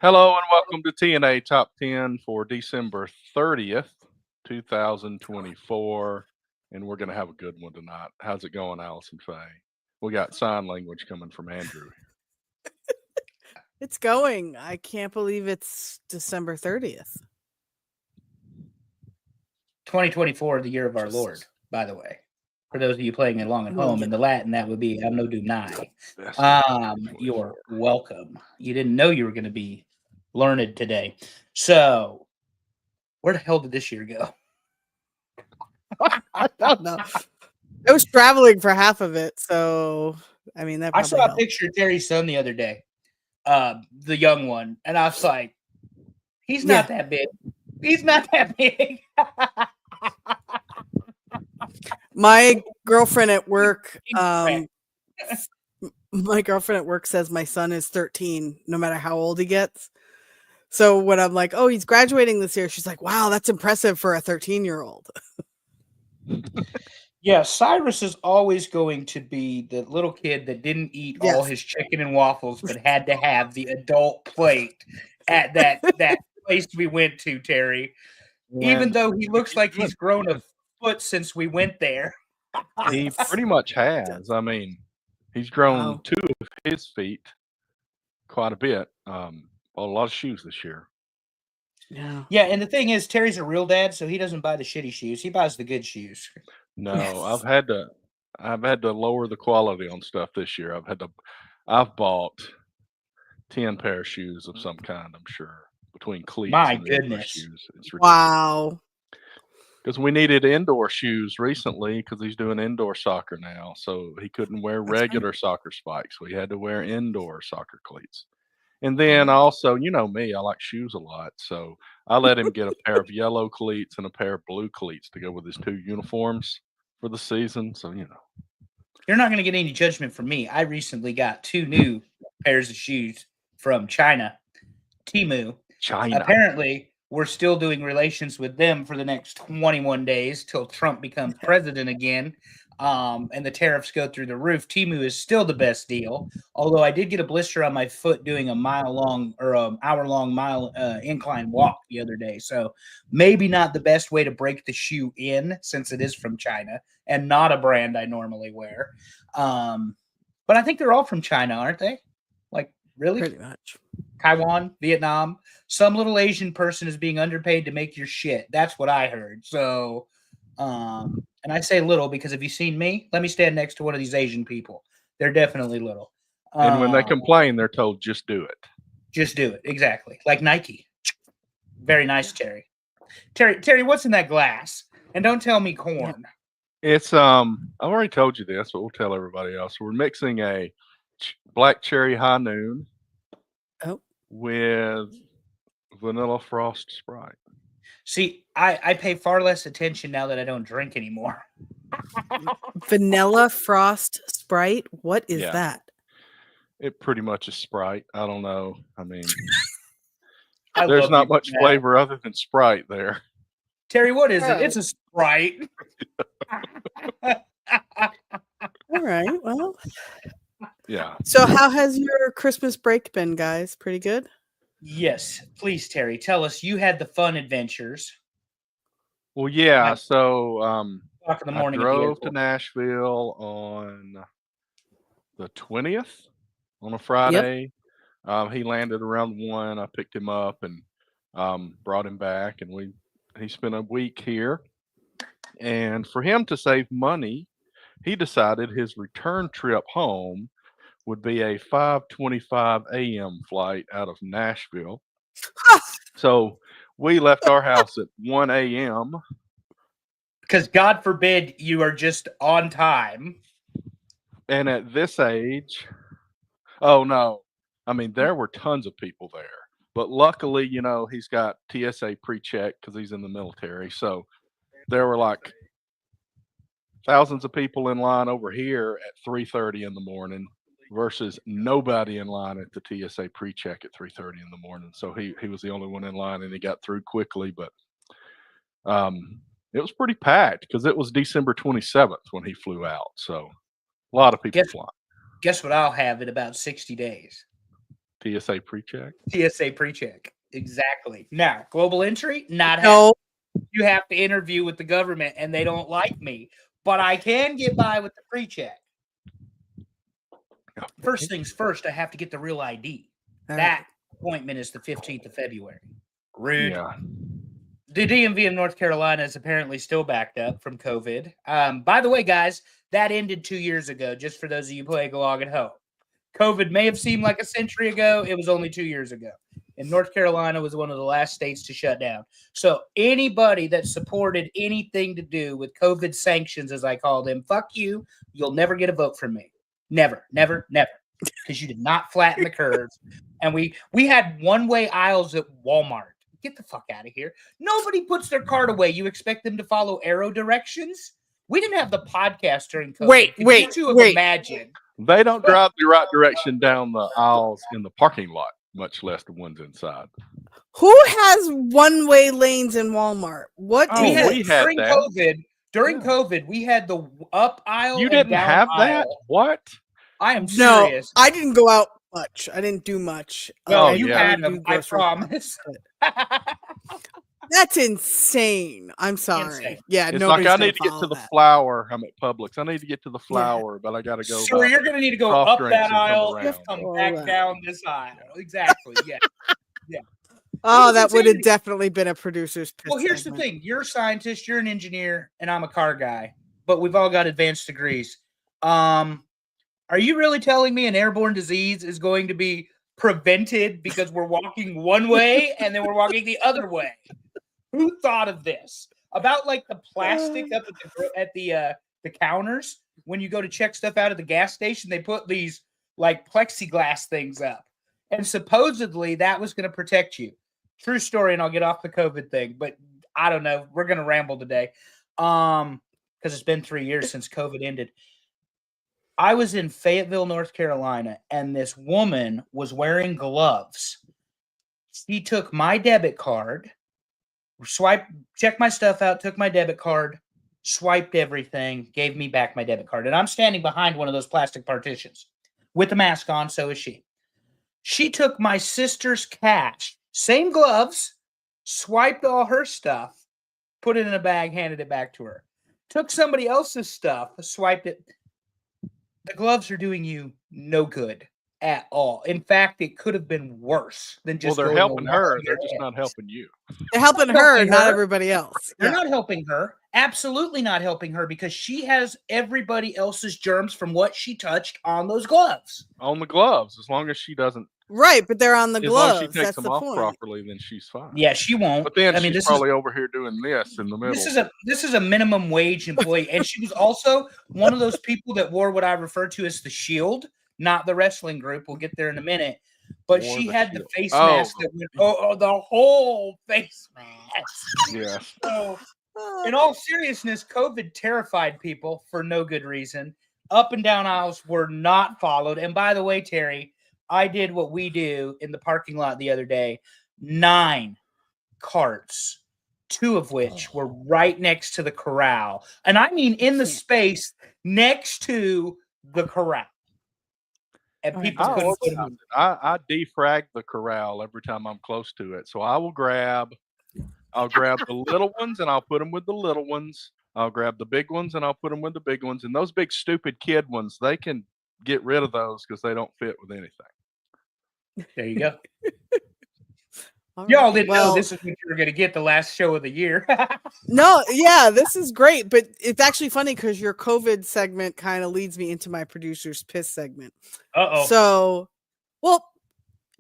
Hello and welcome to TNA Top 10 for December 30th, 2024. And we're going to have a good one tonight. How's it going, Allison Faye? We got sign language coming from Andrew. It's going. I can't believe it's December 30th. 2024, the year of our Lord, by the way. For those of you playing along at home, in the Latin, that would be Anno Domini. You're welcome. You didn't know you were going to be learned today. So, where the hell did this year go? I don't know. I was traveling for half of it, so I mean that. I saw a picture of Terry's son the other day, the young one, and I was like, "He's not that big. He's not that big." My girlfriend at work, says my son is 13, no matter how old he gets. So when I'm like, "Oh, he's graduating this year," she's like, "Wow, that's impressive for a 13-year-old." Yeah, Cyrus is always going to be the little kid that didn't eat all his chicken and waffles, but had to have the adult plate at that place we went to, Terry. Even though he looks like he's grown a foot since we went there. He pretty much has. I mean, he's grown 2 of his feet quite a bit. Bought a lot of shoes this year. Yeah, and the thing is, Terry's a real dad, so he doesn't buy the shitty shoes. He buys the good shoes. No, I've had to lower the quality on stuff this year. I've bought 10 pair of shoes of some kind, I'm sure, between cleats and indoor shoes. It's ridiculous. Wow. Because we needed indoor shoes recently because he's doing indoor soccer now. So he couldn't wear regular soccer spikes. So he had to wear indoor soccer cleats. And then also, you know me, I like shoes a lot. So I let him get a pair of yellow cleats and a pair of blue cleats to go with his 2 uniforms for the season. So, you know. You're not going to get any judgment from me. I recently got 2 new pairs of shoes from China, Temu. China. Apparently, we're still doing relations with them for the next 21 days till Trump becomes president again. And the tariffs go through the roof. Temu is still the best deal. Although I did get a blister on my foot doing a hour-long incline walk the other day. So maybe not the best way to break the shoe in, since it is from China and not a brand I normally wear. But I think they're all from China, aren't they? Like, really? Pretty much. Taiwan, Vietnam. Some little Asian person is being underpaid to make your shit. That's what I heard. So, and I say little because if you've seen me, let me stand next to one of these Asian people. They're definitely little. And when they complain, they're told, just do it. Just do it. Exactly. Like Nike. Very nice, Terry. Terry, what's in that glass? And don't tell me corn. It's, I've already told you this, but we'll tell everybody else. We're mixing a black cherry high noon with vanilla frost Sprite. See, I pay far less attention now that I don't drink anymore. Vanilla frost Sprite? What is that? It pretty much is Sprite. I don't know. I mean, there's not much flavor other than Sprite there. Terry, what is it? It's a Sprite. All right. Well. Yeah. So how has your Christmas break been, guys? Pretty good? Yes. Please, Terry, tell us. You had the fun adventures. Well, yeah. So I drove to Nashville on the 20th on a Friday. Yep. He landed around 1. I picked him up and brought him back, and he spent a week here. And for him to save money, he decided his return trip home would be a 5:25 a.m. flight out of Nashville. So we left our house at 1 a.m. Because God forbid you are just on time. And at this age, oh no, I mean, there were tons of people there. But luckily, you know, he's got TSA pre-check because he's in the military. So there were like thousands of people in line over here at 3:30 in the morning versus nobody in line at the TSA pre-check at 3:30 in the morning. So he was the only one in line, and he got through quickly. But it was pretty packed because it was December 27th when he flew out. So a lot of people flying. Guess what I'll have in about 60 days? TSA pre-check. TSA pre-check. Exactly. Now, global entry, not happening. No, You have to interview with the government, and they don't like me, but I can get by with the pre-check. First things first, I have to get the real ID. That appointment is the 15th of February. Rude. Yeah. The DMV in North Carolina is apparently still backed up from COVID. By the way, guys, that ended 2 years ago, just for those of you playing along at home. COVID may have seemed like a century ago. It was only 2 years ago. And North Carolina was one of the last states to shut down. So anybody that supported anything to do with COVID sanctions, as I call them, fuck you. You'll never get a vote from me. Never, never, never. Because you did not flatten the curves. And we had one-way aisles at Walmart. Get the fuck out of here. Nobody puts their cart away. You expect them to follow arrow directions? We didn't have the podcast during COVID. Wait. Imagine. They don't drive the right direction down the aisles in the parking lot, much less the ones inside. Who has one-way lanes in Walmart? What? Oh, we had during that. COVID. During COVID, we had the up aisle. You and didn't down have that? aisle. What? I am No, serious. I didn't go out much. I didn't do much. Well, Oh, you yeah. had them, I promise. That's insane. I'm sorry. Insane. Yeah, It's nobody's like I gonna need to get follow to the that. flower. I'm at Publix. I need to get to the flower, but I got to go. Sure, by- you're going to need to go soft up drinks that and come aisle, around. come Oh, back wow. down this aisle. Exactly. Yeah. Oh, It's that would have insane. definitely been a producer's pick Well, here's the segment. thing. You're a scientist, you're an engineer, and I'm a car guy, but we've all got advanced degrees. Are you really telling me an airborne disease is going to be prevented because we're walking one way and then we're walking the other way? Who thought of this? About like the plastic up at the counters when you go to check stuff out at the gas station, they put these like plexiglass things up, and supposedly that was going to protect you. True story, and I'll get off the COVID thing, but I don't know. We're going to ramble today because it's been 3 years since COVID ended. I was in Fayetteville, North Carolina, and this woman was wearing gloves. She took my debit card, checked my stuff out, took my debit card, swiped everything, gave me back my debit card. And I'm standing behind one of those plastic partitions with a mask on, so is she. She took my sister's cash, same gloves, swiped all her stuff, put it in a bag, handed it back to her. Took somebody else's stuff, swiped it. The gloves are doing you no good at all. In fact, it could have been worse than just. Well, they're going helping along her. with They're your just not hands. helping you. They're helping They're her, helping not her. everybody else. They're Yeah. not helping her. Absolutely not helping her because she has everybody else's germs from what she touched on those gloves. On the gloves, as long as she doesn't, Right, but they're on the as long as gloves. she takes That's them the off point. properly, then she's fine. Yeah, she won't. But then I mean, she's this probably over here doing this in the middle. this is a minimum wage employee, and she was also one of those people that wore what I refer to as the shield, not the wrestling group. We'll get there in a minute. But Wore she the had the shield. face Oh. mask that went, the whole face mask. Yes. So, in all seriousness, COVID terrified people for no good reason. Up and down aisles were not followed. And by the way, Terry, I did what we do in the parking lot the other day. 9 carts, 2 of which were right next to the corral. And I mean in the space next to the corral. And All right, people I couldn't put organize them. it. I defrag the corral every time I'm close to it. So I'll grab the little ones and I'll put them with the little ones. I'll grab the big ones and I'll put them with the big ones. And those big stupid kid ones, they can get rid of those because they don't fit with anything. There you go. All Y'all right. didn't know Well, this is what you were going to get the last show of the year. No, yeah, this is great, but it's actually funny because your COVID segment kind of leads me into my producer's piss segment. Uh-oh. So, well,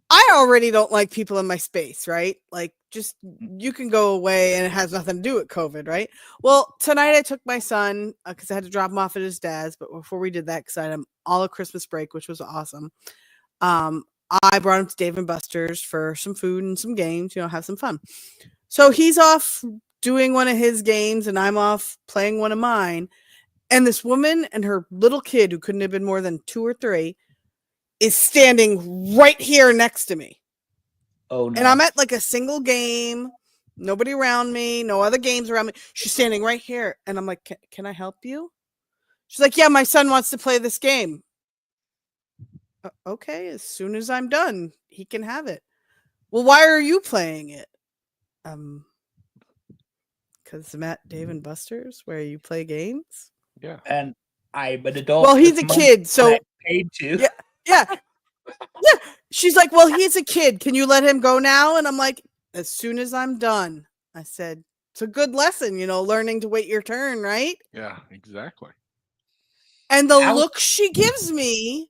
I already don't like people in my space, right? Like, just you can go away and it has nothing to do with COVID, right? Well, tonight I took my son because I had to drop him off at his dad's, but before we did that, because I had him all of Christmas break, which was awesome. I brought him to Dave & Buster's for some food and some games, have some fun. So he's off doing one of his games and I'm off playing one of mine. And this woman and her little kid, who couldn't have been more than 2 or 3, is standing right here next to me. Oh, no. And I'm at like a single game, nobody around me, no other games around me. She's standing right here. And I'm like, can I help you? She's like, yeah, my son wants to play this game. Okay, as soon as I'm done, he can have it. Well, why are you playing it? Because Matt, Dave, and Buster's, where you play games. Yeah. And I'm an adult. Well, he's with a money kid, that so I paid to. yeah, yeah, yeah. She's like, well, he's a kid. Can you let him go now? And I'm like, as soon as I'm done. I said, it's a good lesson, learning to wait your turn, right? Yeah, exactly. And the look she gives me.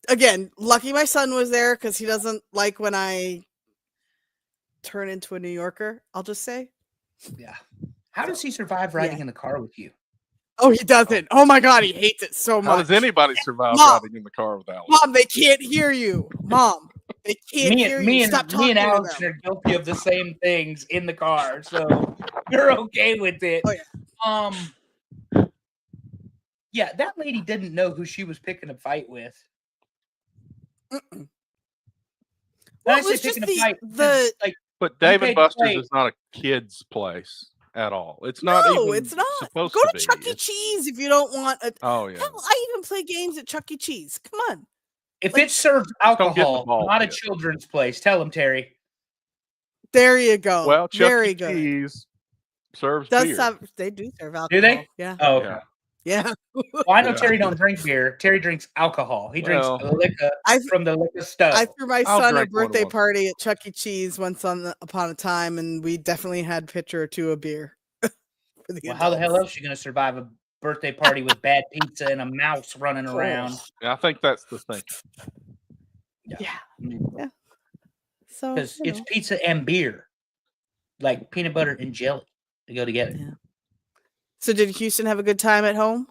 Again, lucky my son was there because he doesn't like when I turn into a New Yorker, I'll just say. Yeah. How does he survive riding in the car with you? Oh, he doesn't. Oh my God, he hates it so much. How does anybody survive Mom, riding in the car with Alex? Mom, they can't hear you. Mom, they can't hear you. Stop talking me and to Alex them. are guilty of the same things in the car, so you're okay with it. Oh, yeah. Yeah, that lady didn't know who she was picking a fight with. Well, it was just But Dave and Buster's is not a kid's place at all. It's not. No, even it's not. Supposed Go to to be. Chuck E. Cheese if you don't want a. Oh yeah. Hell, I even play games at Chuck E. Cheese. Come on. If it serves alcohol, not a pit. children's place. Tell them, Terry. There you go. Well, Chuck Very E. good. Cheese serves beer. They do serve alcohol. Do they? Yeah. Oh, okay. Yeah. Well, I know Terry don't drink beer. Terry drinks alcohol. He drinks liquor from the liquor stove. I threw my son a birthday party at Chuck E. Cheese once upon a time, and we definitely had a pitcher or two of beer. Well, how the hell else are you going to survive a birthday party with bad pizza and a mouse running around? Yeah, I think that's the thing. Yeah. So because it's pizza and beer, like peanut butter and jelly, to go together. Yeah. So did Houston have a good time at home?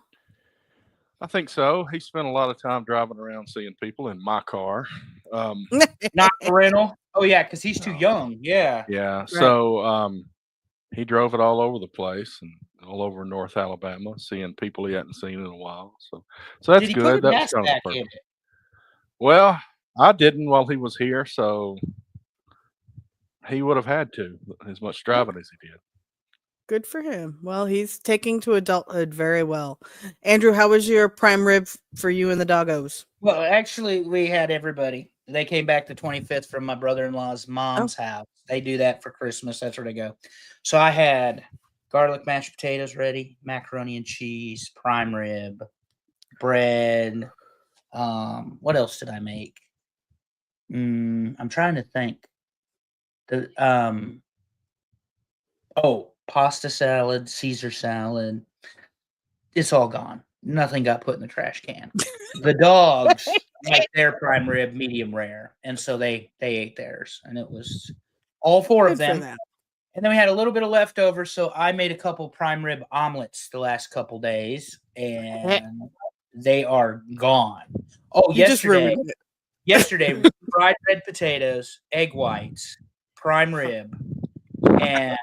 I think so. He spent a lot of time driving around seeing people in my car. Not rental. Oh yeah, because he's too young. Yeah. Yeah. Right. So he drove it all over the place and all over North Alabama, seeing people he hadn't seen in a while. So that's Did he good. Put That's kind of in it? Well, I didn't while he was here, so he would have had to as much driving as he did. Good for him. Well, he's taking to adulthood very well. Andrew, how was your prime rib for you and the doggos? Well, actually, we had everybody. They came back the 25th from my brother-in-law's mom's house. They do that for Christmas. That's where they go. So I had garlic mashed potatoes ready, macaroni and cheese, prime rib, bread. What else did I make? I'm trying to think. Pasta salad, Caesar salad. It's all gone. Nothing got put in the trash can. The dogs like their prime rib medium rare, and so they ate theirs, and it was all four of them. And then we had a little bit of leftover, so I made a couple prime rib omelets the last couple days, and they are gone. Oh, yesterday fried red potatoes, egg whites, prime rib, and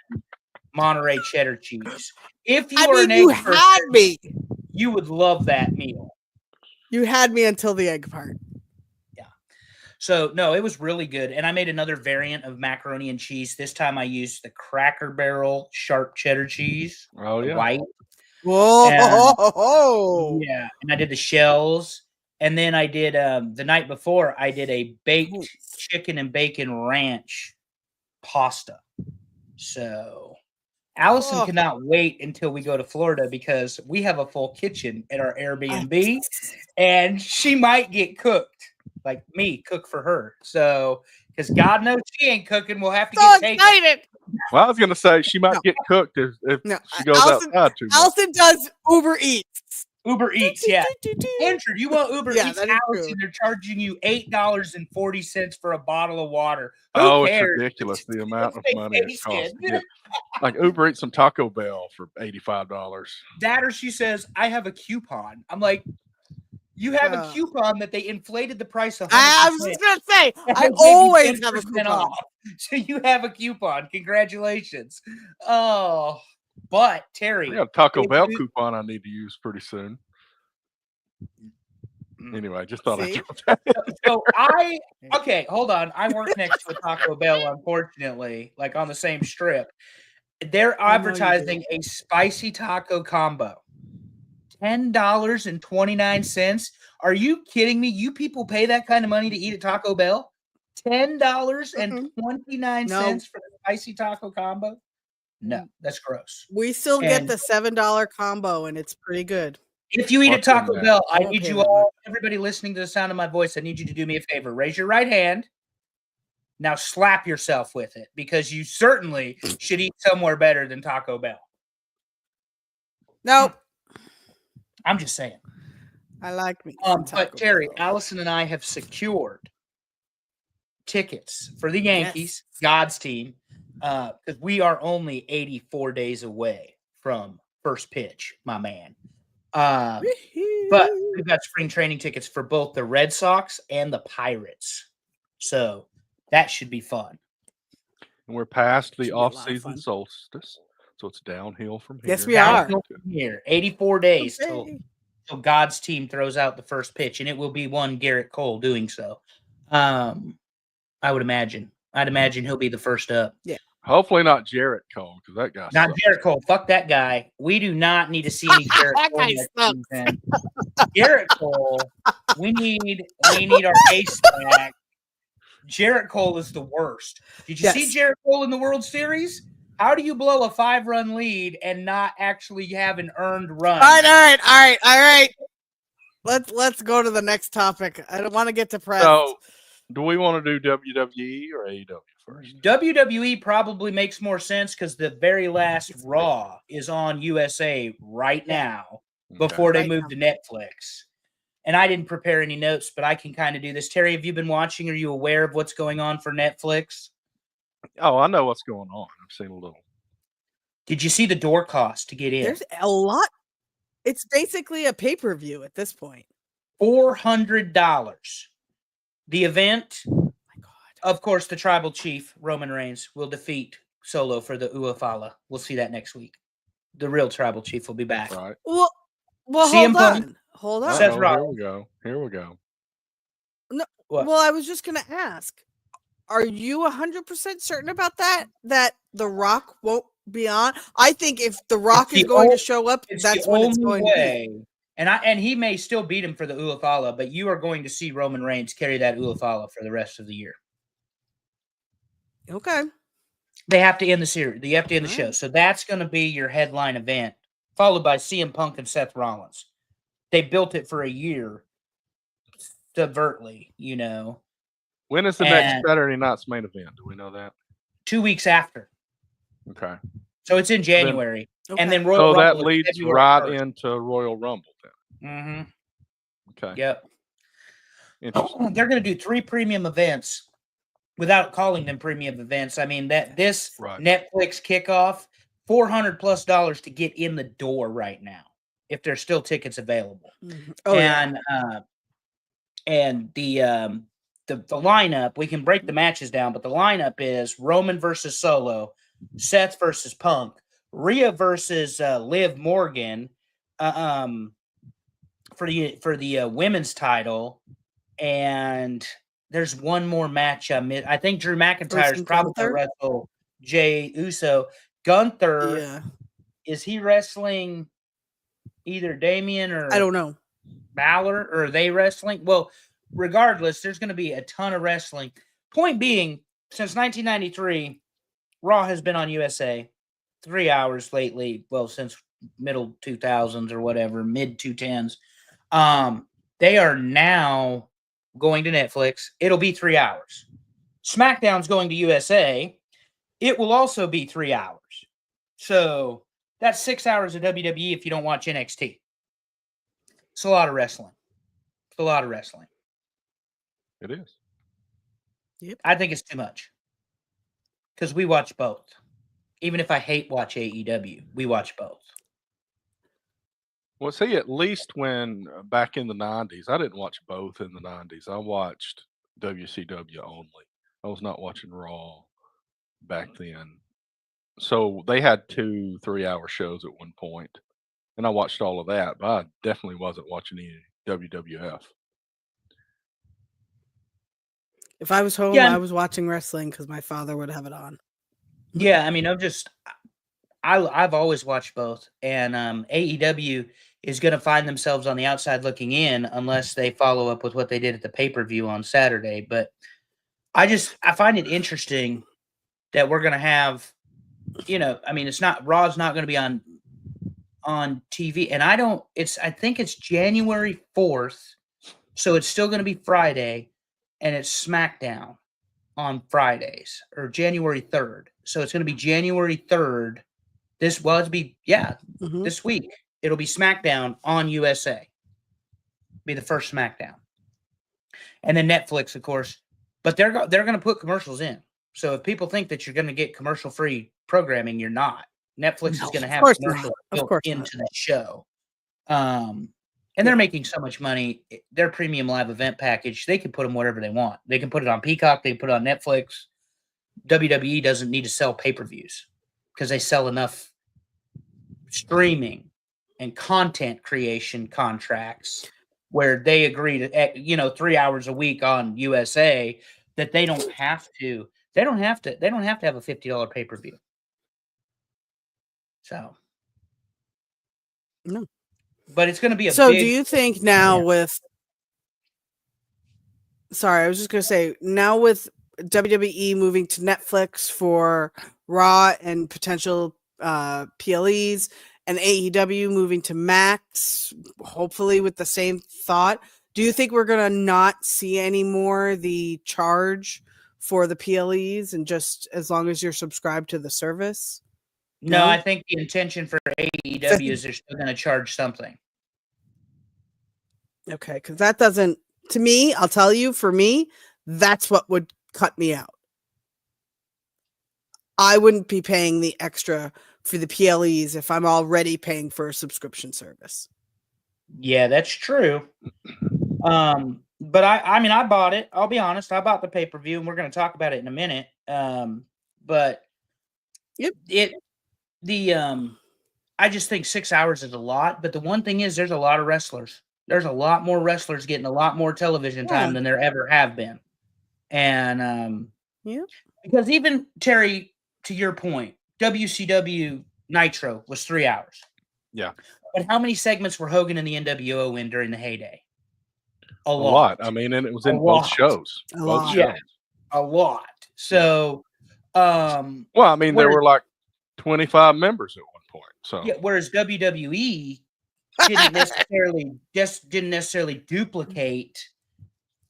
Monterey cheddar cheese. If you were an egg person, had me. You would love that meal. You had me until the egg part. Yeah. So no, it was really good. And I made another variant of macaroni and cheese. This time I used the Cracker Barrel sharp cheddar cheese. Oh yeah. White. Whoa. Yeah. And I did the shells. And then I did the night before I did a baked chicken and bacon ranch pasta. So Allison cannot wait until we go to Florida because we have a full kitchen at our Airbnb and she might get cooked, like me, cook for her. So, because God knows she ain't cooking, we'll have to get taken. Well, I was going to say she might get cooked if she goes outside too much. Allison does Uber Eats. Uber Eats, yeah. Andrew, you want Uber Eats Allison, they're charging you $8.40 for a bottle of water. Who cares? It's ridiculous the amount of money it costs to get. Like Uber Eats some Taco Bell for $85. That or she says, I have a coupon. I'm like, you have a coupon that they inflated the price of. I was just going to say, I always have a coupon. Off. So you have a coupon. Congratulations. Oh, but Terry, I got a Taco Bell coupon I need to use pretty soon. Anyway, just thought I'd drop that. So okay, hold on. I work next to a Taco Bell, unfortunately, like on the same strip. They're advertising a spicy taco combo. $10.29. Are you kidding me? You people pay that kind of money to eat at Taco Bell? $10.29 No. for the spicy taco combo? No, that's gross. We still get And- the $7 combo, and it's pretty good. If you eat at Fuck them Taco that. Bell, I I won't need pay you that all, everybody listening to the sound of my voice, I need you to do me a favor. Raise your right hand. Now slap yourself with it, because you certainly should eat somewhere better than Taco Bell. Nope. I'm just saying. I like me. some Taco But Terry, Bell. Allison and I have secured tickets for the Yankees, Yes. God's team, because we are only 84 days away from first pitch, my man. But we've got spring training tickets for both the Red Sox and the Pirates. So that should be fun. And we're past Should the be a lot of off-season fun. solstice, so it's downhill from here. Yes, we are. Downhill from here, 84 days till Okay. God's team throws out the first pitch, and it will be one Garrett Cole doing so. I would imagine. I'd imagine he'll be the first up. Hopefully not Jarrett Cole, because that guy Not sucks. Garrett Cole. Fuck that guy. We do not need to see any Garrett That Cole guy next sucks. season. Garrett Cole. We need our ace back. Jarrett Cole is the worst. Did you see Yes. Jarrett Cole in the World Series? How do you blow a 5-run lead and not actually have an earned run? All right. Let's go to the next topic. I don't want to get depressed. So, do we want to do WWE or AEW first? WWE probably makes more sense because the very last Raw is on USA right now before they Right move to Netflix. And I didn't prepare any notes, but I can kind of do this. Terry, have you been watching? Are you aware of what's going on for Netflix? Oh, I know what's going on. I've seen a little. Did you see the door cost to get in? There's a lot. It's basically a pay-per-view at this point. $400. The event, Oh my God. of course, the tribal chief, Roman Reigns, will defeat Solo for the Uafala. We'll see that next week. The real tribal chief will be back. Right. Well, CM hold Punk. on. Hold on. Seth Uh-oh, Rollins. Here we go. What? Well, I was just gonna ask. Are you 100% certain about that? That The Rock won't be on? I think if The Rock is the going to ol- show up, It's that's the when it's only going to be. way. And he may still beat him for the Uafala, but you are going to see Roman Reigns carry that Uafala for the rest of the year. Okay. They have to end the series. They have to end the All show. right. So that's going to be your headline event, followed by CM Punk and Seth Rollins. They built it for a year, subvertly, When is the next And- Saturday night's main event? Do we know that? 2 weeks after. Okay. So it's in January. Okay. And then Royal So Rumble that is leads February right 1st. into Royal Rumble then. Mm-hmm. Okay. Yep. Interesting. They're going to do 3 premium events without calling them premium events. I mean, that this Right. Netflix kickoff, $400+ to get in the door right now, if there's still tickets available. Mhm. Oh, yeah. And the lineup, we can break the matches down, but the lineup is Roman versus Solo, Seth versus Punk, Rhea versus Liv Morgan, for the women's title, and there's one more match. I think Drew McIntyre is Versus probably going to Gunther? wrestle Jey Uso. Gunther, Yeah. is he wrestling either Damien or I don't know. Balor, or are they wrestling? Well, regardless, there's going to be a ton of wrestling. Point being, since 1993, Raw has been on USA 3 hours lately. Well, since middle 2000s or whatever, mid 210s. They are now going to Netflix. It'll be 3 hours. SmackDown's going to USA. It will also be 3 hours. So that's 6 hours of WWE if you don't watch NXT. It's a lot of wrestling. It's a lot of wrestling. It is. I think it's too much. Because we watch both. Even if I hate watch AEW, we watch both. Well, see, at least when back in the 90s, I didn't watch both in the 90s. I watched WCW only. I was not watching Raw back then. So they had 2 3-hour shows at one point, and I watched all of that, but I definitely wasn't watching any WWF. If I was home, Yeah. I was watching wrestling because my father would have it on. Yeah, I mean, I've always watched both, and AEW is going to find themselves on the outside looking in unless they follow up with what they did at the pay-per-view on Saturday. But I find it interesting that we're going to have, I mean, it's not Raw's not going to be on TV, and I think it's January 4th, so it's still going to be Friday, and it's SmackDown on Fridays, or January 3rd. So it's going to be January 3rd. This week. It'll be SmackDown on USA. Be the first SmackDown. And then Netflix, of course. But they're going to put commercials in. So if people think that you're going to get commercial-free programming, you're not. Netflix is going to have commercials built into the show. And they're making so much money. Their premium live event package, they can put them wherever they want. They can put it on Peacock. They can put it on Netflix. WWE doesn't need to sell pay-per-views because they sell enough streaming and content creation contracts where they agree to 3 hours a week on USA that they don't have to have a $50 pay-per-view. So no. But it's going to be a do you think now with I was just going to say, now with WWE moving to Netflix for Raw and potential PLEs, and AEW moving to Max, hopefully with the same thought, do you think we're going to not see any more the charge for the PLEs, and just as long as you're subscribed to the service? No, I think the intention for AEW is they're still going to charge something. Okay, because that doesn't, to me, I'll tell you, for me, that's what would cut me out. I wouldn't be paying the extra for the PLEs if I'm already paying for a subscription service. Yeah, that's true. But I mean, I bought it. I'll be honest. I bought the pay-per-view, and we're going to talk about it in a minute. But I just think 6 hours is a lot. But the one thing is, there's a lot of wrestlers. There's a lot more wrestlers getting a lot more television time than there ever have been. And because even Terry, to your point, WCW Nitro was 3 hours. Yeah. But how many segments were Hogan and the NWO in during the heyday? A lot. I mean, and it was in both shows. A lot. So, well, I mean, there were like 25 members at one point. So, whereas WWE didn't necessarily duplicate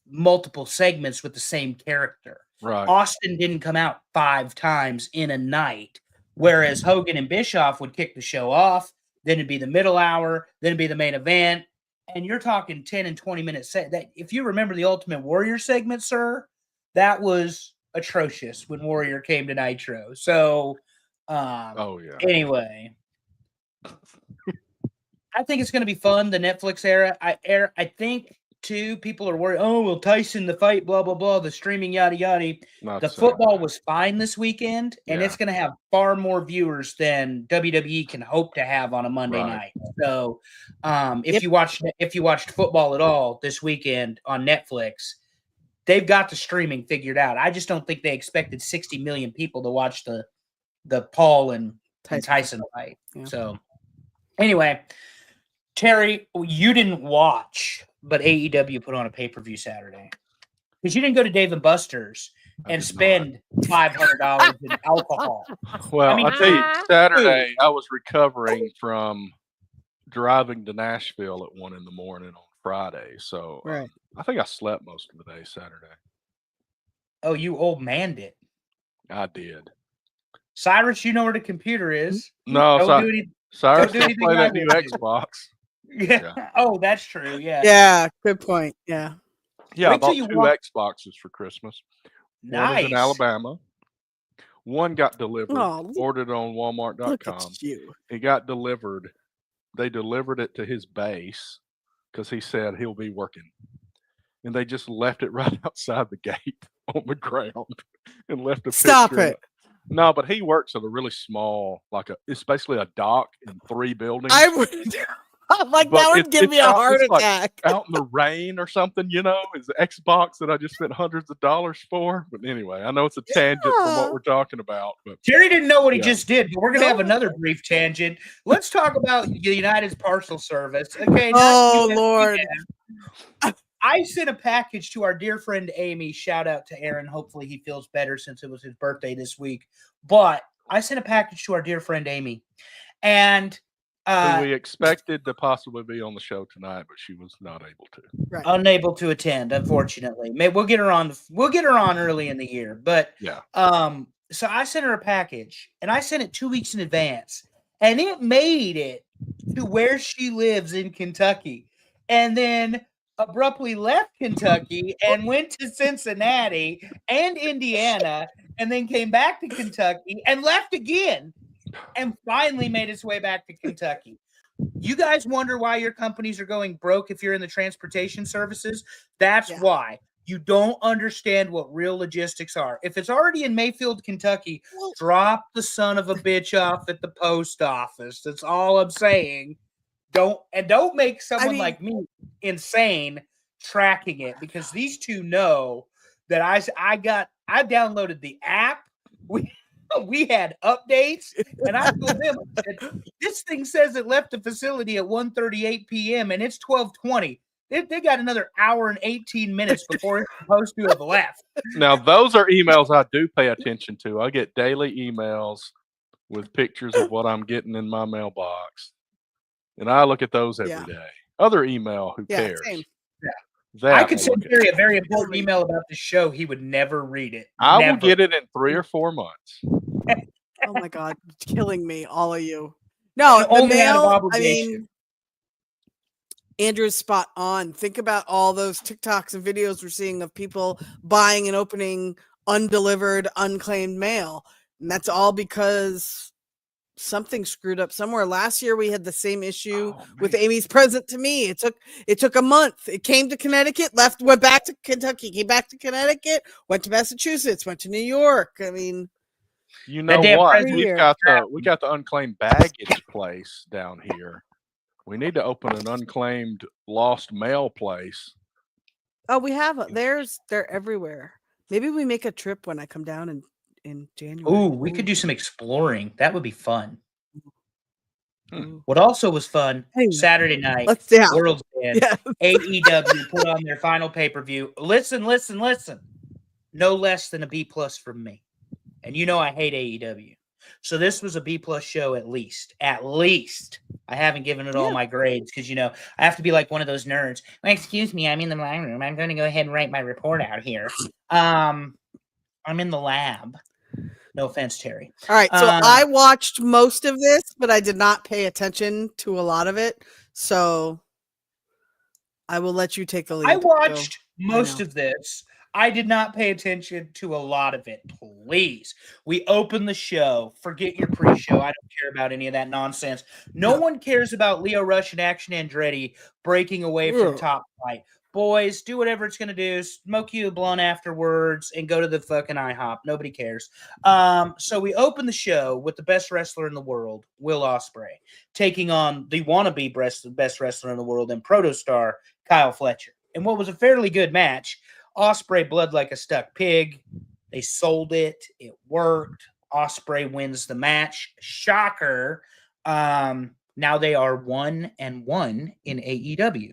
multiple segments with the same character. Right. Austin didn't come out 5 times in a night, whereas Hogan and Bischoff would kick the show off. Then it'd be the middle hour. Then it'd be the main event. And you're talking 10 and 20 minutes. If you remember the Ultimate Warrior segment, sir, that was atrocious when Warrior came to Nitro. So, anyway, I think it's going to be fun. The Netflix era. I think too, people are worried. Oh, well, Tyson, the fight, blah blah blah, the streaming, yada yada. The football was fine this weekend, and it's going to have far more viewers than WWE can hope to have on a Monday night. So, if you watched football at all this weekend on Netflix, they've got the streaming figured out. I just don't think they expected 60 million people to watch the Paul and Tyson fight. Yeah. So, anyway, Terry, you didn't watch, but AEW put on a pay-per-view Saturday because you didn't go to Dave & Buster's and spend $500 in alcohol. Well, I tell you, Saturday I was recovering from driving to Nashville at 1 a.m. on Friday, so I think I slept most of the day Saturday. Oh, you old manned it. I did. Cyrus, you know where the computer is. No, Cyrus didn't play that new Xbox. Yeah. Oh, that's true. Yeah. Yeah. Good point. Yeah. Yeah. I bought 2 Xboxes for Christmas. Nice. One was in Alabama. One got delivered. Ordered on Walmart.com. It got delivered. They delivered it to his base because he said he'll be working, and they just left it right outside the gate on the ground and left a Stop picture. it. No, but he works at a really small, it's basically a dock in 3 buildings. Like But that would it's- give it's me a out- heart it's like attack. out in the rain or something, is the Xbox that I just spent hundreds of dollars for. But anyway, I know it's a tangent from Yeah. what we're talking about, but Jerry didn't know what he Yeah. just did, but we're going to have No. another brief tangent. Let's talk about the United's parcel service. Okay. Oh not Lord. I sent a package to our dear friend Amy. Shout out to Aaron. Hopefully he feels better since it was his birthday this week. But I sent a package to our dear friend Amy. And who we expected to possibly be on the show tonight, but she was not able to. Right. unable to attend, unfortunately. Maybe we'll get her on. We'll get her on early in the year. But Yeah. so I sent her a package, and I sent it 2 weeks in advance, and it made it to where she lives in Kentucky, and then abruptly left Kentucky and went to Cincinnati and Indiana, and then came back to Kentucky and left again, and finally made its way back to Kentucky. You guys wonder why your companies are going broke if you're in the transportation services? That's Yeah. why. You don't understand what real logistics are. If it's already in Mayfield, Kentucky, Well, drop the son of a bitch off at the post office. That's all I'm saying. Don't make someone mean- like me insane tracking it, because these two know that I downloaded the app. We had updates, and I told them, I said, this thing says it left the facility at 1:38 p.m. and it's 12:20. They got another hour and 18 minutes before it's supposed to have left. Now, those are emails I do pay attention to. I get daily emails with pictures of what I'm getting in my mailbox, and I look at those every Yeah. day. Other email, who Yeah, cares? same. That I could I'll send look at. Jerry a very important email about the show. He would never read it. I will Never. get it in 3 or 4 months. Oh my God, killing me, all of you. No, And the only out of mail. I obligation. mean, Andrew's spot on. Think about all those TikToks and videos we're seeing of people buying and opening undelivered, unclaimed mail, and that's all because something screwed up somewhere. Last year we had the same issue Oh, with man. Amy's present to me. It took a month. It came to Connecticut, went back to Kentucky, came back to Connecticut, went to Massachusetts, went to New York. I mean, You That know damn what? president We got the unclaimed baggage place down here. We need to open an unclaimed lost mail place. oh, we have they're everywhere. Maybe we make a trip when I come down in January. Ooh, we could do some exploring. That would be fun. Hmm. What also was fun, Hey, Saturday night, Let's yeah. World's End, Yeah. AEW put on their final pay-per-view. Listen. No less than a B+ from me. And you know I hate AEW. So this was a B+ show at least. At least. I haven't given it all Yeah. my grades because, I have to be like one of those nerds. Well, excuse me, I'm in the line room. I'm going to go ahead and write my report out here. I'm in the lab. No offense, Terry. All right. So I watched most of this, but I did not pay attention to a lot of it. So I will let you take the lead. I watched I most know. of this. I did not pay attention to a lot of it. Please. We open the show. Forget your pre-show. I don't care about any of that nonsense. No one cares about Leo Rush and Action Andretti breaking away from Ugh. Top Flight. Boys, do whatever it's going to do. Smoke you a blunt afterwards and go to the fucking IHOP. Nobody cares. So we open the show with the best wrestler in the world, Will Ospreay, taking on the wannabe best wrestler in the world and protostar, Kyle Fletcher. And what was a fairly good match, Ospreay bled like a stuck pig. They sold it. It worked. Ospreay wins the match. Shocker. Now they are 1-1 in AEW.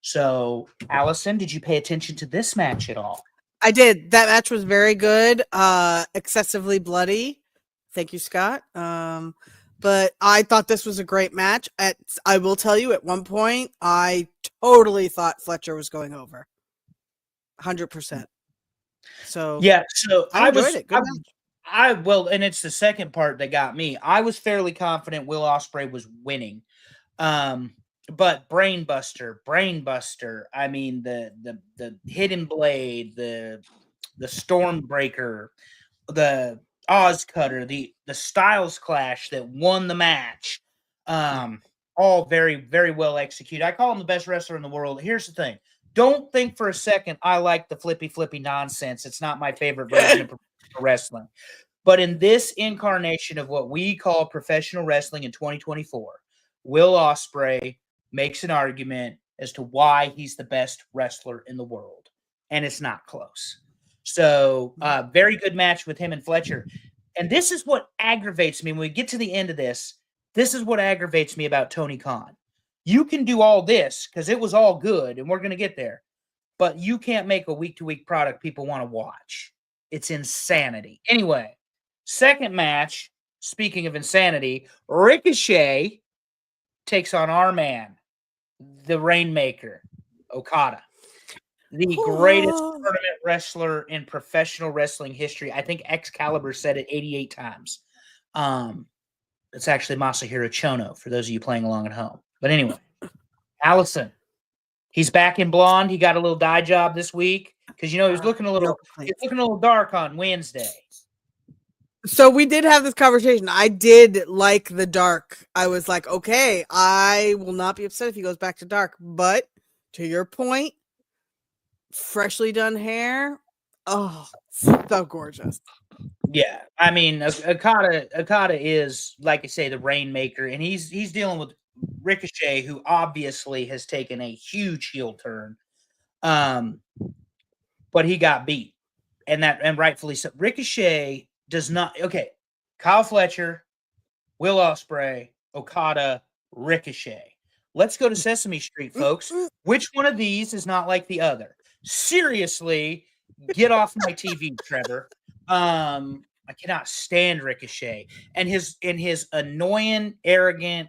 So, Allison, did you pay attention to this match at all? I did. That match was very good. Excessively bloody. Thank you, Scott. But I thought this was a great match. I will tell you, at one point, I totally thought Fletcher was going over. 100%. So Yeah, so I enjoyed it. Good match. Well, and it's the second part that got me. I was fairly confident Will Ospreay was winning. But Brainbuster. I mean, the Hidden Blade, the Stormbreaker, the Oz Cutter, the Styles Clash that won the match. All very, very well executed. I call him the best wrestler in the world. Here's the thing. Don't think for a second I like the flippy nonsense. It's not my favorite version of professional wrestling. But in this incarnation of what we call professional wrestling in 2024, Will Ospreay makes an argument as to why he's the best wrestler in the world, and it's not close. So, very good match with him and Fletcher. And this is what aggravates me when we get to the end of this. This is what aggravates me about Tony Khan. You can do all this because it was all good, and we're going to get there. But you can't make a week-to-week product people want to watch. It's insanity. Anyway, second match, speaking of insanity, Ricochet takes on our man, the Rainmaker, Okada. The greatest tournament wrestler in professional wrestling history. I think Excalibur said it 88 times. It's actually Masahiro Chono, for those of you playing along at home. But anyway, Allison, he's back in blonde. He got a little dye job this week because he was looking a little dark on Wednesday. So we did have this conversation. I did like the dark. I was like, okay, I will not be upset if he goes back to dark. But to your point, freshly done hair, oh, so gorgeous. Yeah, I mean, Okada is, like I say, the Rainmaker, and he's dealing with Ricochet, who obviously has taken a huge heel turn, but he got beat, and rightfully so. Ricochet does not. Okay, Kyle Fletcher, Will Ospreay, Okada, Ricochet. Let's go to Sesame Street, folks. Which one of these is not like the other? Seriously, get off my TV, Trevor. I cannot stand Ricochet and his annoying, arrogant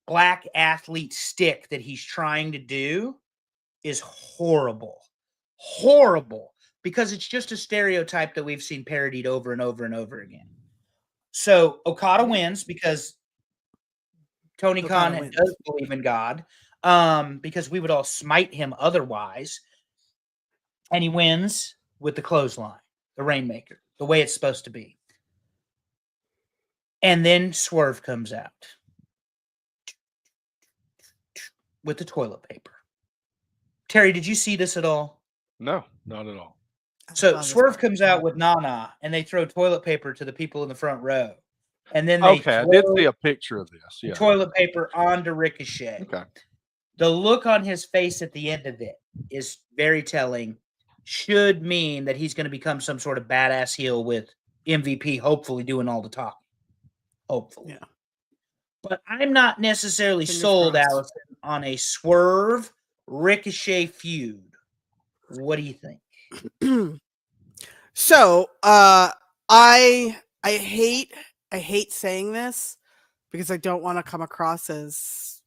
black athlete stick that he's trying to do is horrible. Horrible. Because it's just a stereotype that we've seen parodied over and over and over again. So Okada wins because Tony Khan does believe in God, because we would all smite him otherwise. And he wins with the clothesline, the Rainmaker, the way it's supposed to be. And then Swerve comes out with the toilet paper. Terry, did you see this at all? No, not at all. So Swerve comes out with Nana, and they throw toilet paper to the people in the front row. And then they I did see a picture of this. Yeah. Toilet paper onto Ricochet. Okay. The look on his face at the end of it is very telling. Should mean that he's going to become some sort of badass heel with MVP, hopefully doing all the talking. Hopefully. Yeah. But I'm not necessarily sold, Allison, on a Swerve Ricochet feud. What do you think? So, I hate saying this because I don't want to come across as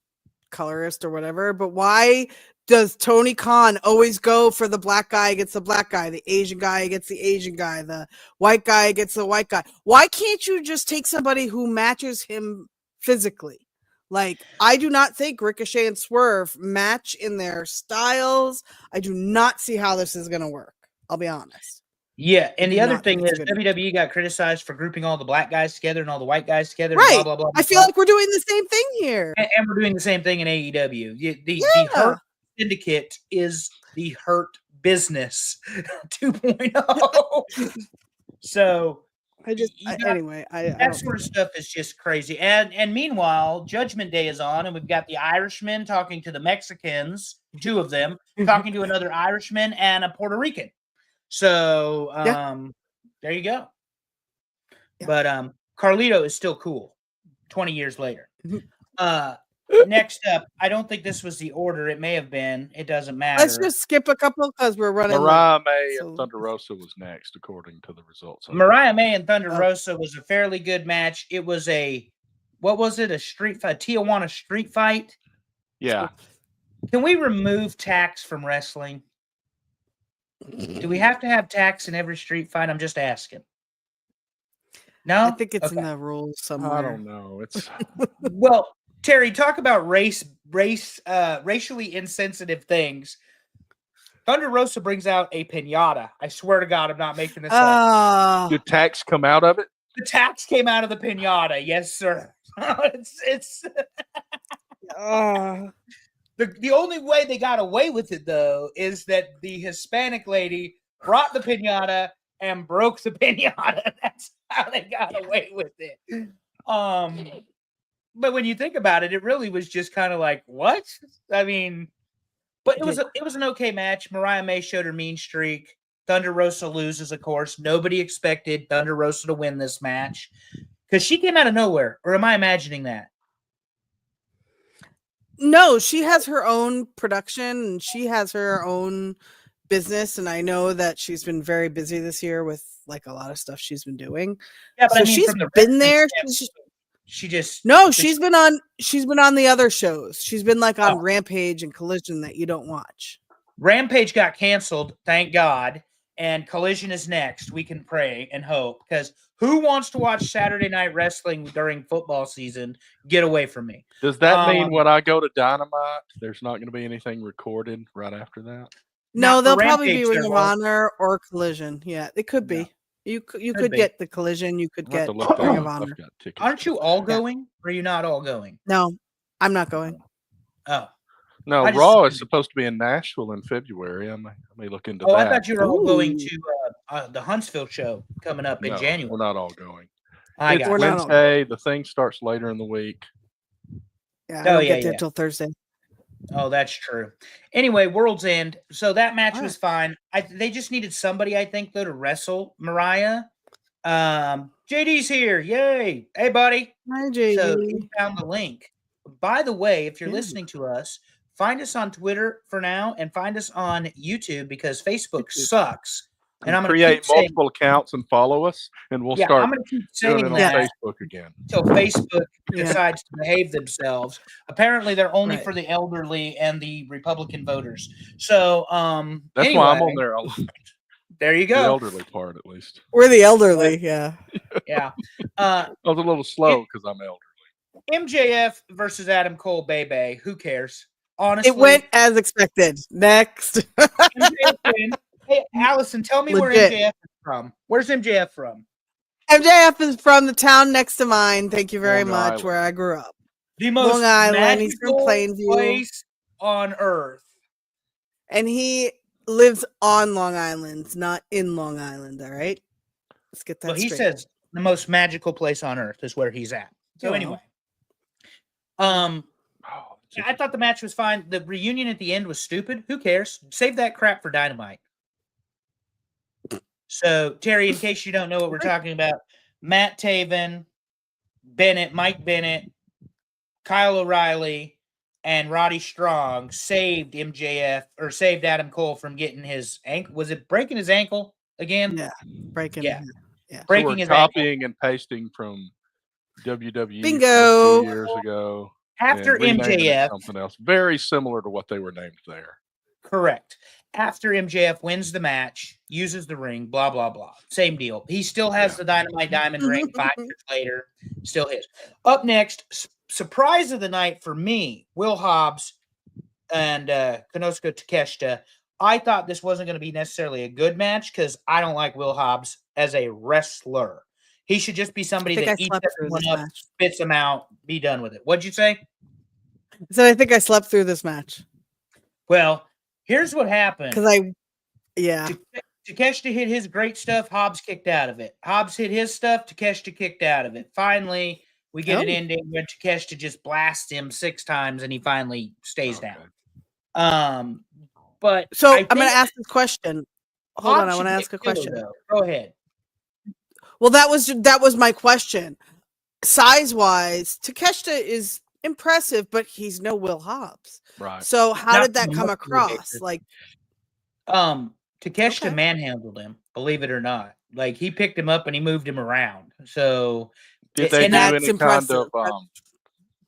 colorist or whatever, but why does Tony Khan always go for the black guy against the black guy, the Asian guy against the Asian guy, the white guy against the white guy? Why can't you just take somebody who matches him physically? Like, I do not think Ricochet and Swerve match in their styles. I do not see how this is going to work. I'll be honest. Yeah, and the other thing is WWE got criticized for grouping all the black guys together and all the white guys together. Right. Blah, blah, blah, I feel like we're doing the same thing here. And we're doing the same thing in AEW. The Hurt Syndicate is the Hurt Business 2.0. So that sort of stuff is just crazy. And meanwhile, Judgment Day is on, and we've got the Irishmen talking to the Mexicans, two of them, talking to another Irishman and a Puerto Rican. So there you go. Yeah. But Carlito is still cool 20 years later. Next up, I don't think this was the order. It may have been. It doesn't matter. Let's just skip a couple because we're running. Mariah May and Thunder Rosa was next, according to the results. Mariah May and Thunder Rosa was a fairly good match. It was a street fight, Tijuana street fight? Yeah. Can we remove tax from wrestling? Do we have to have tax in every street fight? I'm just asking. No? I think it's in the rules somewhere. I don't know. It's well, Terry, talk about racially insensitive things. Thunder Rosa brings out a pinata. I swear to God, I'm not making this up. Did tax come out of it? The tax came out of the pinata. Yes, sir. it's The only way they got away with it, though, is that the Hispanic lady brought the pinata and broke the pinata. That's how they got away with it. but when you think about it, it really was just kind of like, what? I mean, but it was an okay match. Mariah May showed her mean streak. Thunder Rosa loses, of course. Nobody expected Thunder Rosa to win this match because she came out of nowhere. Or am I imagining that? No, she has her own production and she has her own business, and I know that she's been very busy this year with like a lot of stuff she's been doing. Yeah, but So I mean, she's from the been there. she just She's been on the other shows. She's been like on Rampage and Collision that you don't watch. Rampage got canceled, thank God, and Collision is next. We can pray and hope, because who wants to watch Saturday Night Wrestling during football season? Get away from me. Does that mean when I go to Dynamite, there's not going to be anything recorded right after that? No, they'll probably be Ring of Honor or Collision. Yeah, it could be. You could get the Collision. You could get Ring of Honor. Aren't you all going? Or are you not all going? No, I'm not going. Oh. No, Raw is supposed to be in Nashville in February. I may look into that. I thought you were all going to the Huntsville show coming up in January. We're not all going. It's Wednesday. The thing starts later in the week. Yeah, I don't get there till Thursday. Oh, that's true. Anyway, World's End. So that match was fine. They just needed somebody, I think, though, to wrestle Mariah. JD's here. Yay. Hey, buddy. Hi, JD. So he found the link. By the way, if you're listening to us, find us on Twitter for now and find us on YouTube because Facebook sucks. And I'm going to create multiple accounts and follow us, and we'll start I'm gonna keep saying doing it on Facebook again until Facebook decides to behave themselves. Apparently, they're only for the elderly and the Republican voters. So that's why I'm on there a lot. There you go. The elderly part, at least. We're the elderly, yeah. Yeah. I was a little slow because I'm elderly. MJF versus Adam Cole, baby. Who cares? Honestly, it went as expected. Next. MJF win. Hey, Allison, tell me where MJF is from. Where's MJF from? MJF is from the town next to mine. Thank you very much, where I grew up. The most Long Island. He's from Plainview. Place on earth. And he lives on Long Island, not in Long Island. All right, let's get that. Well, he says the most magical place on earth is where he's at. So anyway, I thought the match was fine. The reunion at the end was stupid. Who cares? Save that crap for Dynamite. So, Terry, in case you don't know what we're talking about, Matt Taven, Mike Bennett, Kyle O'Reilly, and Roddy Strong saved MJF or saved Adam Cole from getting his ankle. Was it breaking his ankle again? Yeah, breaking. Yeah, breaking his copying and pasting from WWE. Bingo. 2 years ago. After MJF, something else very similar to what they were named there. Correct. After MJF wins the match, uses the ring, blah, blah, blah. Same deal. He still has the Dynamite Diamond ring 5 years later. Still his. Up next, surprise of the night for me, Will Hobbs and Konosuke Takeshita. I thought this wasn't going to be necessarily a good match because I don't like Will Hobbs as a wrestler. He should just be somebody that eats everyone up, spits them out, be done with it. What'd you say? So I think I slept through this match. Well, here's what happened. Takeshita hit his great stuff. Hobbs kicked out of it. Hobbs hit his stuff. Takeshita kicked out of it. Finally, we get an ending where Takeshita just blasts him 6 times and he finally stays down. But so I'm going to ask this question. Hold on, I want to ask a question. Go ahead. Well, that was my question. Size-wise, Takeshita is impressive, but he's no Will Hobbs. Right. So how did that come across? Like, Takeshita manhandled him, believe it or not. Like, he picked him up and he moved him around. So did they do any kind of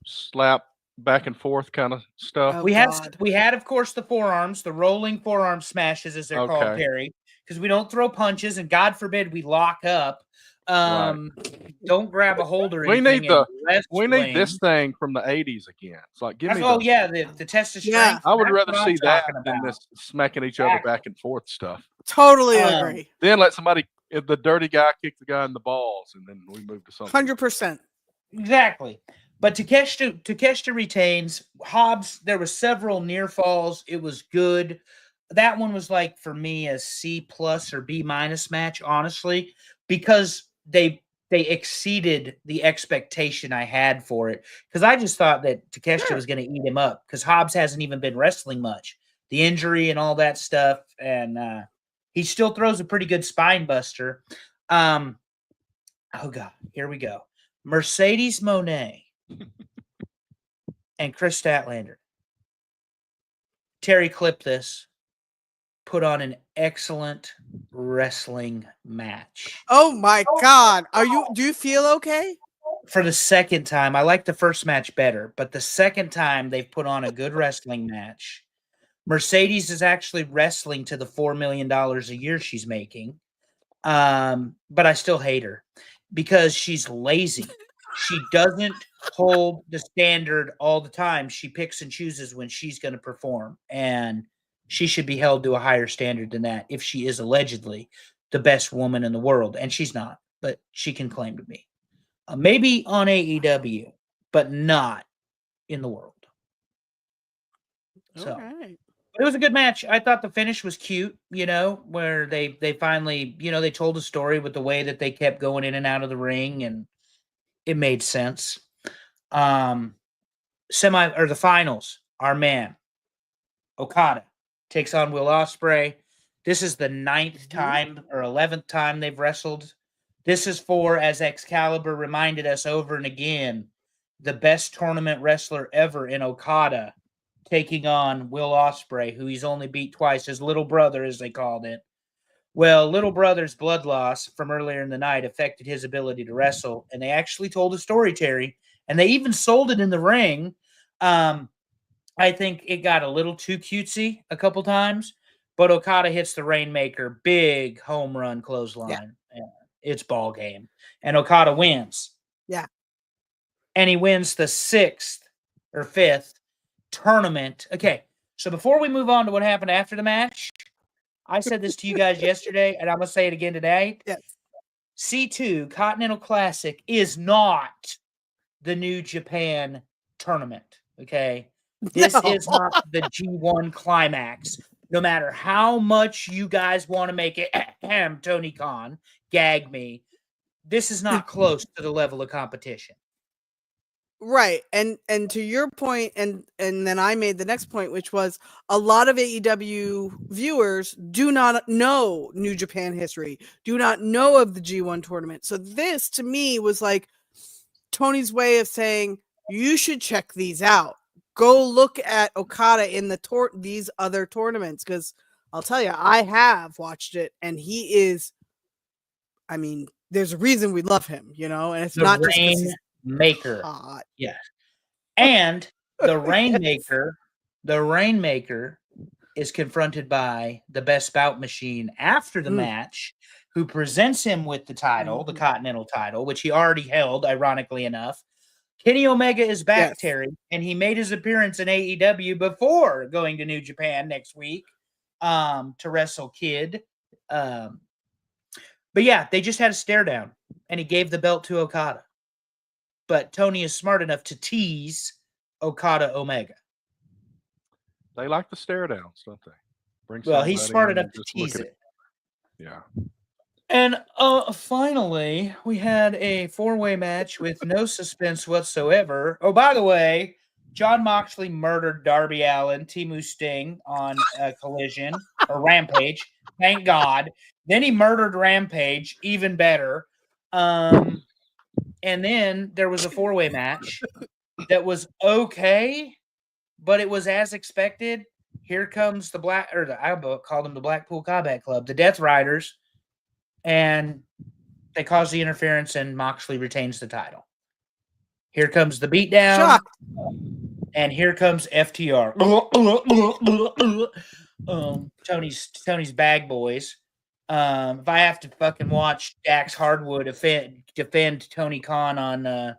slap back and forth kind of stuff? We had, of course, the forearms, the rolling forearm smashes, as they're called, Perry, because we don't throw punches, and God forbid we lock up. Don't grab a holder. We need this thing from the 80s again. It's like, give me the test of strength. Yeah. I would rather see that than this smacking each other back and forth stuff. Totally agree. Then let the dirty guy kick the guy in the balls, and then we move to something. 100%. Exactly. But Takeshita retains. Hobbs, there were several near falls. It was good. That one was like, for me, a C+ or B- match, honestly, because they they exceeded the expectation I had for it, because I just thought that Takeshita was going to eat him up, because Hobbs hasn't even been wrestling much. The injury and all that stuff, and he still throws a pretty good spine buster. Oh, God, here we go. Mercedes Moné and Chris Statlander. Terry, clip this. Put on an excellent wrestling match. Oh my God. Do you feel okay? For the second time, I like the first match better, but the second time they've put on a good wrestling match. Mercedes is actually wrestling to the $4 million a year she's making. But I still hate her because she's lazy. She doesn't hold the standard all the time. She picks and chooses when she's going to perform, and she should be held to a higher standard than that if she is allegedly the best woman in the world. And she's not, but she can claim to be. Maybe on AEW, but not in the world. So right. It was a good match. I thought the finish was cute, where they finally, they told a story with the way that they kept going in and out of the ring, and it made sense. The finals, our man, Okada, takes on Will Ospreay. This is the 9th time or 11th time they've wrestled. This is for, as Excalibur reminded us over and again, the best tournament wrestler ever in Okada, taking on Will Ospreay, who he's only beat twice, his little brother, as they called it. Well, little brother's blood loss from earlier in the night affected his ability to wrestle, and they actually told a story, Terry, and they even sold it in the ring. I think it got a little too cutesy a couple times, but Okada hits the Rainmaker, big home run clothesline. Yeah. It's ball game, and Okada wins. Yeah. And he wins the 6th or 5th tournament. Okay, so before we move on to what happened after the match, I said this to you guys yesterday, and I'm going to say it again today. Yes. C2 Continental Classic is not the New Japan tournament, okay? This is not the G1 Climax. No matter how much you guys want to make it, Tony Khan, gag me, this is not close to the level of competition. Right. And to your point, and then I made the next point, which was a lot of AEW viewers do not know New Japan history, do not know of the G1 tournament. So this to me was like Tony's way of saying, you should check these out. Go look at Okada in these other tournaments, because I'll tell you, I have watched it, and he is, I mean, there's a reason we love him, and it's not just Rainmaker. Yeah. And the Rainmaker, is confronted by the Best Bout Machine after the match, who presents him with the title, the Continental title, which he already held, ironically enough. Kenny Omega is back, yes. Terry, and he made his appearance in AEW before going to New Japan next week to wrestle Kid. But yeah, they just had a stare down, and he gave the belt to Okada. But Tony is smart enough to tease Okada Omega. They like the stare downs, don't they? Well, he's smart enough to tease it. Yeah. And finally, we had a 4-way match with no suspense whatsoever. Oh, by the way, Jon Moxley murdered Darby Allin, Timu Sting on Collision or Rampage. Thank God. Then he murdered Rampage, even better. And then there was a 4-way match that was okay, but it was as expected. Here comes I call them the Blackpool Combat Club, the Death Riders. And they cause the interference, and Moxley retains the title. Here comes the beatdown. Shock. And here comes FTR. Tony's bag boys. If I have to fucking watch Dax Hardwood defend Tony Khan on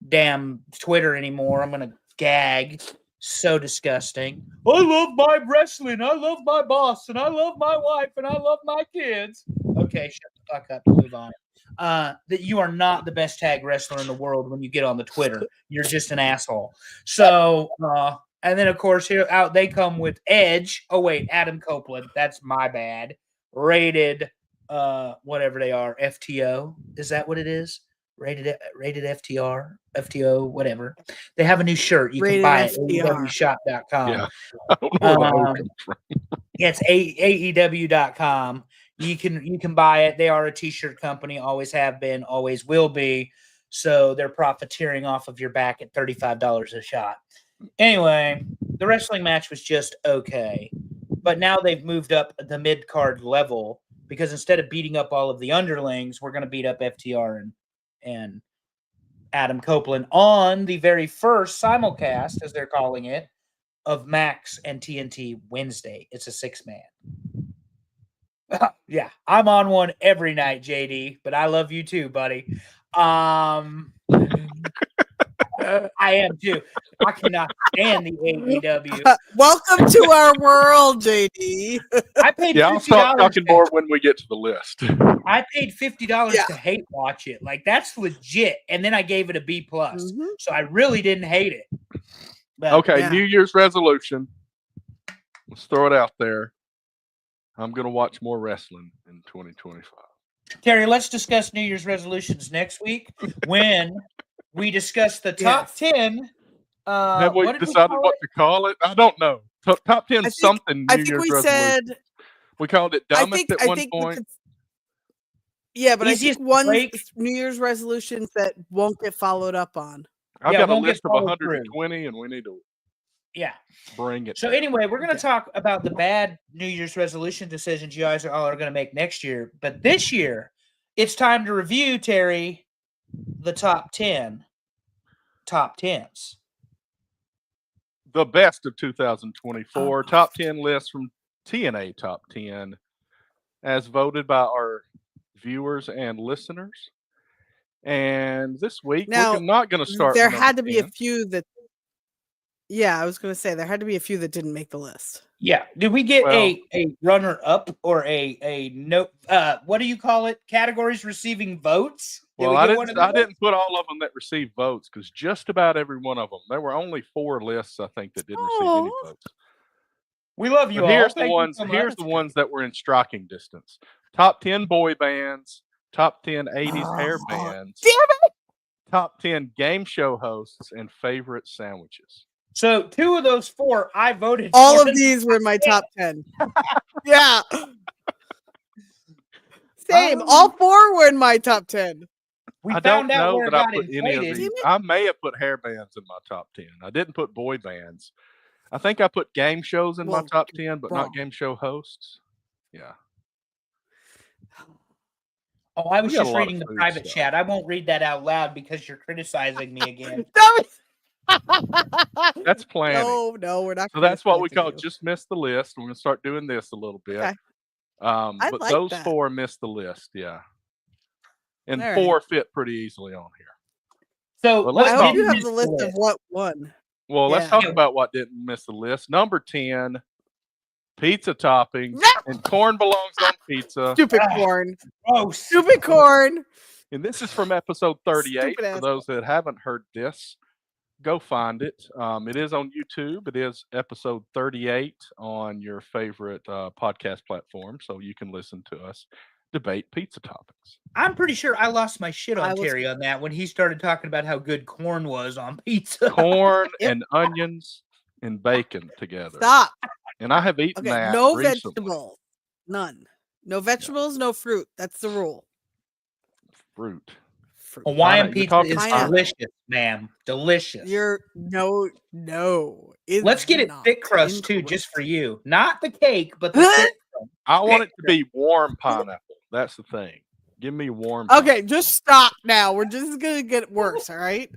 damn Twitter anymore, I'm gonna gag. So disgusting. I love my wrestling. I love my boss, and I love my wife, and I love my kids. Okay, shut the fuck up and move on. That you are not the best tag wrestler in the world when you get on the Twitter. You're just an asshole. So, and then of course here out they come with Edge. Oh wait, Adam Copeland. That's my bad. Rated, whatever they are, FTO. Is that what it is? rated FTR, FTO, whatever. They have a new shirt. You can Rated buy it at FTR. AEWshop.com. Yeah. I don't know where the O comes from. Yeah, it's AEW.com. You can buy it. They are a t-shirt company, always have been, always will be. So they're profiteering off of your back at $35 a shot. Anyway, the wrestling match was just okay. But now they've moved up the mid-card level because instead of beating up all of the underlings, we're going to beat up FTR and Adam Copeland on the very first simulcast, as they're calling it, of Max and TNT Wednesday. It's a 6-man. Yeah, I'm on one every night, JD, but I love you too, buddy. I am too. I cannot stand the AEW. Welcome to our world, JD. I paid Yeah, I'll start $50. talking more when we get to the list. I paid $50 Yeah. to hate watch it. Like, that's legit. And then I gave it a B+. Mhm. So I really didn't hate it. But Okay, Yeah. New Year's resolution. Let's throw it out there. I'm going to watch more wrestling in 2025. Terry, let's discuss New Year's resolutions next week when we discuss the top 10. Have we what did decided call what it? to call it? I don't know. Top 10 think- something I New think Year's we resolution. said. We called it I dumbest think. at I one think. we point. could- Yeah, but Easiest I to think one break. New Year's resolutions that won't get followed up on. I've Yeah, got a won't get list of followed through. 120, and we need to Yeah. bring it. So down. anyway, we're going to Okay. talk about the bad New Year's resolution decisions you guys are going to make next year. But this year, it's time to review, Terry, the top 10 top 10s. The best of 2024 top 10 lists from TNA Top 10, as voted by our viewers and listeners. And this week, Now, we're not going to start. There with number had to be a 10. few that. Yeah, I was going to say there had to be a few that didn't make the list. Yeah. Did we get Well- a runner up or a no? What do you call it? Categories receiving votes? Did Well, we I get one didn't. of I those? didn't put all of them that received votes because just about every one of them. There were only 4 lists, I think, that didn't receive any Aw. votes. We love you But all. here's the Thank you ones. so much. Here's the ones that were in striking distance. Top 10 boy bands. Top 10 80s hair Oh, bands. damn Top 10 game show hosts and favorite sandwiches. So 2 of those 4 I voted All for. of these were in my top 10. Yeah. Same. All 4 were in my top 10. We I don't found out know where it that I got put any of inflated. these. I may have put hair bands in my top 10. I didn't put boy bands. I think I put game shows in my Well, top 10, but wrong. not game show hosts. Yeah. Oh, I was We got a just lot of reading the food private stuff. chat. I won't read that out loud because you're criticizing me again. That's planning. No, we're not. So that's what we criticizing call you. just missed the list. We're going to start doing this a little bit. Okay. But like those that. 4 missed the list. Yeah. And All right. 4 fit pretty easily on here. So Well, what let's I talk- hope you didn't have the miss list of what won. Well, let's Yeah. talk Yeah. about what didn't miss the list. Number 10, pizza toppings. No! And corn belongs on pizza. Stupid Ah. corn. Oh, Stupid corn. And this is from episode 38. Stupid For asshole. those that haven't heard this, go find it. It is on YouTube. It is episode 38 on your favorite podcast platform. So you can listen to us debate pizza toppings. I'm pretty sure I lost my shit I on was- Terry on that when he started talking about how good corn was on pizza. Corn Yep. and onions and bacon together. Stop. And I have eaten Okay. that No recently. vegetables. None. No vegetables, no fruit. That's the rule. Fruit. Fruit. Hawaiian You're pizza talking is pineapple. delicious, ma'am. Delicious. You're no. It's Let's get it not. thick crust too, just for you. Not the cake, but the thick crust. I want it to be warm pineapple. That's the thing. Give me warm. Okay, just stop now. We're just gonna get worse. All right.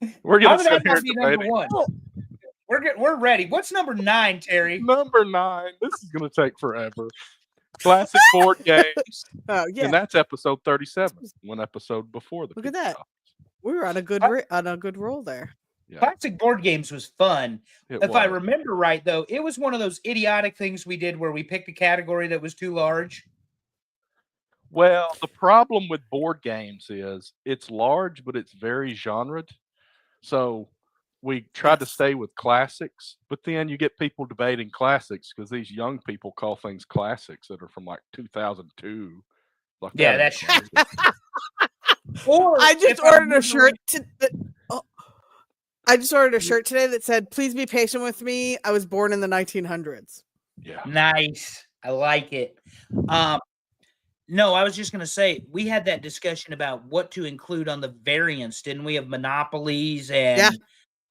pineapple. We're How gonna did that sit here not and be debate number it. 1? We're ready. What's number 9, Terry? Number 9. This is gonna take forever. Classic board games, Oh yeah. and that's episode 37. One episode before the. Look at pizza that. toppings. We were on a good on a good roll there. Yeah, Classic board games was fun. it If I was. remember right, though, it was one of those idiotic things we did where we picked a category that was too large. Well, the problem with board games is it's large, but it's very genred. So we tried to Yes. stay with classics, but then you get people debating classics because these young people call things classics that are from like 2002. Like Yeah, that ain't that's classic. Or I just if I'm ordered a really- shirt. I just ordered a shirt today that said, "Please be patient with me. I was born in the 1900s." Yeah. Nice. I like it. No, I was just going to say we had that discussion about what to include on the variants, didn't we? Of monopolies and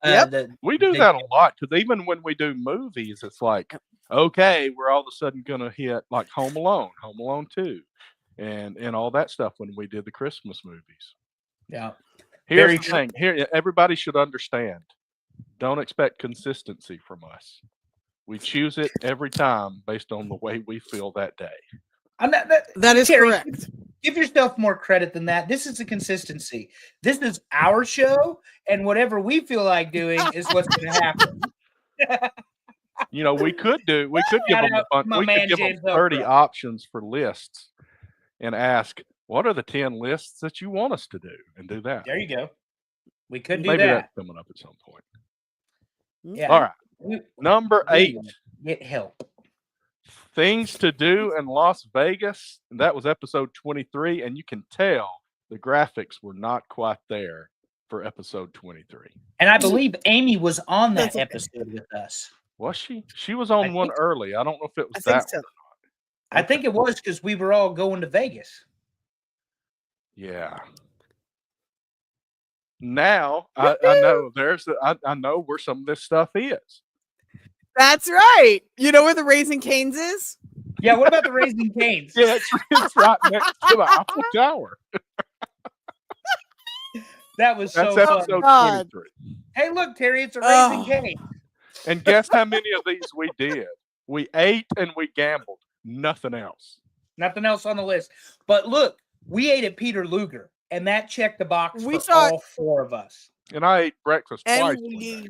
Yep. We do that a lot because even when we do movies, it's like, okay, we're all of a sudden gonna hit like Home Alone, Home Alone 2, and all that stuff when we did the Christmas movies. Yeah. Here's Very the true. thing. Here, everybody should understand. Don't expect consistency from us. We choose it every time based on the way we feel that day. I'm not, That is Terry, correct. Give yourself more credit than that. This is a consistency. This is our show, and whatever we feel like doing is what's going to happen. You know, we could give Shout them out my man 30 James Oprah. options for lists and ask, what are the 10 lists that you want us to do? And do that. There you go. We could do Maybe that. that's coming up at some point. Yeah. All right. We- Number we 8. Get help. Things to do in Las Vegas. And that was episode 23. And you can tell the graphics were not quite there for episode 23. And I believe Amy was on that That's okay. episode with us. Was she? She was on I one think- early. I don't know if it I was think that so. one. I think it was because we were all going to Vegas. Yeah. Now I know I know where some of this stuff is. That's right. You know where the Raising Canes is? Yeah, what about the Raising Canes? Yeah, it's right next to the Eiffel Tower. That was That's so fun. episode God. 23. Hey, look, Terry, it's a Raising Oh. Cane. And guess how many of these we did? We ate and we gambled. Nothing else. Nothing else on the list. But look, we ate at Peter Luger, and that checked the box We for saw- all 4 of us. And I ate breakfast And twice. one day.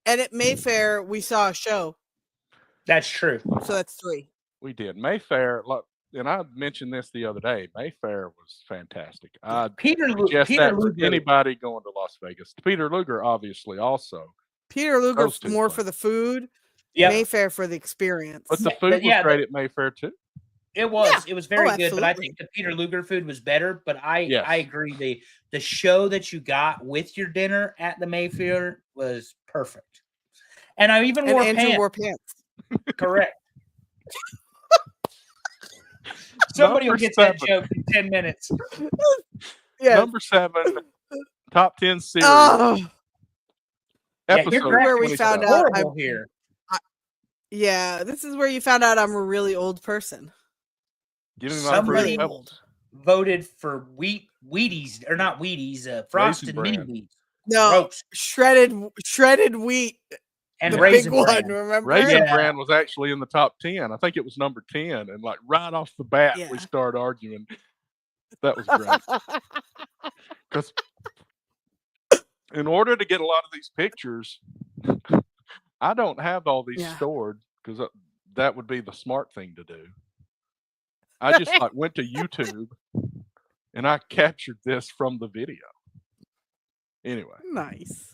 and at Mayfair we saw a show, That's true. so that's 3. We did. Mayfair, and I mentioned this the other day. Mayfair was fantastic. I Peter suggest Peter that for Luger. anybody going to Las Vegas. Peter Luger, obviously, also. Peter Luger Those two more places. for the food, Yeah, Mayfair for the experience. But the But food was yeah, great at Mayfair, too. it was. Yeah. It was very Oh, good. But I absolutely. think the Peter Luger food was better. But Yes. I agree. The show that you got with your dinner at the Mayfair was perfect. And I even And wore Andrew pants. wore pants. Correct. Somebody will Number get that 7. joke in 10 minutes. Yeah. Number 7, top 10 series. Oh, Yeah, your episode Where we 27. found out Horrible here. yeah. This is where you found out I'm a really old person. Giving my Somebody- fruit pebbles. Voted for Wheaties, or not Wheaties, Frosted Mini Bran. Wheats. No, Gross. shredded wheat, And the Raisin big Bran. one. Remember? Raisin Yeah. Bran was actually in the top 10. I think it was number 10. And like right off the bat, Yeah. we started arguing. That was great. Because in order to get a lot of these pictures, I don't have all these Yeah. stored because that would be the smart thing to do. I just like went to YouTube and I captured this from the video. Anyway, Nice.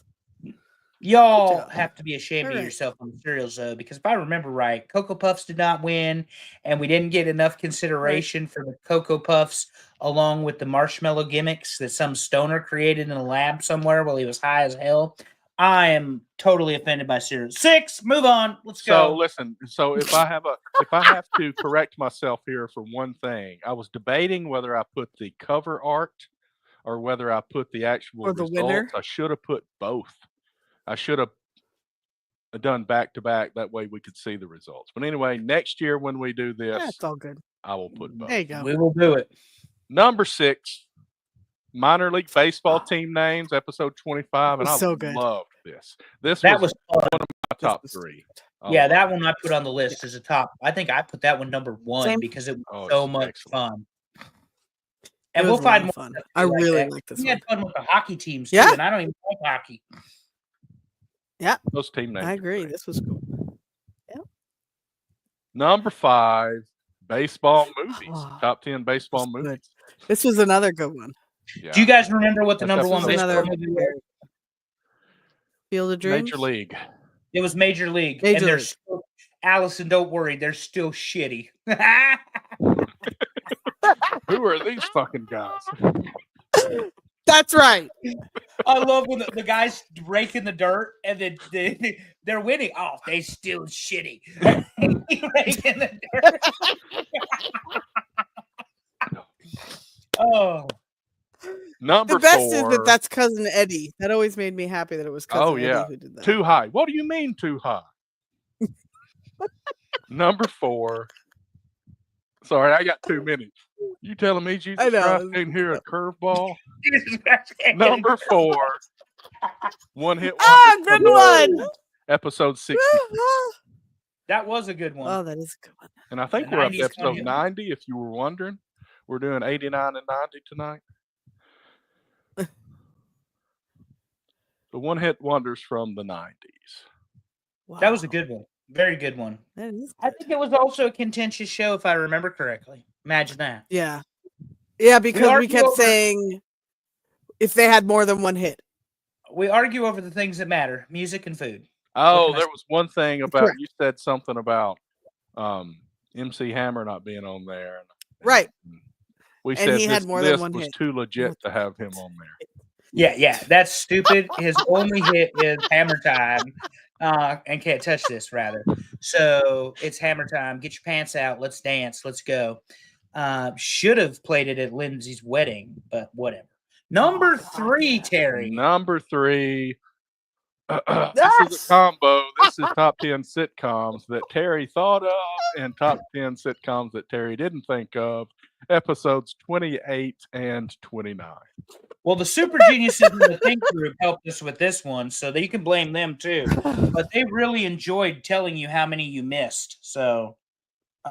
Y'all job. have to be ashamed of Alright. yourself on the cereals, though, because if I remember right, Cocoa Puffs did not win, and we didn't get enough consideration for the Cocoa Puffs along with the marshmallow gimmicks that some stoner created in a lab somewhere while he was high as hell. I am totally offended by cereal. 6, move on. Let's so go. listen. So if I have to correct myself here for one thing, I was debating whether I put the cover art or whether I put the actual Or the results. winner? I should have put both. I should have done back to back. That way we could see the results. But anyway, next year when we do this, Yeah, it's all good. I will put both. There you go. We will do it. Number 6, minor league baseball team names, episode 25, and I Was so good. loved this. This That was was fun. my top was- 3. Yeah, that one I put on the list as a top. I think I put that one number 1 Same. because it was Oh, so it's much excellent. fun. It And we'll was find really more fun. stuff I like really that. like this We one. had fun with the hockey teams too, Yeah. and I don't even like hockey. Those team names. I are agree. great. This was cool. Number 5, baseball movies. Oh, Top 10 baseball was good. movies. This was another good one. Yeah. Do you guys remember what the That's number one episode baseball Another movie was? Field of Dreams. Major League. It was Major League. Major and they're League. still, Allison, don't worry, they're still shitty. Who are these fucking guys? That's right. I love when the guys raking the dirt and then they're winning. Oh, they still shitty. Raking the dirt. Oh, Number The best 4. is that that's cousin Eddie. That always made me happy that it was cousin Oh, yeah. Eddie who did that. Too high. What do you mean too high? Number 4. Sorry, I got too many. You telling me Jesus I know. Christ ain't hear a curveball? Jesus Christ. Number 4. One hit. Ah, wonder good from one. Episode 60. That was a good one. Oh, that is a good one. And I think The we're up to 90s episode one. 90, if you were wondering. We're doing 89 and 90 tonight. The one hit wonders from the 90s. Wow. That was a good one. Very good one. That is I good. think it was also a contentious show, if I remember correctly. Imagine that. Yeah. Yeah, because we argue kept over- saying if they had more than one hit. We argue over the things that matter: music and food. Oh, can I there say? was one thing about Correct. you said something about MC Hammer not being on there. Right. We And said he this had more than list one was hit. too legit to have him on there. Yeah, that's stupid. His only hit is Hammer Time, and Can't Touch This, rather. So it's Hammer Time. Get your pants out. Let's dance. Let's go. Should have played it at Lindsay's wedding, but whatever. Number 3, Terry. Number 3. This is Yes! a combo. This is top 10 sitcoms that Terry thought of and top 10 sitcoms that Terry didn't think of. Episodes 28 and 29. Well, the Super Geniuses in the Think Group helped us with this one, so that you can blame them too. But they really enjoyed telling you how many you missed. So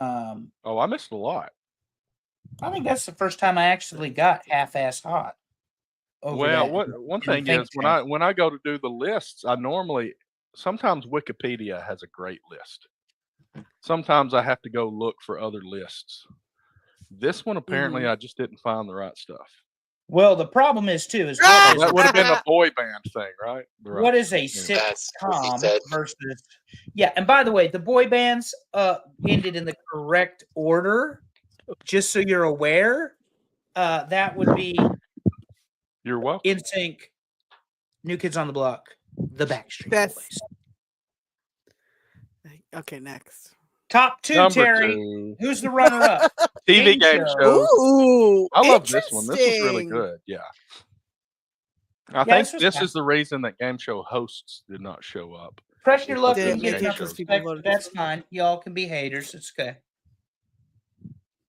Oh, I missed a lot. I think that's the first time I actually got half-ass hot. over Well, that one in thing think is when tank. I go to do the lists, I normally sometimes Wikipedia has a great list. Sometimes I have to go look for other lists. This one apparently I just didn't find the right stuff. Well, the problem is too is Ah! That would have been a boy band thing, right? what is a That's what he sitcom said. versus And by the way, the boy bands ended in the correct order. Just so you're aware, that would be You're welcome. NSYNC, New Kids on the Block, the Backstreet That's- Boys. Okay, next. Top 2, Number Terry. 2, Who's the runner-up? TV Game game show. shows. Ooh, I love this one. This was really interesting. good. Yeah. I Yeah, think this was this fun. is the reason that game show hosts did not show up. Press your luck Didn't and make get it enough because people respect. voted That's for it. fine. Y'all can be haters. It's okay.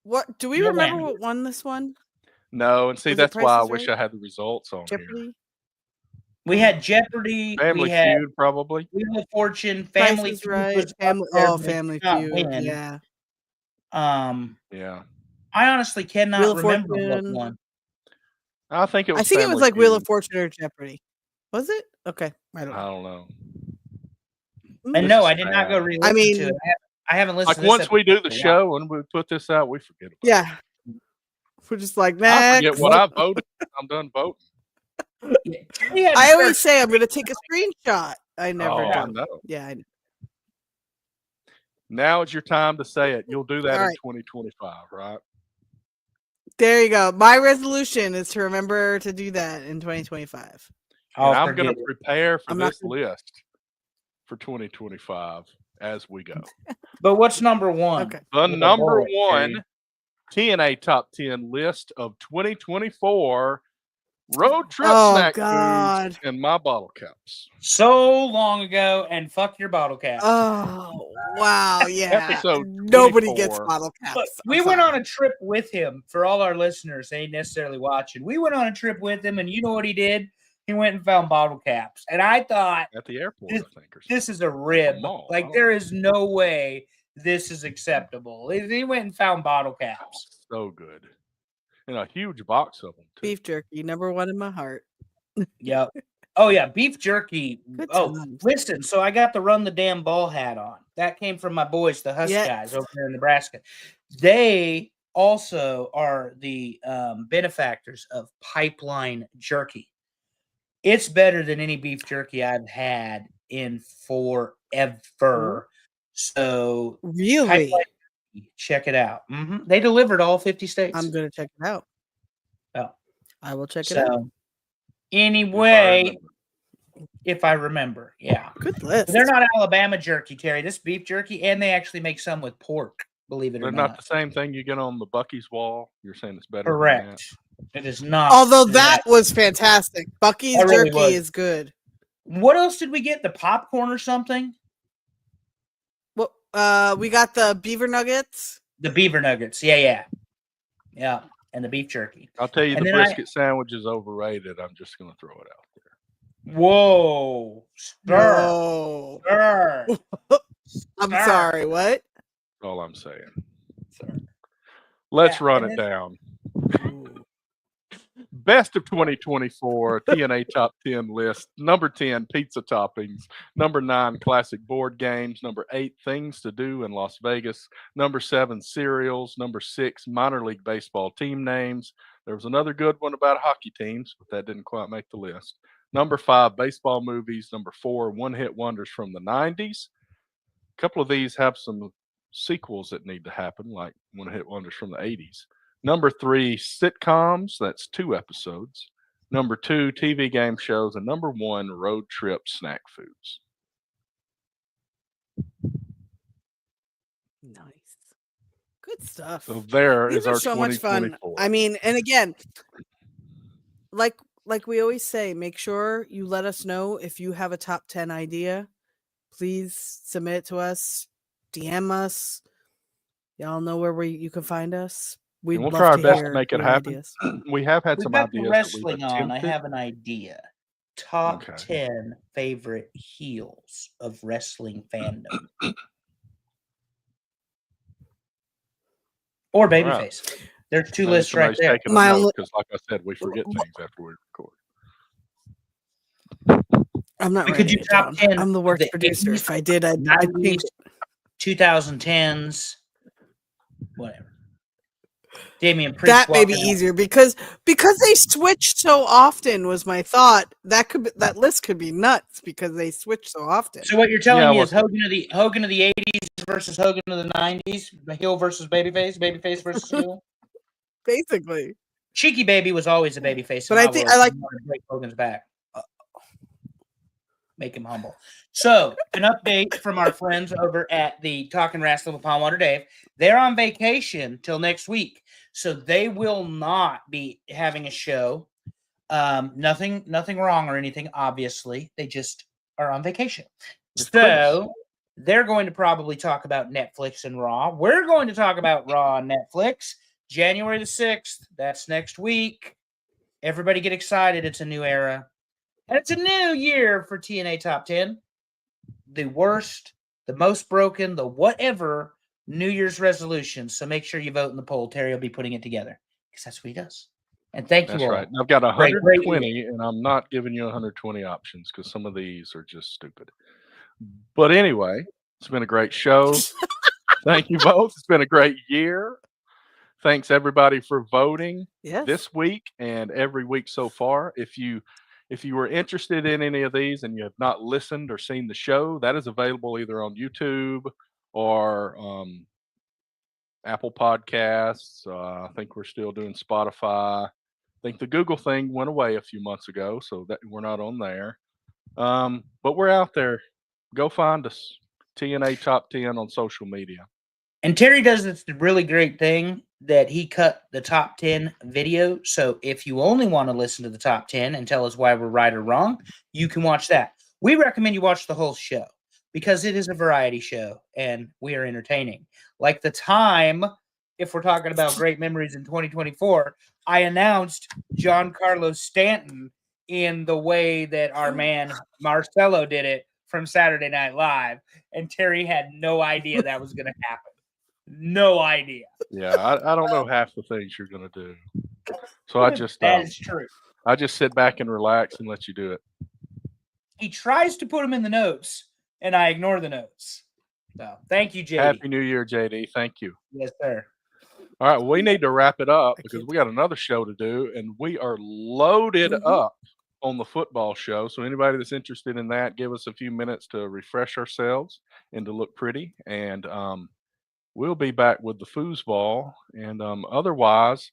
What do we No remember? whammy. What won this one? No, and see Was it that's why Price I is wish Right? I had the results on here. Jeopardy. We had Jeopardy. Family we had Feud, probably. Wheel of Fortune. Price Family is Feud Right. was up Family. there, Oh, but Family did not Feud. win. Yeah. Yeah. I honestly cannot Wheel of remember what Fortune. one. I think it was I think it was Family like Wheel of Feud. Fortune or Jeopardy. Was it? Okay, I don't I know. don't know. And This no, is I did not bad. go re-listen mean- to it. I haven't listened Like to this once we do the episode in a while. show and we put this out, we forget about it. Yeah. We're just like, I next. forget what I voted. I'm done voting. Yeah, Terry had to I always start- say I'm going to take a screenshot. I never Oh, I do. know. Yeah. Now is your time to say it. You'll do that All in right. 2025, right? There you go. My resolution is to remember to do that in 2025. I'll And I'm going forget to it. prepare for I'm not this list for 2025 as we go. But what's number one? Okay. The With a number bullet, Terry. one TNA Top 10 list of 2024 road trip Oh, snack God. foods and my bottle caps. So long ago, and fuck your bottle cap. Oh, wow. Yeah. Episode Nobody gets 24. bottle caps. Look, I'm we went sorry. on a trip with him. For all our listeners, they ain't necessarily watching. We went on a trip with him, and you know what he did? He went and found bottle caps. And I thought, At the airport, This- I think. Or something. this is a rib. mall. Like, there is no way this is acceptable. He went and found bottle caps. So good. And a huge box of them, too. Beef jerky, number one in my heart. Yep. Oh, yeah. Beef jerky. Good Oh, times. listen. So I got the run the damn ball hat on. That came from my boys, the Husk Yes. guys over there in Nebraska. They also are the benefactors of Pipeline Jerky. It's better than any beef jerky I've had in forever. So Really? Pipeline Jerky, check it out. They delivered all 50 states. I'm going to check it out. Oh. I will check it out. So Anyway, if I remember. Yeah. Good list. But they're not Alabama jerky, Terry. This beef jerky, and they actually make some with pork, believe it They're or not not. the same thing you get on the Bucky's wall. You're saying it's better than Correct. It is not. Although that was fantastic. Bucky's That really jerky was. is good. What else did we get? The popcorn or something? Well, we got the beaver nuggets. The beaver nuggets. Yeah. And the beef jerky. I'll tell you, And the then brisket sandwich is overrated. I'm just going to throw it out there. Whoa. Stir. No. Stir. I'm Stir. sorry, what? That's all I'm saying. Stir. Let's Yeah, run and it then- down. Best of 2024 TNA Top 10 list. Number 10, pizza toppings. Number 9, classic board games. Number 8, things to do in Las Vegas. Number 7, cereals. Number 6, minor league baseball team names. There was another good one about hockey teams, but that didn't quite make the list. Number 5, baseball movies. Number 4, one-hit wonders from the 90s. A couple of these have some sequels that need to happen, like one-hit wonders from the 80s. Number 3, sitcoms. That's 2 episodes. Number 2, TV game shows. And number 1, road trip snack foods. Nice. Good stuff. So there These is are our so much fun. 2024. I mean, and again, like we always say, make sure you let us know if you have a top 10 idea. Please submit it to us, DM us. Y'all know where you can find us. We'd we'll love try our to best to hear make it your happen. ideas. We have had We've some got the ideas that we've wrestling on. I attempted. have an idea. Top Okay. 10 favorite heels of wrestling fandom. Or right. babyface. There's 2 Maybe lists right somebody's there. taking a My note only- because, like I said, we forget things after we record. I'm not Could writing you it top down. 10 I'm the worst the producer. 80s, If I did, I'd 90s, change it. 2010s, whatever. Damian Priest. That may be walking out. easier because they switch so often. Was my thought that list could be nuts because they switch so often. So what you're telling Yeah, me well- is Hogan of the 80s versus Hogan of the 90s, heel versus babyface, babyface versus heel. Basically, Cheeky Baby was always a babyface. But in I my think world. I like- He wanted to break Hogan's back. Make him humble. So, an update from our friends over at the Talking Wrestling with Palmwater Dave. They're on vacation till next week, so they will not be having a show. Nothing wrong or anything. Obviously, they just are on vacation. So they're going to probably talk about Netflix and Raw. We're going to talk about Raw and Netflix. January the 6th. That's next week. Everybody get excited. It's a new era. And it's a new year for TNA Top 10. The worst, the most broken, the whatever New Year's resolution. So make sure you vote in the poll. Terry will be putting it together because that's what he does. And thank That's you all. right. I've got Great 120, and I'm not giving you 120 options because some of these are just stupid. But anyway, it's been a great show. Thank you both. It's been a great year. Thanks everybody for voting yes. this week and every week so far. If you were interested in any of these and you have not listened or seen the show, that is available either on YouTube or Apple Podcasts. I think we're still doing Spotify. I think the Google thing went away a few months ago, so that we're not on there. But we're out there. Go find us. TNA Top 10 on social media. And Terry does this really great thing that he cut the top 10 video. So if you only want to listen to the top 10 and tell us why we're right or wrong, you can watch that. We recommend you watch the whole show because it is a variety show and we are entertaining. Like the time, if we're talking about great memories in 2024, I announced John Carlos Stanton in the way that our man Marcelo did it from Saturday Night Live. And Terry had no idea that was going to happen. No idea. Yeah, I don't know half the things you're going to do. So I just That is true. I just sit back and relax and let you do it. He tries to put them in the notes, and I ignore the notes. So thank you, JD. Happy New Year, JD. Thank you. Yes, sir. All right, we need to wrap it up I because can't- we got another show to do, and we are loaded Mhm. up on the football show. So anybody that's interested in that, give us a few minutes to refresh ourselves and to look pretty. And we'll be back with the foosball. And otherwise,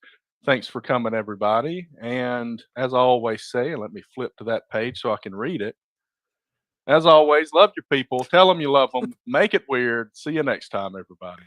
Thanks for coming, everybody. And as I always say, let me flip to that page so I can read it. As always, love your people. Tell them you love them. Make it weird. See you next time, everybody.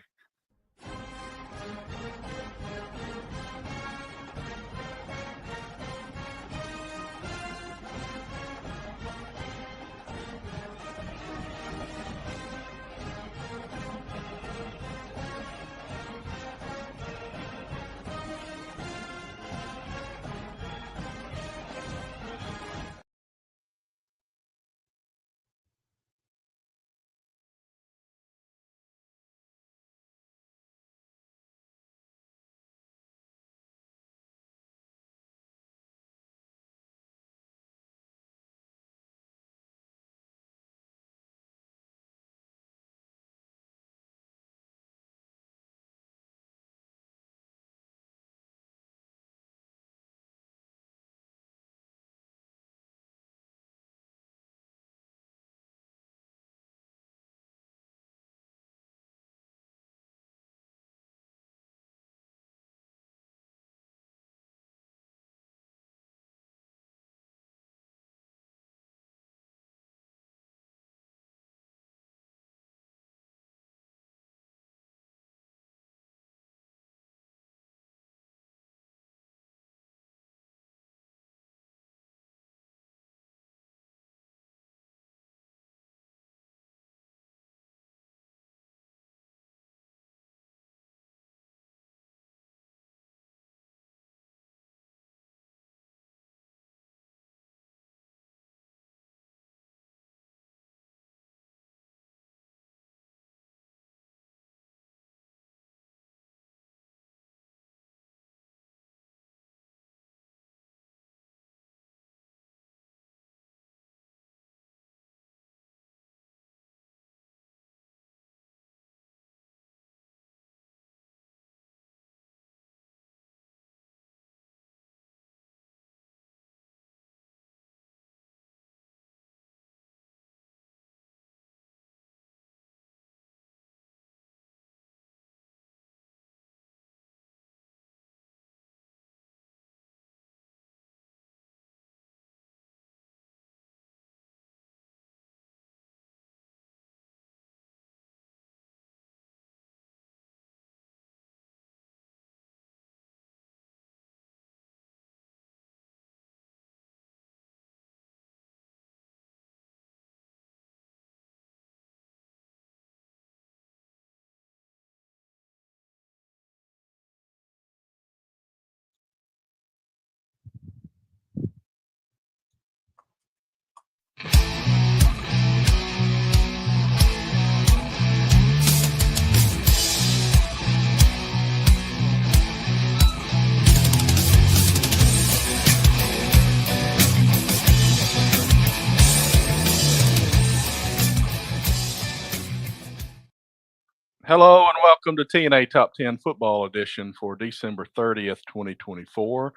Hello and welcome to TNA Top 10 Football Edition for December 30th, 2024.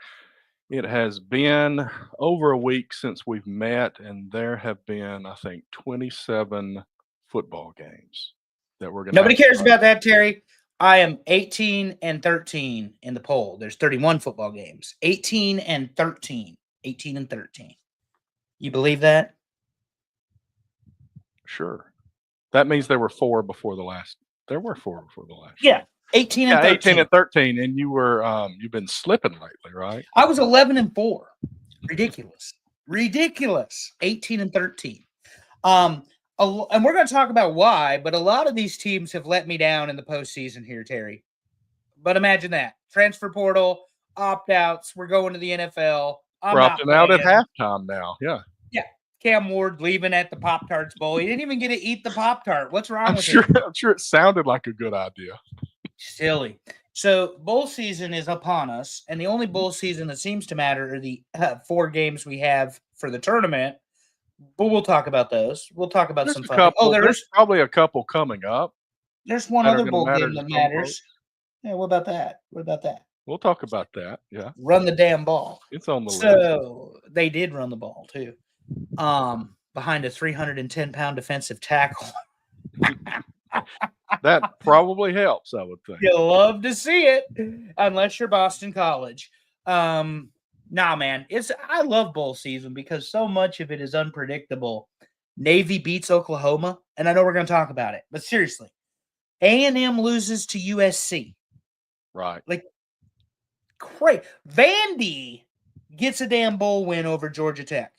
It has been over a week since we've met, and there have been, I think, 27 football games that we're going to. Nobody cares about that, Terry. I am 18 and 13 in the poll. There's 31 football games. 18 and 13. 18 and 13. You believe that? Sure. That means there were four before the last. There were four before the last. Yeah. 18 and 13. 18 and 13. And you were you've been slipping lately, right? I was 11 and 4. Ridiculous. 18 and 13. And we're going to talk about why, but a lot of these teams have let me down in the postseason here, Terry. But imagine that. Transfer portal, opt-outs, we're going to the NFL. We're opting out at halftime now. Yeah. Cam Ward leaving at the Pop-Tarts Bowl. He didn't even get to eat the Pop-Tart. What's wrong with it? I'm sure it sounded like a good idea. Silly. So bowl season is upon us, and the only bowl season that seems to matter are the 4 games we have for the tournament. But we'll talk about those. We'll talk about some fun. There's probably a couple coming up. There's one other bowl game that matters. Yeah, what about that? We'll talk about that. Yeah. Run the damn ball. It's on the list. So they did run the ball too. Behind a 310-pound defensive tackle. That probably helps, I would think. You love to see it, unless you're Boston College. Nah, man, I love bowl season because so much of it is unpredictable. Navy beats Oklahoma, and I know we're going to talk about it, but seriously, A&M loses to USC. Right. Like, great. Vandy gets a damn bowl win over Georgia Tech.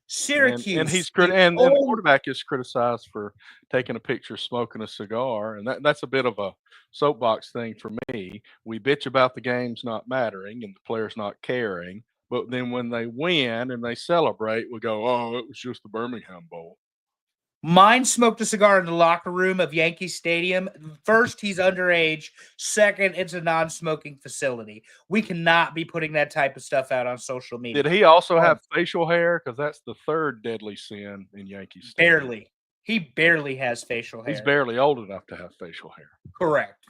Syracuse. And he's and the quarterback is criticized for taking a picture smoking a cigar, and that's a bit of a soapbox thing for me. We bitch about the games not mattering and the players not caring, but then when they win and they celebrate, we go, "Oh, it was just the Birmingham Bowl." Mine smoked a cigar in the locker room of Yankee Stadium. First, he's underage. Second, it's a non-smoking facility. We cannot be putting that type of stuff out on social media. Did he also have facial hair? Because that's the third deadly sin in Yankee Stadium. Barely. He barely has facial hair. He's barely old enough to have facial hair. Correct.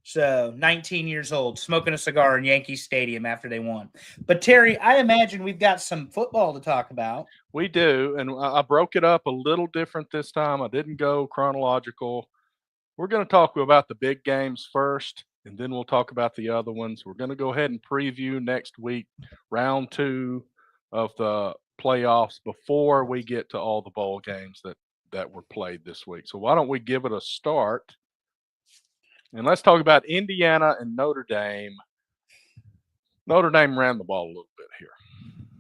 So 19 years old, smoking a cigar in Yankee Stadium after they won. But Terry, I imagine we've got some football to talk about. We do, and I broke it up a little different this time. I didn't go chronological. We're going to talk about the big games first, and then we'll talk about the other ones. We're going to go ahead and preview next week, round 2 of the playoffs before we get to all the bowl games that were played this week. So why don't we give it a start? And let's talk about Indiana and Notre Dame. Notre Dame ran the ball a little bit here.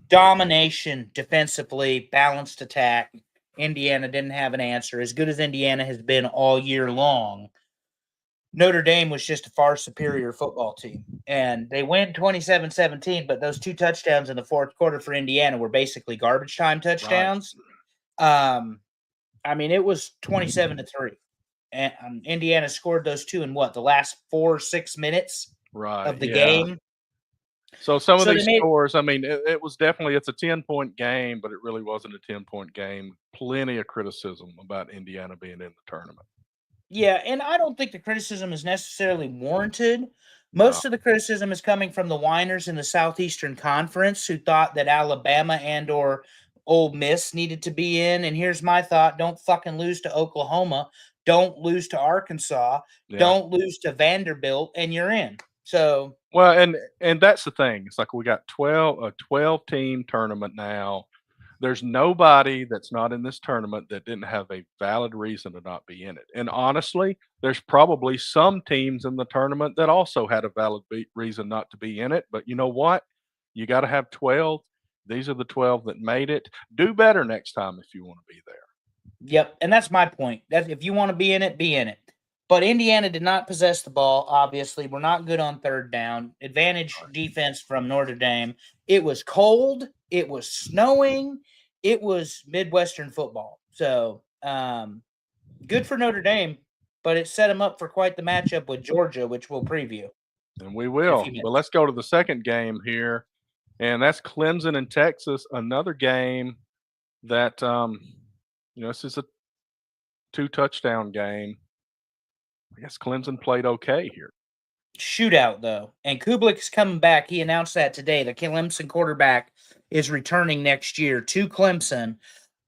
Domination defensively, balanced attack. Indiana didn't have an answer. As good as Indiana has been all year long, Notre Dame was just a far superior football team. And they win 27-17, but those 2 touchdowns in the fourth quarter for Indiana were basically garbage time touchdowns. Right. I mean, it was 27-3. And Indiana scored those 2 in the last 4 or 6 minutes of the game. So some of these scores, I mean, it was definitely, it's a 10-point game, but it really wasn't a 10-point game. Plenty of criticism about Indiana being in the tournament. Yeah, and I don't think the criticism is necessarily warranted. Most of the criticism is coming from the whiners in the Southeastern Conference who thought that Alabama and or Ole Miss needed to be in. And here's my thought. Don't fucking lose to Oklahoma. Don't lose to Arkansas. Yeah. Don't lose to Vanderbilt, and you're in. So well, and that's the thing. It's like we got a 12-team tournament now. There's nobody that's not in this tournament that didn't have a valid reason to not be in it. And honestly, there's probably some teams in the tournament that also had a valid reason not to be in it. But you know what? You got to have 12. These are the 12 that made it. Do better next time if you want to be there. Yep, and that's my point. That if you want to be in it, be in it. But Indiana did not possess the ball, obviously. We're not good on third down. Advantage defense from Notre Dame. It was cold. It was snowing. It was Midwestern football. So good for Notre Dame, but it set them up for quite the matchup with Georgia, which we'll preview. And we will. But let's go to the second game here, and that's Clemson and Texas, another game that, this is a 2-touchdown game. I guess Clemson played okay here. Shootout, though. And Kublik is coming back. He announced that today. The Clemson quarterback is returning next year to Clemson.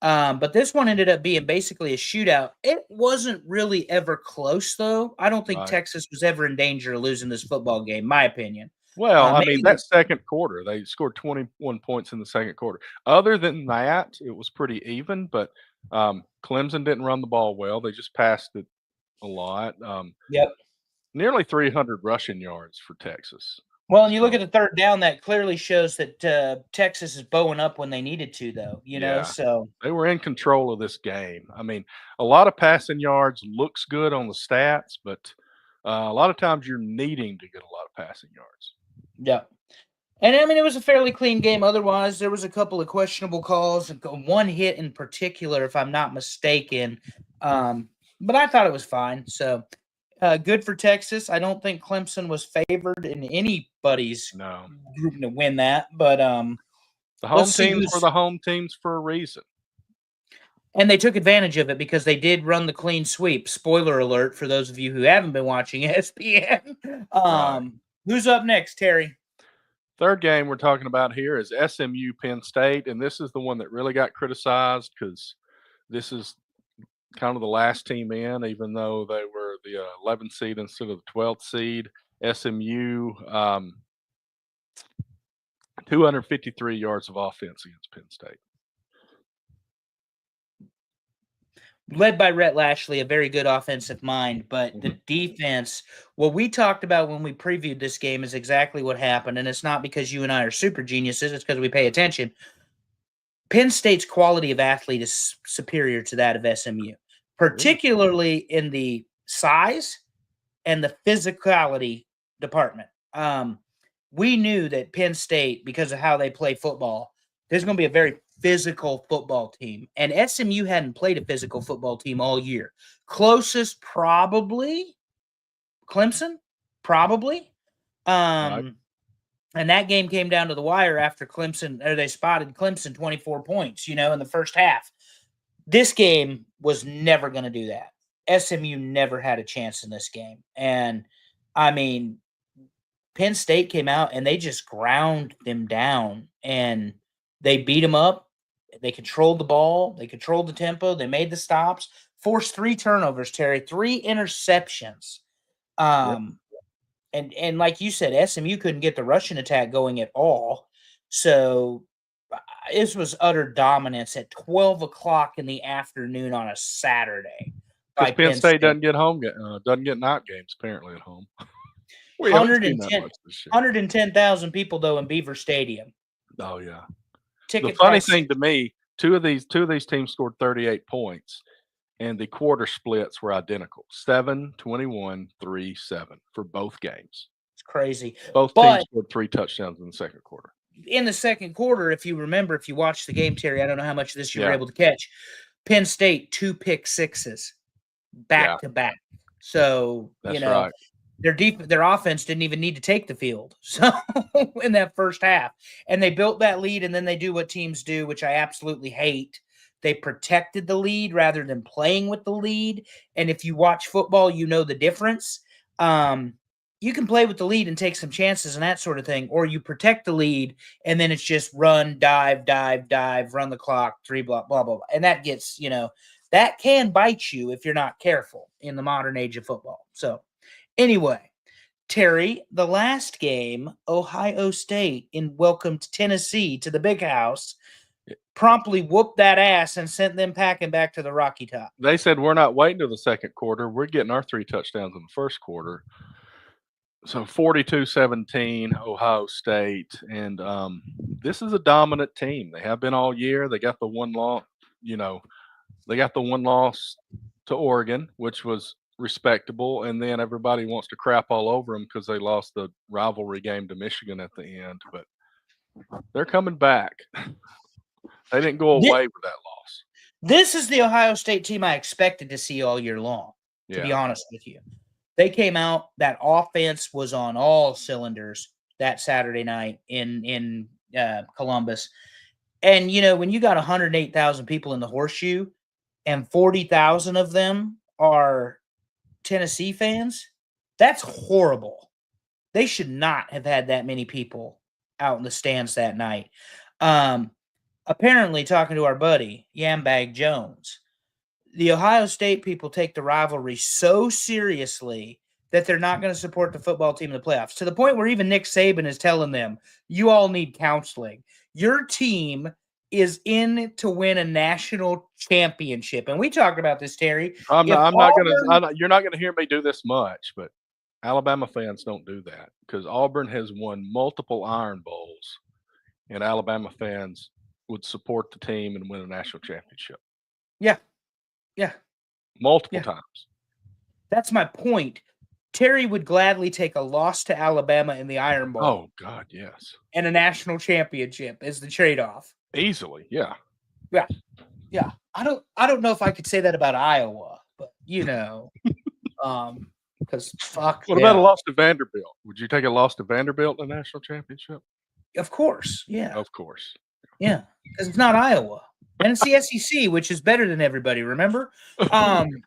But this one ended up being basically a shootout. It wasn't really ever close, though. I don't think Texas was ever in danger of losing this football game, my opinion. Well, I mean, that second quarter, they scored 21 points in the second quarter. Other than that, it was pretty even, but Clemson didn't run the ball well. They just passed it a lot. Nearly 300 rushing yards for Texas. Well, and you look at the third down, that clearly shows that Texas is bowing up when they needed to, though, so. They were in control of this game. I mean, a lot of passing yards looks good on the stats, but a lot of times you're needing to get a lot of passing yards. Yeah. And, I mean, it was a fairly clean game. Otherwise, there was a couple of questionable calls, one hit in particular, if I'm not mistaken. But I thought it was fine. So, good for Texas. I don't think Clemson was favored in anybody's group to win that. But the home teams were the home teams for a reason. And they took advantage of it because they did run the clean sweep. Spoiler alert for those of you who haven't been watching ESPN. Who's up next, Terry? Third game we're talking about here is SMU Penn State, and this is the one that really got criticized because this is kind of the last team in, even though they were the 11th seed instead of the 12th seed. SMU, 253 yards of offense against Penn State. Led by Rhett Lashley, a very good offensive mind, but the defense, what we talked about when we previewed this game is exactly what happened, and it's not because you and I are super geniuses, it's because we pay attention. Penn State's quality of athlete is superior to that of SMU, particularly in the size and the physicality department. We knew that Penn State, because of how they play football, there's going to be a very physical football team. And SMU hadn't played a physical football team all year. Closest, probably Clemson, probably. Right. And that game came down to the wire after Clemson, or they spotted Clemson 24 points, in the first half. This game was never going to do that. SMU never had a chance in this game. And, I mean, Penn State came out and they just ground them down and they beat them up. They controlled the ball. They controlled the tempo. They made the stops, forced 3 turnovers, Terry, 3 interceptions. And like you said, SMU couldn't get the rushing attack going at all. So this was utter dominance at 12 o'clock in the afternoon on a Saturday. Because Penn State doesn't get night games apparently at home. 110,000 people though in Beaver Stadium. Oh yeah. The funny thing to me, two of these teams scored 38 points, and the quarter splits were identical: 7, 21, 3, 7 for both games. It's crazy. Both teams scored 3 touchdowns in the second quarter. In the second quarter, if you watched the game, Terry, I don't know how much of this you were able to catch. Penn State 2 pick sixes back to back. So that's right. Their offense didn't even need to take the field. So in that first half, and they built that lead, and then they do what teams do, which I absolutely hate. They protected the lead rather than playing with the lead. And if you watch football, you know the difference. You can play with the lead and take some chances and that sort of thing, or you protect the lead and then it's just run, dive, run the clock, 3 blah, blah, blah. And that gets, that can bite you if you're not careful in the modern age of football. So anyway, Terry, the last game, Ohio State welcomed Tennessee to the Big House, promptly whooped that ass and sent them packing back to the Rocky Top. They said, we're not waiting till the second quarter. We're getting our 3 touchdowns in the first quarter. So 42-17, Ohio State. And this is a dominant team. They have been all year. They got the one loss, they got the one loss to Oregon, which was respectable. And then everybody wants to crap all over them because they lost the rivalry game to Michigan at the end. But they're coming back. They didn't go away with that loss. This is the Ohio State team I expected to see all year long, to be honest with you. They came out, that offense was on all cylinders that Saturday night in Columbus. And, when you got 108,000 people in the Horseshoe and 40,000 of them are Tennessee fans, that's horrible. They should not have had that many people out in the stands that night. Apparently, talking to our buddy, Yambag Jones, the Ohio State people take the rivalry so seriously that they're not going to support the football team in the playoffs, to the point where even Nick Saban is telling them, you all need counseling. Your team is in to win a national championship. And we talked about this, Terry. You're not going to hear me do this much, but Alabama fans don't do that because Auburn has won multiple Iron Bowls, and Alabama fans would support the team and win a national championship. Yeah. Multiple times. That's my point. Terry would gladly take a loss to Alabama in the Iron Bowl. Oh, God, yes. And a national championship is the trade-off. Easily, yeah. Yeah. I don't know if I could say that about Iowa, but because fuck. What about a loss to Vanderbilt? Would you take a loss to Vanderbilt in the national championship? Of course, yeah. Of course. Yeah, because it's not Iowa. And it's the SEC, which is better than everybody, remember?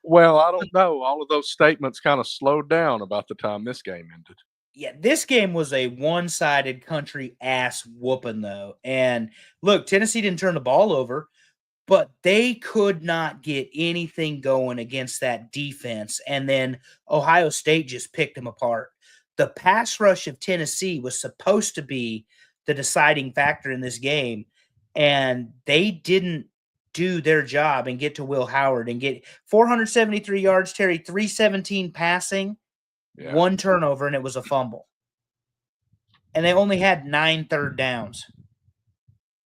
Well, I don't know. All of those statements kind of slowed down about the time this game ended. Yeah, this game was a one-sided country ass whooping, though. And look, Tennessee didn't turn the ball over. but they could not get anything going against that defense. And then Ohio State just picked them apart. The pass rush of Tennessee was supposed to be the deciding factor in this game, and they didn't do their job and get to Will Howard and get 473 yards, Terry, 317 passing, one turnover, and it was a fumble. And they only had 9 third downs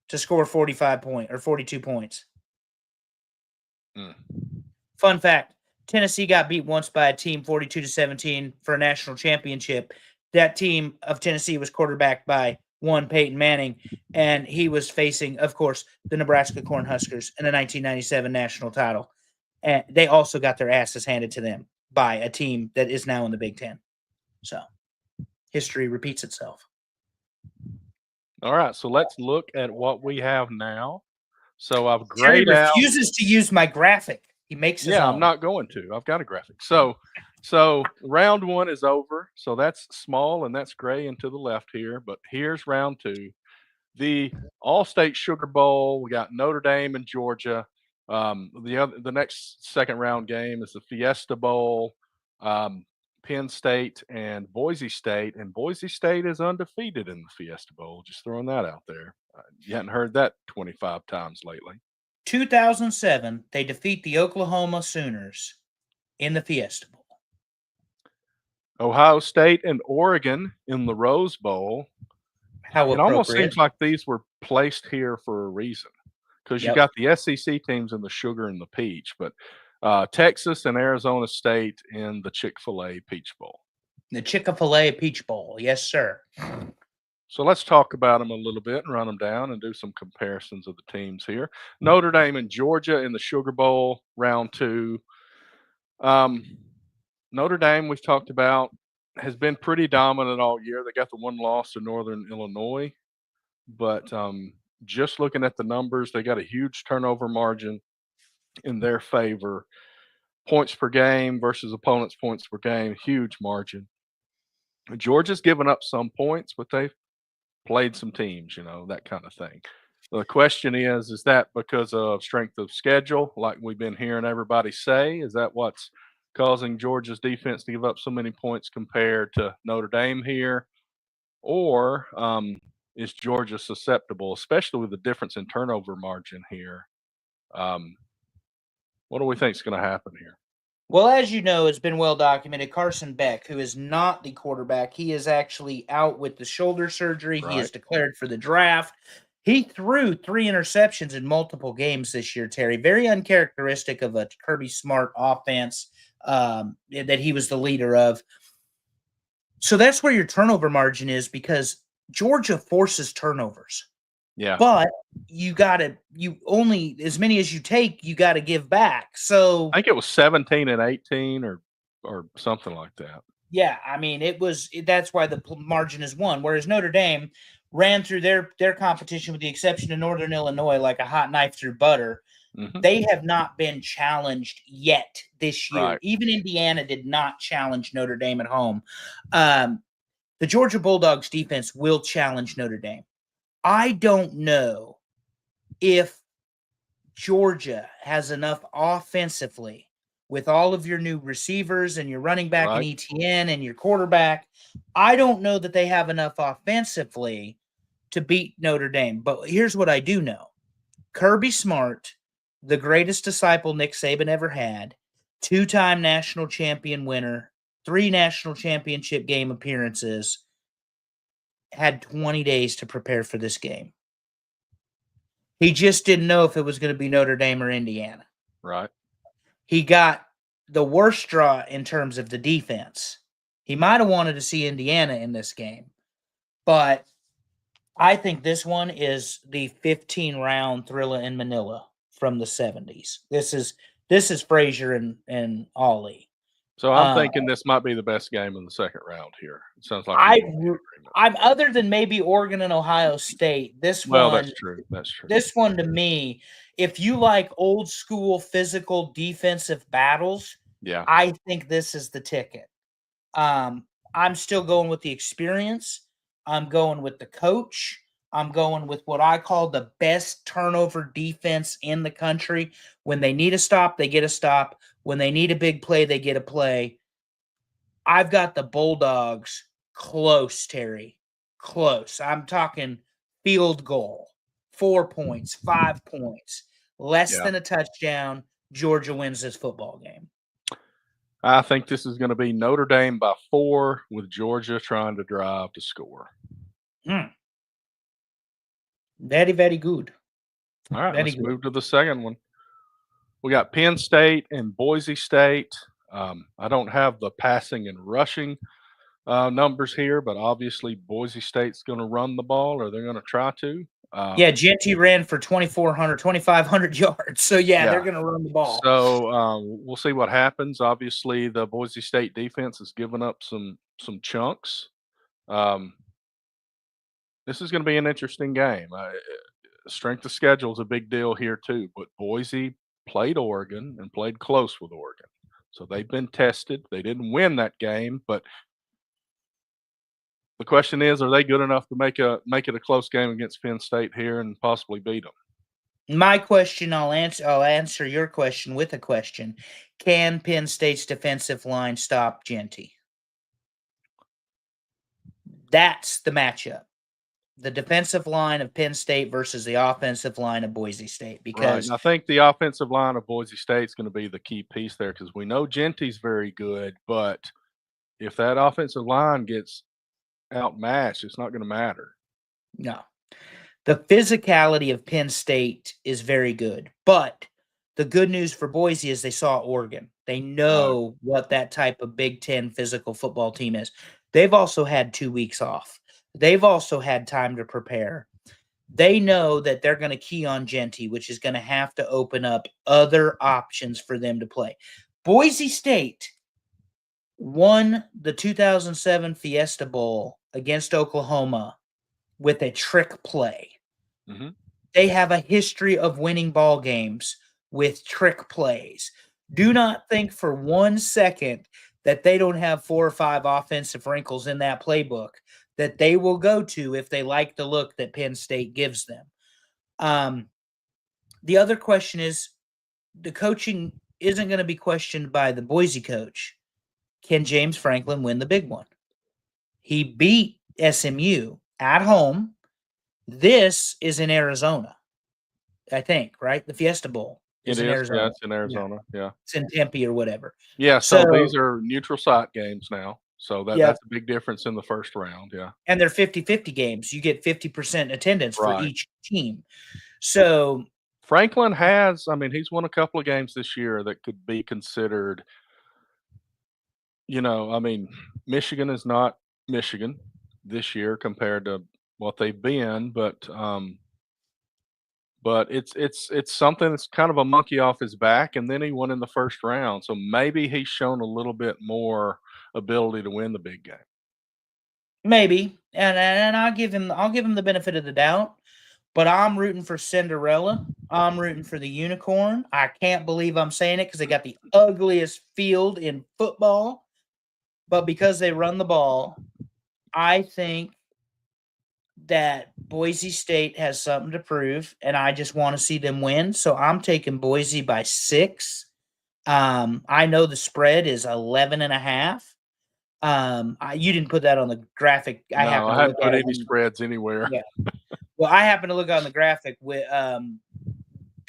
to score 42 points. Fun fact, Tennessee got beat once by a team 42-17 for a national championship. That team of Tennessee was quarterbacked by one Peyton Manning, and he was facing, of course, the Nebraska Cornhuskers in the 1997 national title. And they also got their asses handed to them by a team that is now in the Big Ten. So history repeats itself. All right, so let's look at what we have now. So I've Terry grayed out. refuses to use my graphic. He makes his own. I'm not going to. I've got a graphic. So round 1 is over. So that's small and that's gray and to the left here. But here's round 2. The All-State Sugar Bowl. We got Notre Dame and Georgia. The next second round game is the Fiesta Bowl. Penn State and Boise State, and Boise State is undefeated in the Fiesta Bowl. Just throwing that out there. You hadn't heard that 25 times lately. 2007, they defeat the Oklahoma Sooners in the Fiesta Bowl. Ohio State and Oregon in the Rose Bowl. How it almost seems like these were placed here for a reason, because you got the SEC teams in the Sugar and the Peach, but Texas and Arizona State in the Chick-fil-A Peach Bowl. The Chick-fil-A Peach Bowl. Yes, sir. So let's talk about them a little bit and run them down and do some comparisons of the teams here. Notre Dame and Georgia in the Sugar Bowl, round 2. Notre Dame, we've talked about, has been pretty dominant all year. They got the one loss to Northern Illinois. But just looking at the numbers, they got a huge turnover margin in their favor. Points per game versus opponents' points per game, huge margin. Georgia's given up some points, but they've played some teams, that kind of thing. The question is that because of strength of schedule, like we've been hearing everybody say? Is that what's causing Georgia's defense to give up so many points compared to Notre Dame here? Or is Georgia susceptible, especially with the difference in turnover margin here? What do we think is going to happen here? Well, as you know, it's been well documented. Carson Beck, who is not the quarterback, he is actually out with the shoulder surgery. Right. He is declared for the draft. He threw 3 interceptions in multiple games this year, Terry. Very uncharacteristic of a Kirby Smart offense that he was the leader of. So that's where your turnover margin is, because Georgia forces turnovers. Yeah. But you only, as many as you take, you got to give back. So I think it was 17 and 18 or something like that. Yeah. I mean, that's why the margin is 1. Whereas Notre Dame ran through their competition, with the exception of Northern Illinois, like a hot knife through butter. Mm-hmm. They have not been challenged yet this year. Right. Even Indiana did not challenge Notre Dame at home. The Georgia Bulldogs defense will challenge Notre Dame. I don't know if Georgia has enough offensively, with all of your new receivers and your running back and ETN and your quarterback. I don't know that they have enough offensively to beat Notre Dame. But here's what I do know. Kirby Smart, the greatest disciple Nick Saban ever had, 2-time national champion winner, 3 national championship game appearances, had 20 days to prepare for this game. He just didn't know if it was going to be Notre Dame or Indiana. Right. He got the worst draw in terms of the defense. He might have wanted to see Indiana in this game, but I think this one is the 15-round Thrilla in Manila from the 70s. This is Frazier and Ollie. So I'm thinking this might be the best game in the second round here. It sounds like I'm other than maybe Oregon and Ohio State. That's true. That's true. This one, to me, if you like old school physical defensive battles, I think this is the ticket. I'm still going with the experience. I'm going with the coach. I'm going with what I call the best turnover defense in the country. When they need a stop, they get a stop. When they need a big play, they get a play. I've got the Bulldogs close, Terry. Close. I'm talking field goal, 4 points, 5 points, less Yeah. than a touchdown. Georgia wins this football game. I think this is going to be Notre Dame by 4 with Georgia trying to drive to score. Very, very good. All right, Very let's good. move to the second one. We got Penn State and Boise State. I don't have the passing and rushing numbers here, but obviously Boise State's going to run the ball, or they're going to try to. Yeah, Genty ran for 2,500 yards. So, yeah, they're going to run the ball. So we'll see what happens. Obviously, the Boise State defense has given up some chunks. This is going to be an interesting game. Strength of schedule is a big deal here too, but Boise played Oregon and played close with Oregon. So they've been tested. They didn't win that game, but the question is, are they good enough to make it a close game against Penn State here and possibly beat them? My question, I'll answer your question with a question. Can Penn State's defensive line stop Genty? That's the matchup. The defensive line of Penn State versus the offensive line of Boise State. Because right. I think the offensive line of Boise State is going to be the key piece there, because we know Genty's very good, but if that offensive line gets outmatched, it's not going to matter. No. The physicality of Penn State is very good, but the good news for Boise is they saw Oregon. They know what that type of Big Ten physical football team is. They've also had 2 weeks off. They've also had time to prepare. They know that they're going to key on Genty, which is going to have to open up other options for them to play. Boise State won the 2007 Fiesta Bowl against Oklahoma with a trick play. Mm-hmm. They have a history of winning ball games with trick plays. Do not think for 1 second that they don't have 4 or 5 offensive wrinkles in that playbook that they will go to if they like the look that Penn State gives them. The other question is, the coaching isn't going to be questioned by the Boise coach. Can James Franklin win the big one? He beat SMU at home. This is in Arizona, I think, right? The Fiesta Bowl is in Arizona. Yeah, it's in Arizona. Yeah. It's in Tempe or whatever. Yeah, so these are neutral site games now. So that's a big difference in the first round, yeah. And they're 50-50 games. You get 50% attendance for each team. So Franklin has, he's won a couple of games this year that could be considered, Michigan is not Michigan this year compared to what they've been, but it's something that's kind of a monkey off his back, and then he won in the first round. So maybe he's shown a little bit more ability to win the big game. Maybe. And I'll give him the benefit of the doubt. But I'm rooting for Cinderella. I'm rooting for the unicorn. I can't believe I'm saying it because they got the ugliest field in football. But because they run the ball, I think that Boise State has something to prove, and I just want to see them win. So I'm taking Boise by 6. I know the spread is 11.5. You didn't put that on the graphic. I haven't put any spreads anywhere. Yeah. Well, I happen to look on the graphic with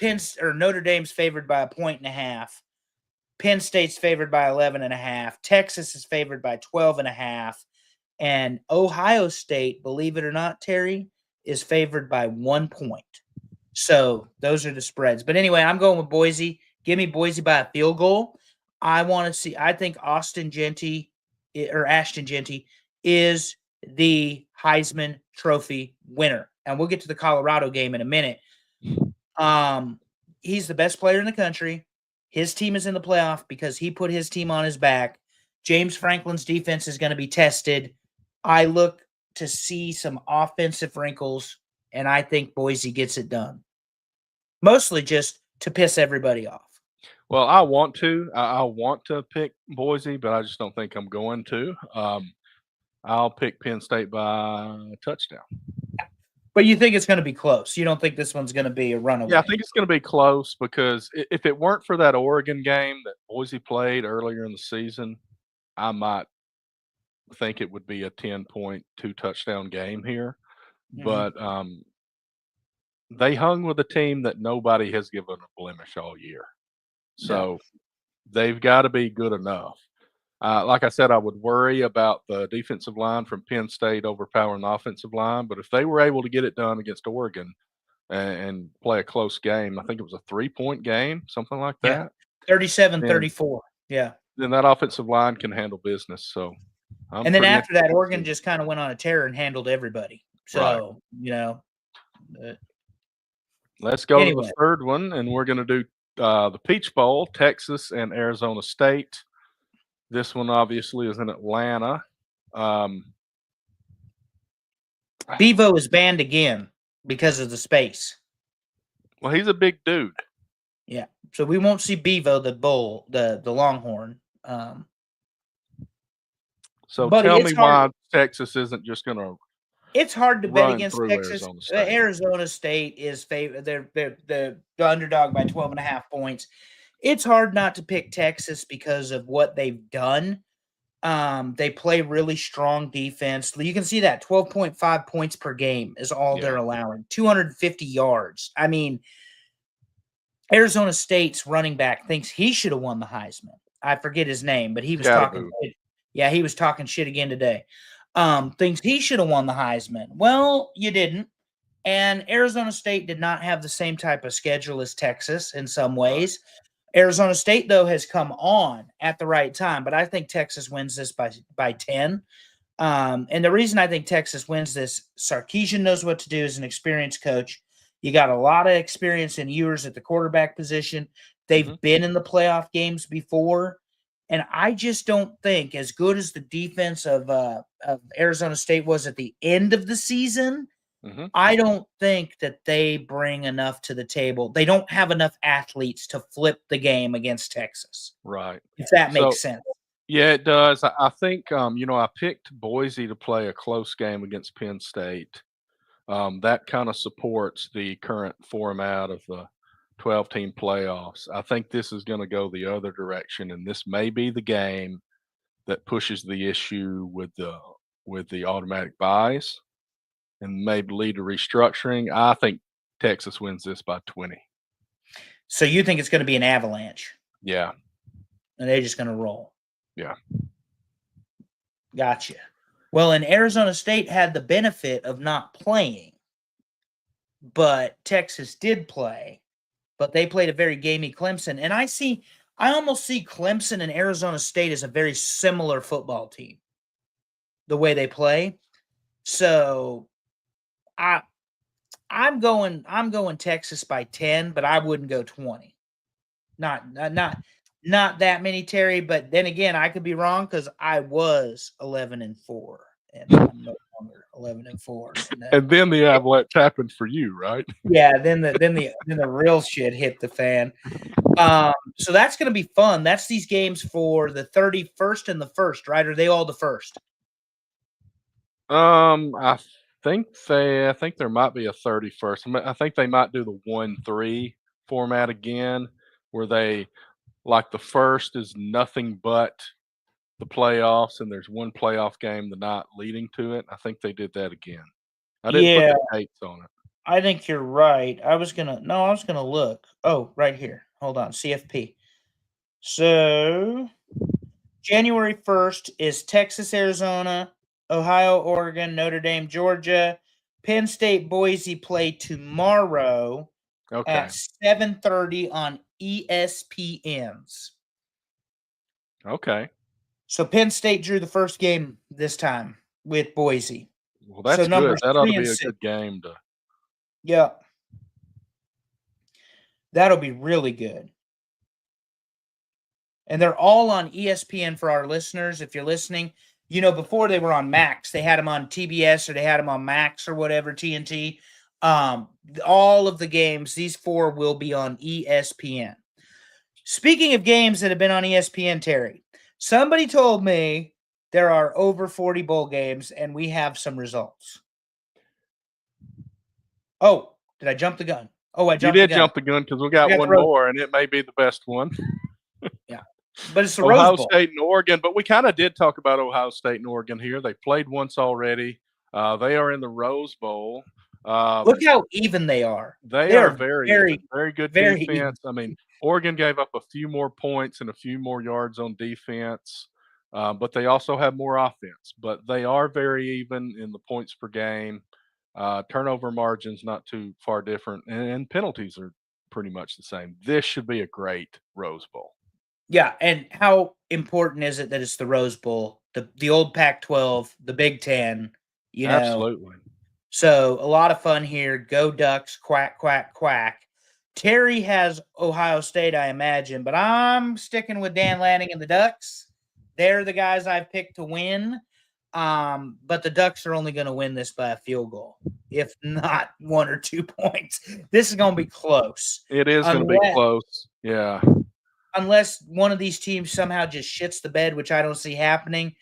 Notre Dame's favored by 1.5. Penn State's favored by 11.5. Texas is favored by 12.5. And Ohio State, believe it or not, Terry, is favored by 1 point. So those are the spreads. But anyway, I'm going with Boise. Give me Boise by a field goal. I think Ashton Genty is the Heisman Trophy winner. And we'll get to the Colorado game in a minute. He's the best player in the country. His team is in the playoff because he put his team on his back. James Franklin's defense is going to be tested. I look to see some offensive wrinkles, and I think Boise gets it done. Mostly just to piss everybody off. Well, I want to pick Boise, but I just don't think I'm going to. I'll pick Penn State by a touchdown. But you think it's going to be close? You don't think this one's going to be a runaway? Yeah, I think it's going to be close because if it weren't for that Oregon game that Boise played earlier in the season, I might think it would be a 10-point, 2-touchdown game here. Mhm. But they hung with a team that nobody has given a blemish all year. So they've got to be good enough. Like I said, I would worry about the defensive line from Penn State overpowering the offensive line. But if they were able to get it done against Oregon and play a close game, I think it was a 3-point game, something like Yeah. that. 37-34. Yeah. Then that offensive line can handle business. So I'm And then pretty after that, interested to Oregon see. just kind of went on a tear and handled everybody. So, Let's go to Anyway. the third one, and we're going to do the Peach Bowl, Texas and Arizona State. This one obviously is in Atlanta. Bevo is banned again because of the space. Well, he's a big dude. Yeah. So we won't see Bevo, the bull, the Longhorn. So Buddy, tell it's me why hard. Texas isn't just going to It's hard to bet run against through Texas. Arizona State. Arizona State is favored. They're the underdog by 12.5 points. It's hard not to pick Texas because of what they've done. They play really strong defense. You can see that 12.5 points per game is all they're allowing. 250 yards. I mean, Arizona State's running back thinks he should have won the Heisman. I forget his name, but he was talking shit. Yeah, he was talking shit again today. Thinks he should have won the Heisman. Well, you didn't. And Arizona State did not have the same type of schedule as Texas in some ways. Arizona State, though, has come on at the right time, but I think Texas wins this by 10. And the reason I think Texas wins this, Sarkisian knows what to do as an experienced coach. You got a lot of experience in Ewers at the quarterback position. They've been in the playoff games before. And I just don't think, as good as the defense of Arizona State was at the end of the season, I don't think that they bring enough to the table. They don't have enough athletes to flip the game against Texas. Right. If that makes sense. Yeah, it does. I think, I picked Boise to play a close game against Penn State. That kind of supports the current format of the 12-team playoffs. I think this is going to go the other direction, and this may be the game that pushes the issue with the automatic buys and maybe lead to restructuring. I think Texas wins this by 20. So you think it's going to be an avalanche? Yeah. And they're just going to roll? Yeah. Gotcha. Well, and Arizona State had the benefit of not playing, but Texas did play. But they played a very gamey Clemson. And I almost see Clemson and Arizona State as a very similar football team, the way they play. So I'm going Texas by 10, but I wouldn't go 20. Not that many, Terry, but then again, I could be wrong because I was 11-4, and I'm no longer 11-4. And then the avalanche happened for you, right? Yeah, then the real shit hit the fan. So that's going to be fun. That's these games for the 31st and the 1st, right? Are they all the 1st? I think there might be a 31st. I think they might do the 1-3 format again, where they like the first is nothing but the playoffs, and there's one playoff game the night leading to it. I think they did that again. I didn't put the dates on it. I think you're right. I was gonna look. Oh, right here. Hold on. CFP. So January 1st is Texas, Arizona, Ohio, Oregon, Notre Dame, Georgia. Penn State, Boise play tomorrow at 7:30 on ESPN's. Okay. So Penn State drew the first game this time with Boise. Well, that's good. That ought to be a good game to. Yeah. That'll be really good. And they're all on ESPN for our listeners. If you're listening, before they were on Max, they had them on TBS or they had them on Max or whatever, TNT. All of the games, these 4 will be on ESPN. Speaking of games that have been on ESPN, Terry, somebody told me there are over 40 bowl games and we have some results. Oh, did I jump the gun? Oh, I You jumped the did gun. jump the gun because we got got the one Rose more, and it may be the best one. Yeah. But it's the Rose Ohio Bowl. State and Oregon, but we kind of did talk about Ohio State and Oregon here. They played once already. They are in the Rose Bowl. Look how even they are. They are very, very good very defense. I mean, Oregon gave up a few more points and a few more yards on defense, but they also have more offense. But they are very even in the points per game. Turnover margins not too far different, and penalties are pretty much the same. This should be a great Rose Bowl. Yeah, and how important is it that it's the Rose Bowl, the old Pac-12, the Big Ten, you know? Absolutely. So a lot of fun here. Go Ducks, quack, quack, quack. Terry has Ohio State, I imagine, but I'm sticking with Dan Lanning and the Ducks. They're the guys I've picked to win. But the Ducks are only going to win this by a field goal, if not 1 or 2 points. This is going to be close. It is going to be close. Yeah. Unless one of these teams somehow just shits the bed, which I don't see happening.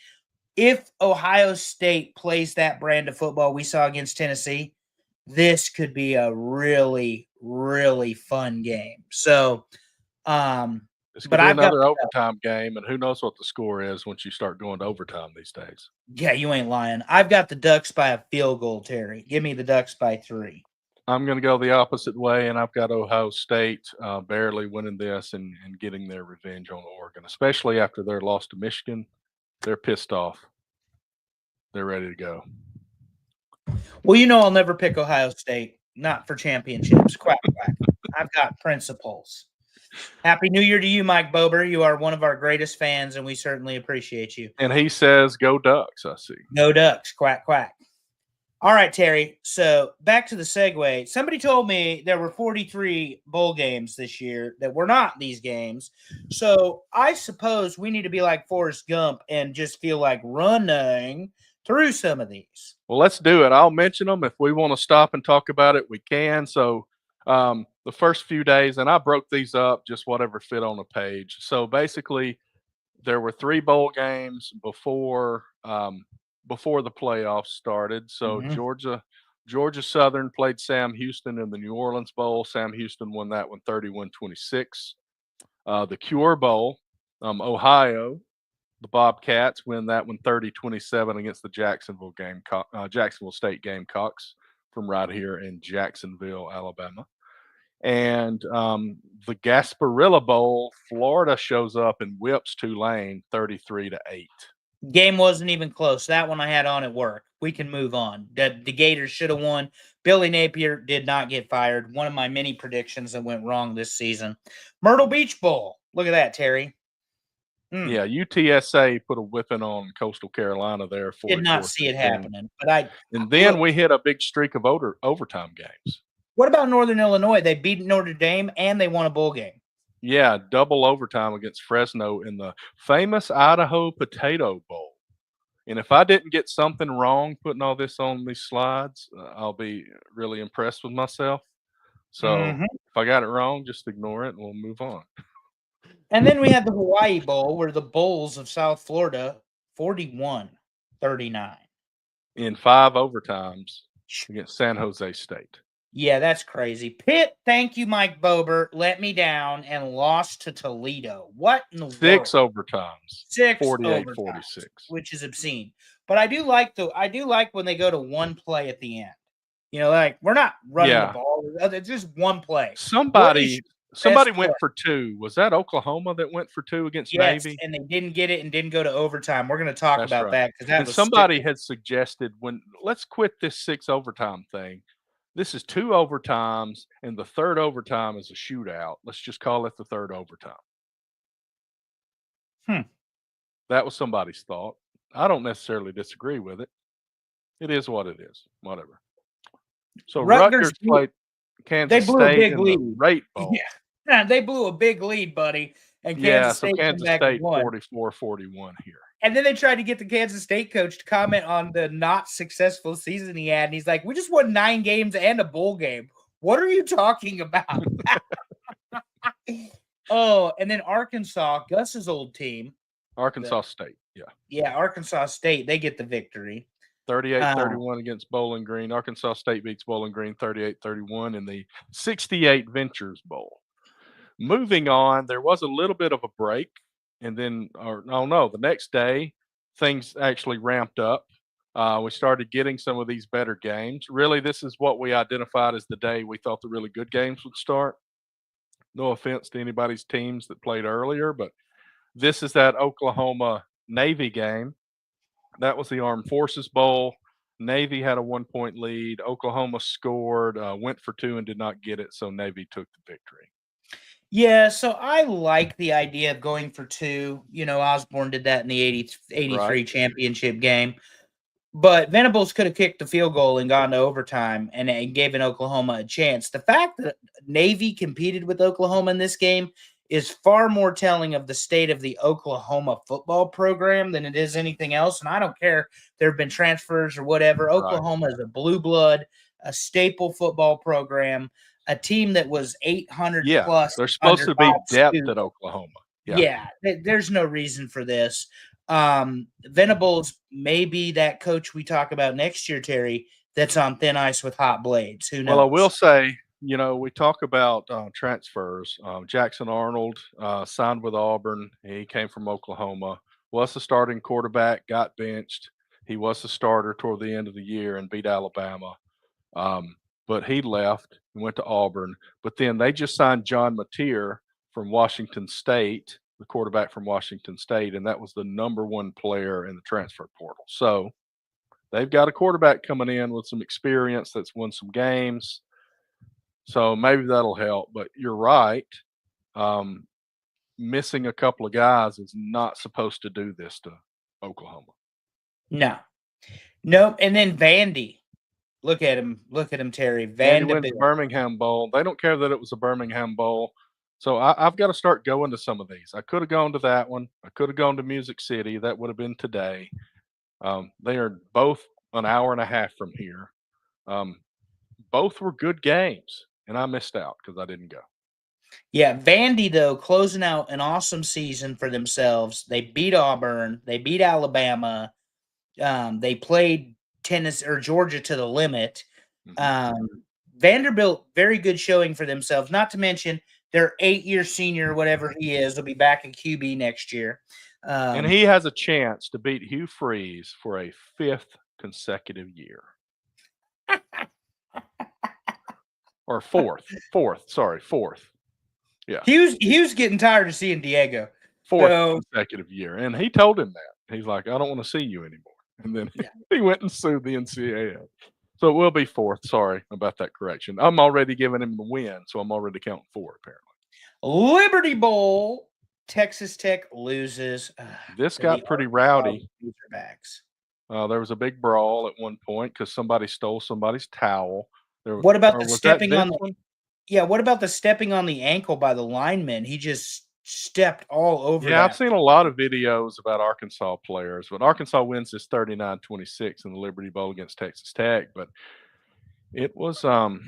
If Ohio State plays that brand of football we saw against Tennessee, this could be a really, really fun game. So, it's going to be another overtime game, and who knows what the score is once you start going to overtime these days. Yeah, you ain't lying. I've got the Ducks by a field goal, Terry. Give me the Ducks by 3. I'm going to go the opposite way, and I've got Ohio State barely winning this and getting their revenge on Oregon, especially after their loss to Michigan. They're pissed off. They're ready to go. Well, I'll never pick Ohio State, not for championships. Quack, quack. I've got principles. Happy New Year to you, Mike Bober. You are one of our greatest fans, and we certainly appreciate you. And he says, go Ducks, I see. Go Ducks, quack, quack. All right, Terry. So back to the segue. Somebody told me there were 43 bowl games this year that were not these games. So I suppose we need to be like Forrest Gump and just feel like running through some of these. Well, let's do it. I'll mention them. If we want to stop and talk about it, we can. So the first few days, and I broke these up, just whatever fit on the page. So basically, there were 3 bowl games before the playoffs started. So Georgia Southern played Sam Houston in the New Orleans Bowl. Sam Houston won that one 31-26. The Cure Bowl, Ohio, the Bobcats win that one 30-27 against the Jacksonville State Gamecocks from right here in Jacksonville, Alabama. And the Gasparilla Bowl, Florida shows up and whips Tulane 33-8. Game wasn't even close. That one I had on at work. We can move on. The Gators should have won. Billy Napier did not get fired. One of my many predictions that went wrong this season. Myrtle Beach Bowl. Look at that, Terry. Yeah, UTSA put a whipping on Coastal Carolina there. Did not see it happening. But then we hit a big streak of overtime games. What about Northern Illinois? They beat Notre Dame and they won a bowl game. Yeah, double overtime against Fresno in the famous Idaho Potato Bowl. And if I didn't get something wrong putting all this on these slides, I'll be really impressed with myself. So if I got it wrong, just ignore it and we'll move on. And then we had the Hawaii Bowl where the Bulls of South Florida 41-39. In 5 overtimes against San Jose State. Yeah, that's crazy. Pitt, thank you, Mike Bober, let me down and lost to Toledo. What in the world? 6 overtimes. 6 48-46. Which is obscene. But I do like when they go to one play at the end. Like we're not running the ball. It's just one play. Somebody went for 2. Was that Oklahoma that went for 2 against Navy? And they didn't get it and didn't go to overtime. We're going to talk about that because somebody had suggested let's quit this 6 overtime thing. This is 2 overtimes, and the third overtime is a shootout. Let's just call it the third overtime. That was somebody's thought. I don't necessarily disagree with it. It is what it is. Whatever. So Rutgers played Kansas State in the Rate Bowl. Yeah, they blew a big lead, buddy. And Kansas State 44-41 here. And then they tried to get the Kansas State coach to comment on the not successful season he had. And he's like, we just won 9 games and a bowl game. What are you talking about? And then Arkansas, Gus's old team. Arkansas State, yeah. Yeah, Arkansas State, they get the victory. 38-31 against Bowling Green. Arkansas State beats Bowling Green 38-31 in the 68 Ventures Bowl. Moving on, there was a little bit of a break, and then, or no, the next day things actually ramped up. We started getting some of these better games. Really, this is what we identified as the day we thought the really good games would start. No offense to anybody's teams that played earlier, but this is that Oklahoma Navy game. That was the Armed Forces Bowl. Navy had a 1-point lead. Oklahoma scored, went for 2 and did not get it, so Navy took the victory. Yeah, so I like the idea of going for 2. You know, Osborne did that in the 83 Right. championship game. But Venables could have kicked the field goal and gone to overtime and given Oklahoma a chance. The fact that Navy competed with Oklahoma in this game is far more telling of the state of the Oklahoma football program than it is anything else. And I don't care if there have been transfers or whatever. Right. Oklahoma is a blue blood, a staple football program, a team that was 800 Yeah, plus. there's supposed to be underdogs depth to- at Oklahoma. Yeah, there's no reason for this. Venables may be that coach we talk about next year, Terry, that's on thin ice with hot blades. Who knows? Well, I will say, we talk about transfers. Jackson Arnold signed with Auburn. He came from Oklahoma, was the starting quarterback, got benched. He was the starter toward the end of the year and beat Alabama. But he left and went to Auburn. But then they just signed John Mateer from Washington State, the quarterback from Washington State, and that was the number 1 player in the transfer portal. So they've got a quarterback coming in with some experience that's won some games. So maybe that'll help. But you're right. Missing a couple of guys is not supposed to do this to Oklahoma. No. Nope. And then Vandy. Look at him, Terry. Vandy wins the Vanderbilt. Birmingham Bowl. They don't care that it was a Birmingham Bowl. So I've got to start going to some of these. I could have gone to that one. I could have gone to Music City. That would have been today. They are both an hour and a half from here. Both were good games, and I missed out because I didn't go. Yeah, Vandy, though, closing out an awesome season for themselves. They beat Auburn. They beat Alabama. They played Tennessee or Georgia to the limit. Vanderbilt, very good showing for themselves. Not to mention their 8-year senior, whatever he is, will be back in QB next year. And he has a chance to beat Hugh Freeze for a 5th consecutive year. Or fourth. Yeah. Hugh's getting tired of seeing Diego. 4th consecutive year. And he told him that. He's like, I don't want to see you anymore. And then he went and sued the NCAA. So it will be 4th. Sorry about that correction. I'm already giving him the win, so I'm already counting 4, apparently. Liberty Bowl. Texas Tech loses. This got pretty rowdy. There was a big brawl at one point because somebody stole somebody's towel. What about the stepping on the? Yeah, what about the stepping on the ankle by the lineman? He just stepped all over. Yeah, I've seen a lot of videos about Arkansas players, but Arkansas wins this 39-26 in the Liberty Bowl against Texas Tech. But it was, a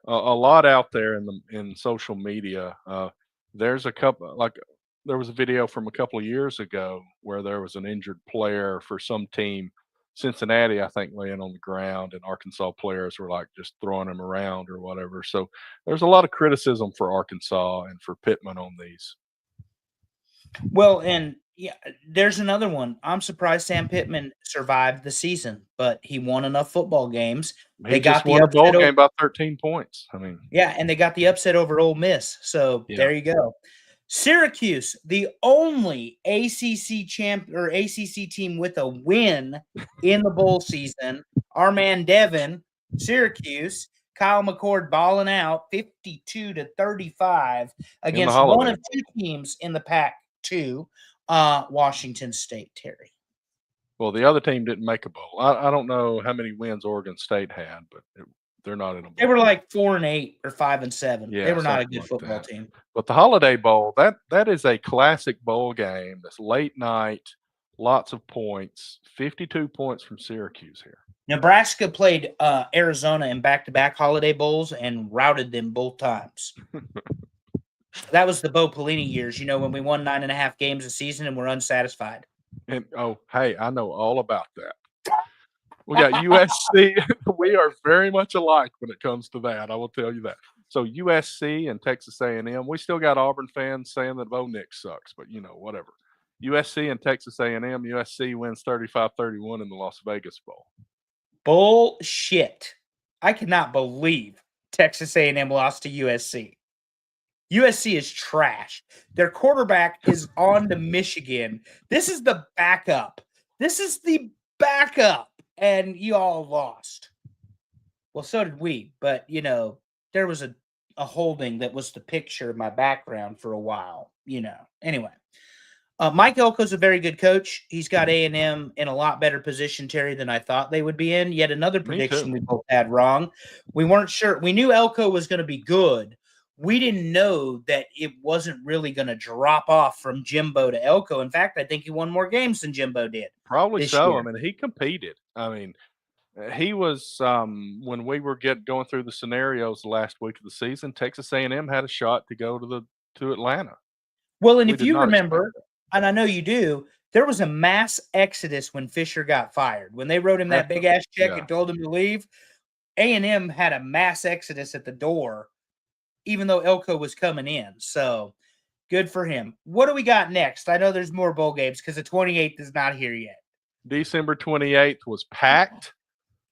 lot out there in social media. There's a couple, there was a video from a couple of years ago where there was an injured player for some team, Cincinnati, I think, laying on the ground, and Arkansas players were just throwing him around or whatever. So there's a lot of criticism for Arkansas and for Pittman on these. Well, and there's another one. I'm surprised Sam Pittman survived the season, but he won enough football games. They got the bowl game by 13 points. And they got the upset over Ole Miss. So there you go. Syracuse, the only ACC team with a win in the bowl season. Our man Devin, Syracuse, Kyle McCord balling out 52-35 against one of 2 teams in the Pac-2, Washington State, Terry. Well, the other team didn't make a bowl. I don't know how many wins Oregon State had, but they're not in a bowl. They were 4-8 or 5-7. Yeah, they were not a good football team. But the Holiday Bowl, that is a classic bowl game. That's late night, lots of points, 52 points from Syracuse here. Nebraska played Arizona in back-to-back Holiday Bowls and routed them both times. That was the Bo Pelini years, when we won 9.5 games a season and we're unsatisfied. And hey, I know all about that. We got USC. We are very much alike when it comes to that. I will tell you that. So USC and Texas A&M. We still got Auburn fans saying that Bo Nix sucks, but whatever. USC and Texas A&M. USC wins 35-31 in the Las Vegas Bowl. Bullshit. I cannot believe Texas A&M lost to USC. USC is trash. Their quarterback is on to Michigan. This is the backup. And you all lost. Well, so did we. But, there was a holding that was the picture of my background for a while. Anyway. Mike Elko's a very good coach. He's got A&M in a lot better position, Terry, than I thought they would be in. Yet another prediction we both had wrong. We weren't sure. We knew Elko was going to be good. We didn't know that it wasn't really going to drop off from Jimbo to Elko. In fact, I think he won more games than Jimbo did. Probably so. Year. I mean, he competed. I mean, he was when we were going through the scenarios the last week of the season. Texas A&M had a shot to go to Atlanta. Well, and if you remember, and I know you do, there was a mass exodus when Fisher got fired. When they wrote him that big ass check and told him to leave, A&M had a mass exodus at the door, even though Elko was coming in. So good for him. What do we got next? I know there's more bowl games because the 28th is not here yet. December 28th was packed.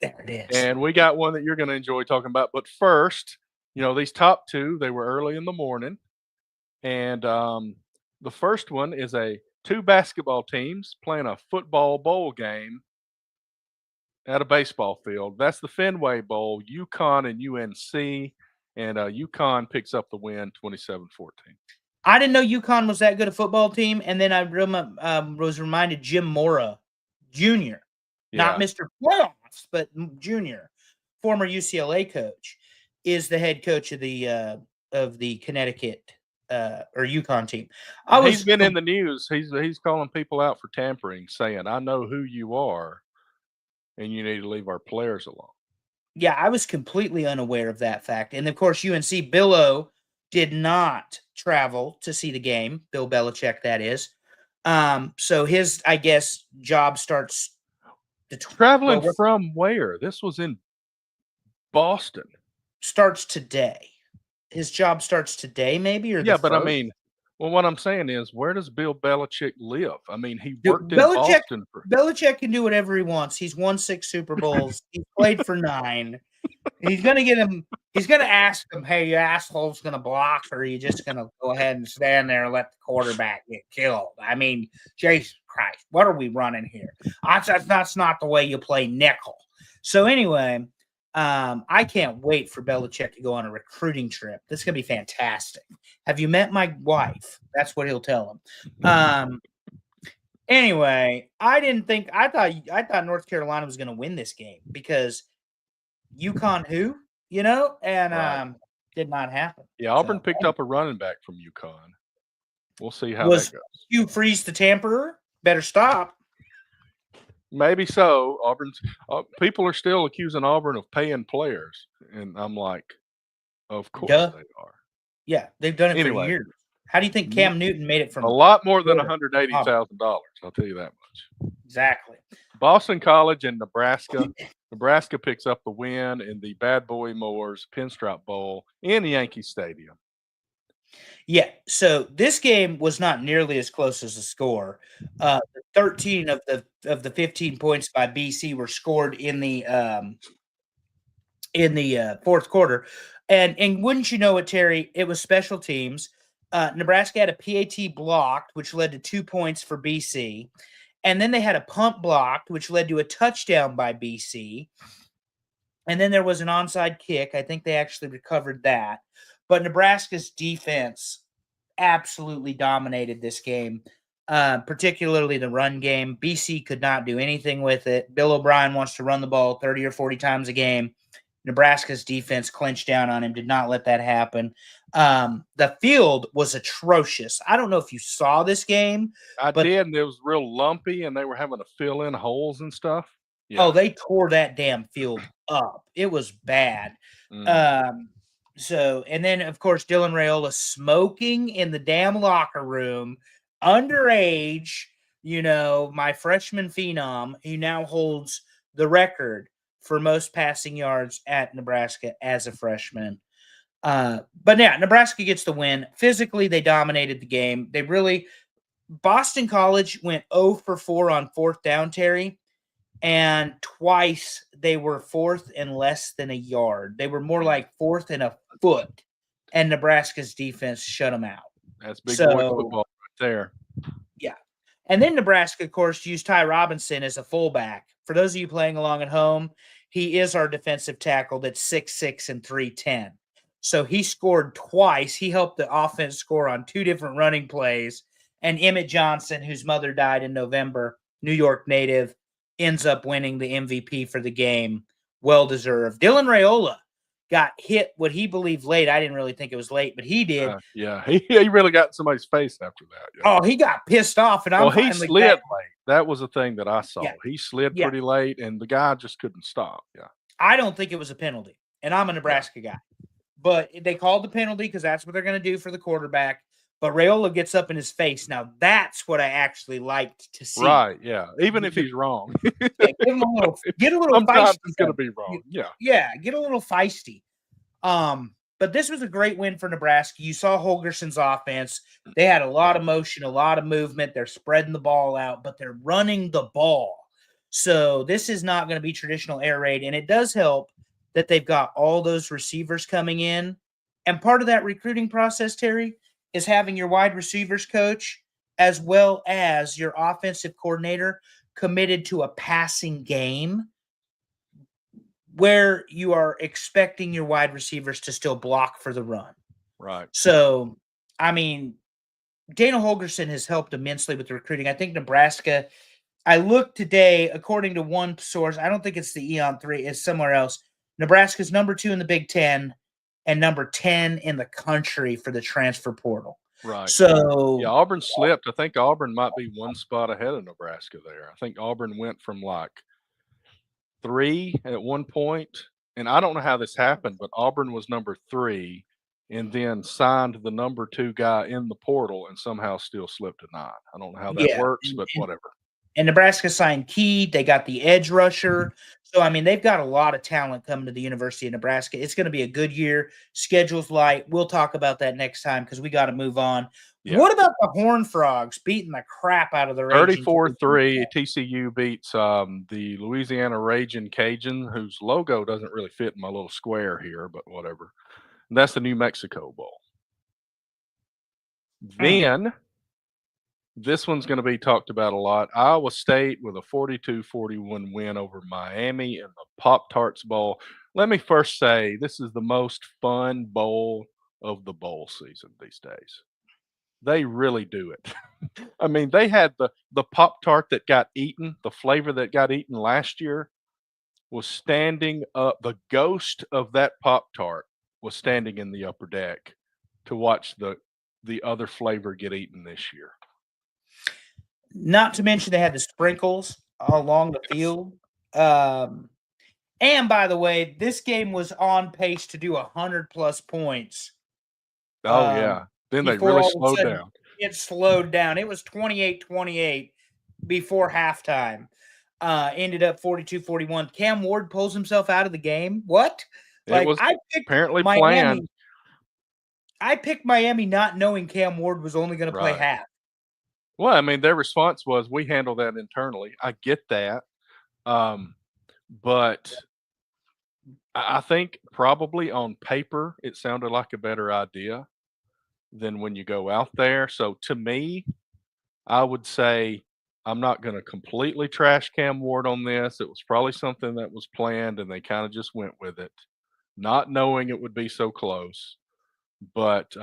There it is. And we got one that you're going to enjoy talking about. But first, these top two, they were early in the morning. And the first one is two basketball teams playing a football bowl game at a baseball field. That's the Fenway Bowl, UConn and UNC. And UConn picks up the win 27-14. I didn't know UConn was that good a football team. And then I was reminded Jim Mora Jr., not Mr. Playoffs, but Jr., former UCLA coach, is the head coach of the Connecticut or UConn team. He's been in the news. He's calling people out for tampering, saying, "I know who you are, and you need to leave our players alone." Yeah, I was completely unaware of that fact. And, of course, UNC, Bill O did not travel to see the game. Bill Belichick, that is. So his, I guess, job starts. Traveling from where? This was in Boston. Starts today. His job starts today, maybe? Or but I mean, what I'm saying is, where does Bill Belichick live? I mean, he worked in Boston. Belichick can do whatever he wants. He's won 6 Super Bowls. He's played for 9. He's going to get him. He's going to ask him, "Hey, you asshole's going to block, or are you just going to go ahead and stand there and let the quarterback get killed?" I mean, Jesus Christ, what are we running here? That's not the way you play nickel. So anyway, I can't wait for Belichick to go on a recruiting trip. This is going to be fantastic. Have you met my wife? That's what he'll tell him. Anyway, I thought North Carolina was going to win this game because UConn and did not happen. Yeah, Auburn picked up a running back from UConn. We'll see how that goes. Hugh Freeze the tamperer? Better stop. Maybe so. Auburn's people are still accusing Auburn of paying players, and I'm like, of course they are. Yeah, they've done it for years. How do you think Cam Newton made it from a lot more than $180,000? I'll tell you that much. Exactly. Boston College and Nebraska. Nebraska picks up the win in the Bad Boy Moors Pinstripe Bowl in Yankee Stadium. Yeah, so this game was not nearly as close as the score. 13 of the 15 points by BC were scored in the fourth quarter, and wouldn't you know it, Terry? It was special teams. Nebraska had a PAT blocked, which led to 2 points for BC, and then they had a punt blocked, which led to a touchdown by BC, and then there was an onside kick. I think they actually recovered that. But Nebraska's defense absolutely dominated this game, particularly the run game. BC could not do anything with it. Bill O'Brien wants to run the ball 30 or 40 times a game. Nebraska's defense clinched down on him, did not let that happen. The field was atrocious. I don't know if you saw this game. I did, and it was real lumpy, and they were having to fill in holes and stuff. Yeah. Oh, they tore that damn field up. It was bad. So, and then, of course, Dylan Raiola smoking in the damn locker room, underage, my freshman phenom, he now holds the record for most passing yards at Nebraska as a freshman. But yeah, Nebraska gets the win. Physically, they dominated the game. Boston College went 0 for 4 on fourth down, Terry, and twice they were fourth and less than a yard. They were more like fourth and a foot, and Nebraska's defense shut them out. That's big boy football right there. Yeah. And then Nebraska, of course, used Ty Robinson as a fullback. For those of you playing along at home, he is our defensive tackle that's 6'6" and 310. So he scored twice. He helped the offense score on 2 different running plays. And Emmett Johnson, whose mother died in November, New York native, ends up winning the MVP for the game. Well-deserved. Dylan Raiola got hit what he believed late. I didn't really think it was late, but he did. Yeah, he really got in somebody's face after that. Yeah. Oh, he got pissed off. And he slid late. That was the thing that I saw. Yeah. He slid pretty late, and the guy just couldn't stop. Yeah. I don't think it was a penalty, and I'm a Nebraska guy. But they called the penalty because that's what they're going to do for the quarterback. But Raiola gets up in his face. Now, that's what I actually liked to see. Right, yeah. Even if he's wrong. Yeah, get a little Sometimes feisty. it's going to be wrong, yeah. Yeah, get a little feisty. But this was a great win for Nebraska. You saw Holgerson's offense. They had a lot of motion, a lot of movement. They're spreading the ball out, but they're running the ball. So this is not going to be traditional air raid, and it does help that they've got all those receivers coming in. And part of that recruiting process, Terry, is having your wide receivers coach as well as your offensive coordinator committed to a passing game where you are expecting your wide receivers to still block for the run. Right. So, I mean, Dana Holgerson has helped immensely with the recruiting. I think Nebraska, I looked today, according to one source, I don't think it's the Eon 3, it's somewhere else. Nebraska's number 2 in the Big Ten and number 10 in the country for the transfer portal. Right. So yeah, Auburn slipped. I think Auburn might be one spot ahead of Nebraska there. I think Auburn went from like 3 at one point, and I don't know how this happened, but Auburn was number 3 and then signed the number 2 guy in the portal and somehow still slipped to 9. I don't know how that works, but whatever. And Nebraska signed Key. They got the edge rusher. So, I mean, they've got a lot of talent coming to the University of Nebraska. It's going to be a good year. Schedule's light. We'll talk about that next time because we got to move on. Yeah. What about the Horned Frogs beating the crap out of the Raging 34-3? TCU beats the Louisiana Raging Cajun, whose logo doesn't really fit in my little square here, but whatever. And that's the New Mexico Bowl. Then this one's going to be talked about a lot. Iowa State with a 42-41 win over Miami in the Pop-Tarts Bowl. Let me first say this is the most fun bowl of the bowl season these days. They really do it. I mean, they had the Pop-Tart that got eaten, the flavor that got eaten last year was standing up. The ghost of that Pop-Tart was standing in the upper deck to watch the other flavor get eaten this year. Not to mention they had the sprinkles along the field. And by the way, this game was on pace to do 100+ points. Oh, yeah. Then they really slowed down. It slowed down. It was 28-28 before halftime. Ended up 42-41. Cam Ward pulls himself out of the game. What? It was apparently planned. I picked Miami not knowing Cam Ward was only going to play half. Well, I mean, their response was, we handle that internally. I get that. But I think probably on paper, it sounded like a better idea than when you go out there. So to me, I would say I'm not going to completely trash Cam Ward on this. It was probably something that was planned and they kind of just went with it, not knowing it would be so close. But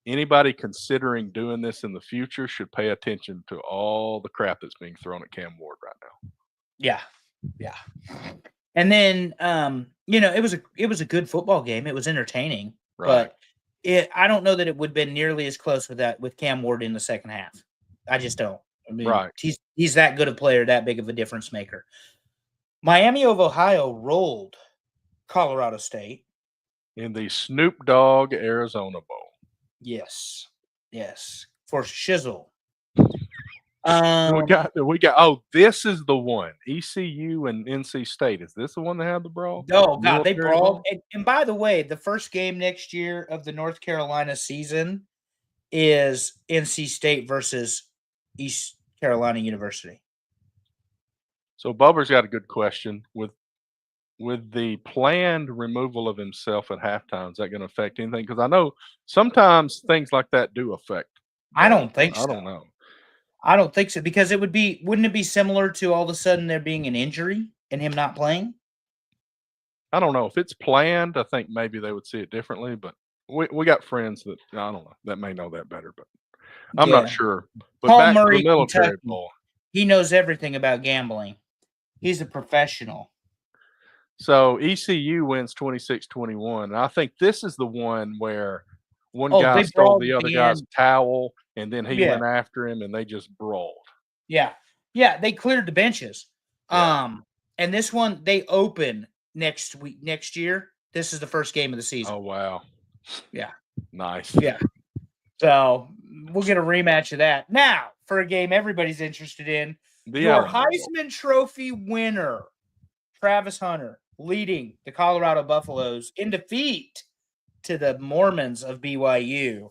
anybody considering doing this in the future should pay attention to all the crap that's being thrown at Cam Ward right now. Yeah. Yeah. And then, it was a good football game. It was entertaining, but I don't know that it would have been nearly as close with Cam Ward in the second half. I just don't. I mean, he's that good a player, that big of a difference maker. Miami of Ohio rolled Colorado State in the Snoop Dogg Arizona Bowl. Yes. For shizzle. We got. Oh, this is the one. ECU and NC State. Is this the one that had the brawl? Oh God, they Military brawled. brawl? And by the way, the first game next year of the North Carolina season is NC State versus East Carolina University. So Bubber's got a good question with the planned removal of himself at halftime. Is that going to affect anything? Because I know sometimes things like that do affect. I balls, don't think but so. I don't know. I don't think so because wouldn't it be similar to all of a sudden there being an injury and him not playing? I don't know if it's planned. I think maybe they would see it differently. But we got friends that I don't know that may know that better. But I'm Yeah. not sure. But Paul back Murray, to the military Kentucky. ball. He knows everything about gambling. He's a professional. So ECU wins 26-21. And I think this is the one where one Oh, guy they stole brawled the at other the guy's end. towel, and then he Yeah. went after him, and they just brawled. Yeah. Yeah, they cleared the benches. Yeah. And this one they open next year. This is the first game of the season. Oh wow. Yeah. Nice. Yeah. So we'll get a rematch of that. Now, for a game everybody's interested in, your Heisman Trophy winner, Travis Hunter, leading the Colorado Buffaloes in defeat to the Mormons of BYU.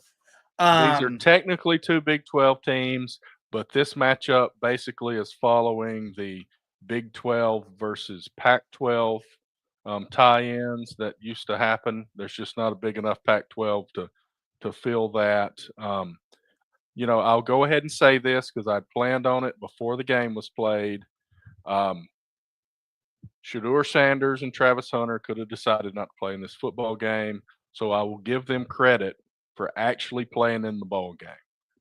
These are technically two Big 12 teams, but this matchup basically is following the Big 12 versus Pac-12 tie-ins that used to happen. There's just not a big enough Pac-12 to fill that. I'll go ahead and say this because I'd planned on it before the game was played. Shedeur Sanders and Travis Hunter could have decided not to play in this football game, so I will give them credit for actually playing in the bowl game.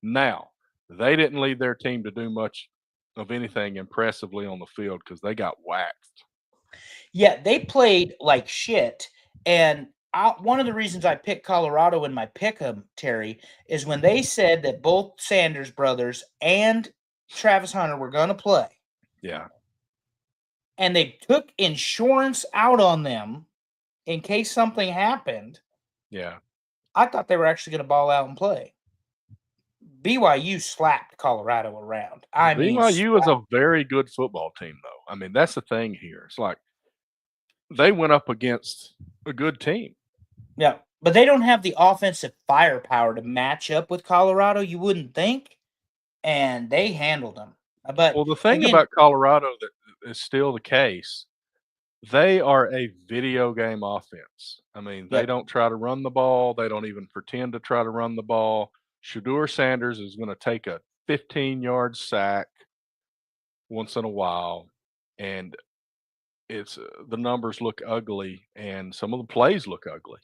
Now, they didn't lead their team to do much of anything impressively on the field because they got waxed. Yeah, they played like shit. And one of the reasons I picked Colorado in my pick'em, Terry, is when they said that both Sanders brothers and Travis Hunter were going to play. Yeah. And they took insurance out on them in case something happened. Yeah. I thought they were actually going to ball out and play. BYU slapped Colorado around. BYU is a very good football team, though. I mean, that's the thing here. It's like they went up against a good team. Yeah, but they don't have the offensive firepower to match up with Colorado, you wouldn't think, and they handled them. But the thing about Colorado that is still the case, they are a video game offense. I mean, they don't try to run the ball. They don't even pretend to try to run the ball. Shedeur Sanders is going to take a 15-yard sack once in a while, and it's the numbers look ugly, and some of the plays look ugly.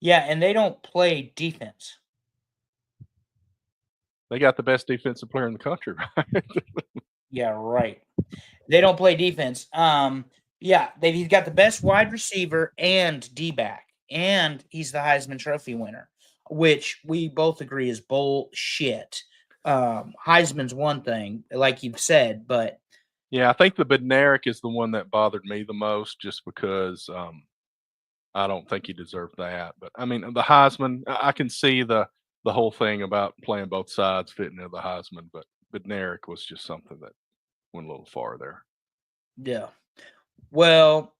Yeah, and they don't play defense. They got the best defensive player in the country, right? Yeah, right. They don't play defense. Yeah, he's got the best wide receiver and D-back, and he's the Heisman Trophy winner, which we both agree is bullshit. Heisman's one thing, like you've said, but yeah, I think the Bednarik is the one that bothered me the most, just because I don't think he deserved that. But I mean, the Heisman, I can see the whole thing about playing both sides fitting into the Heisman, but Bednarik was just something that went a little far there. Yeah. Well,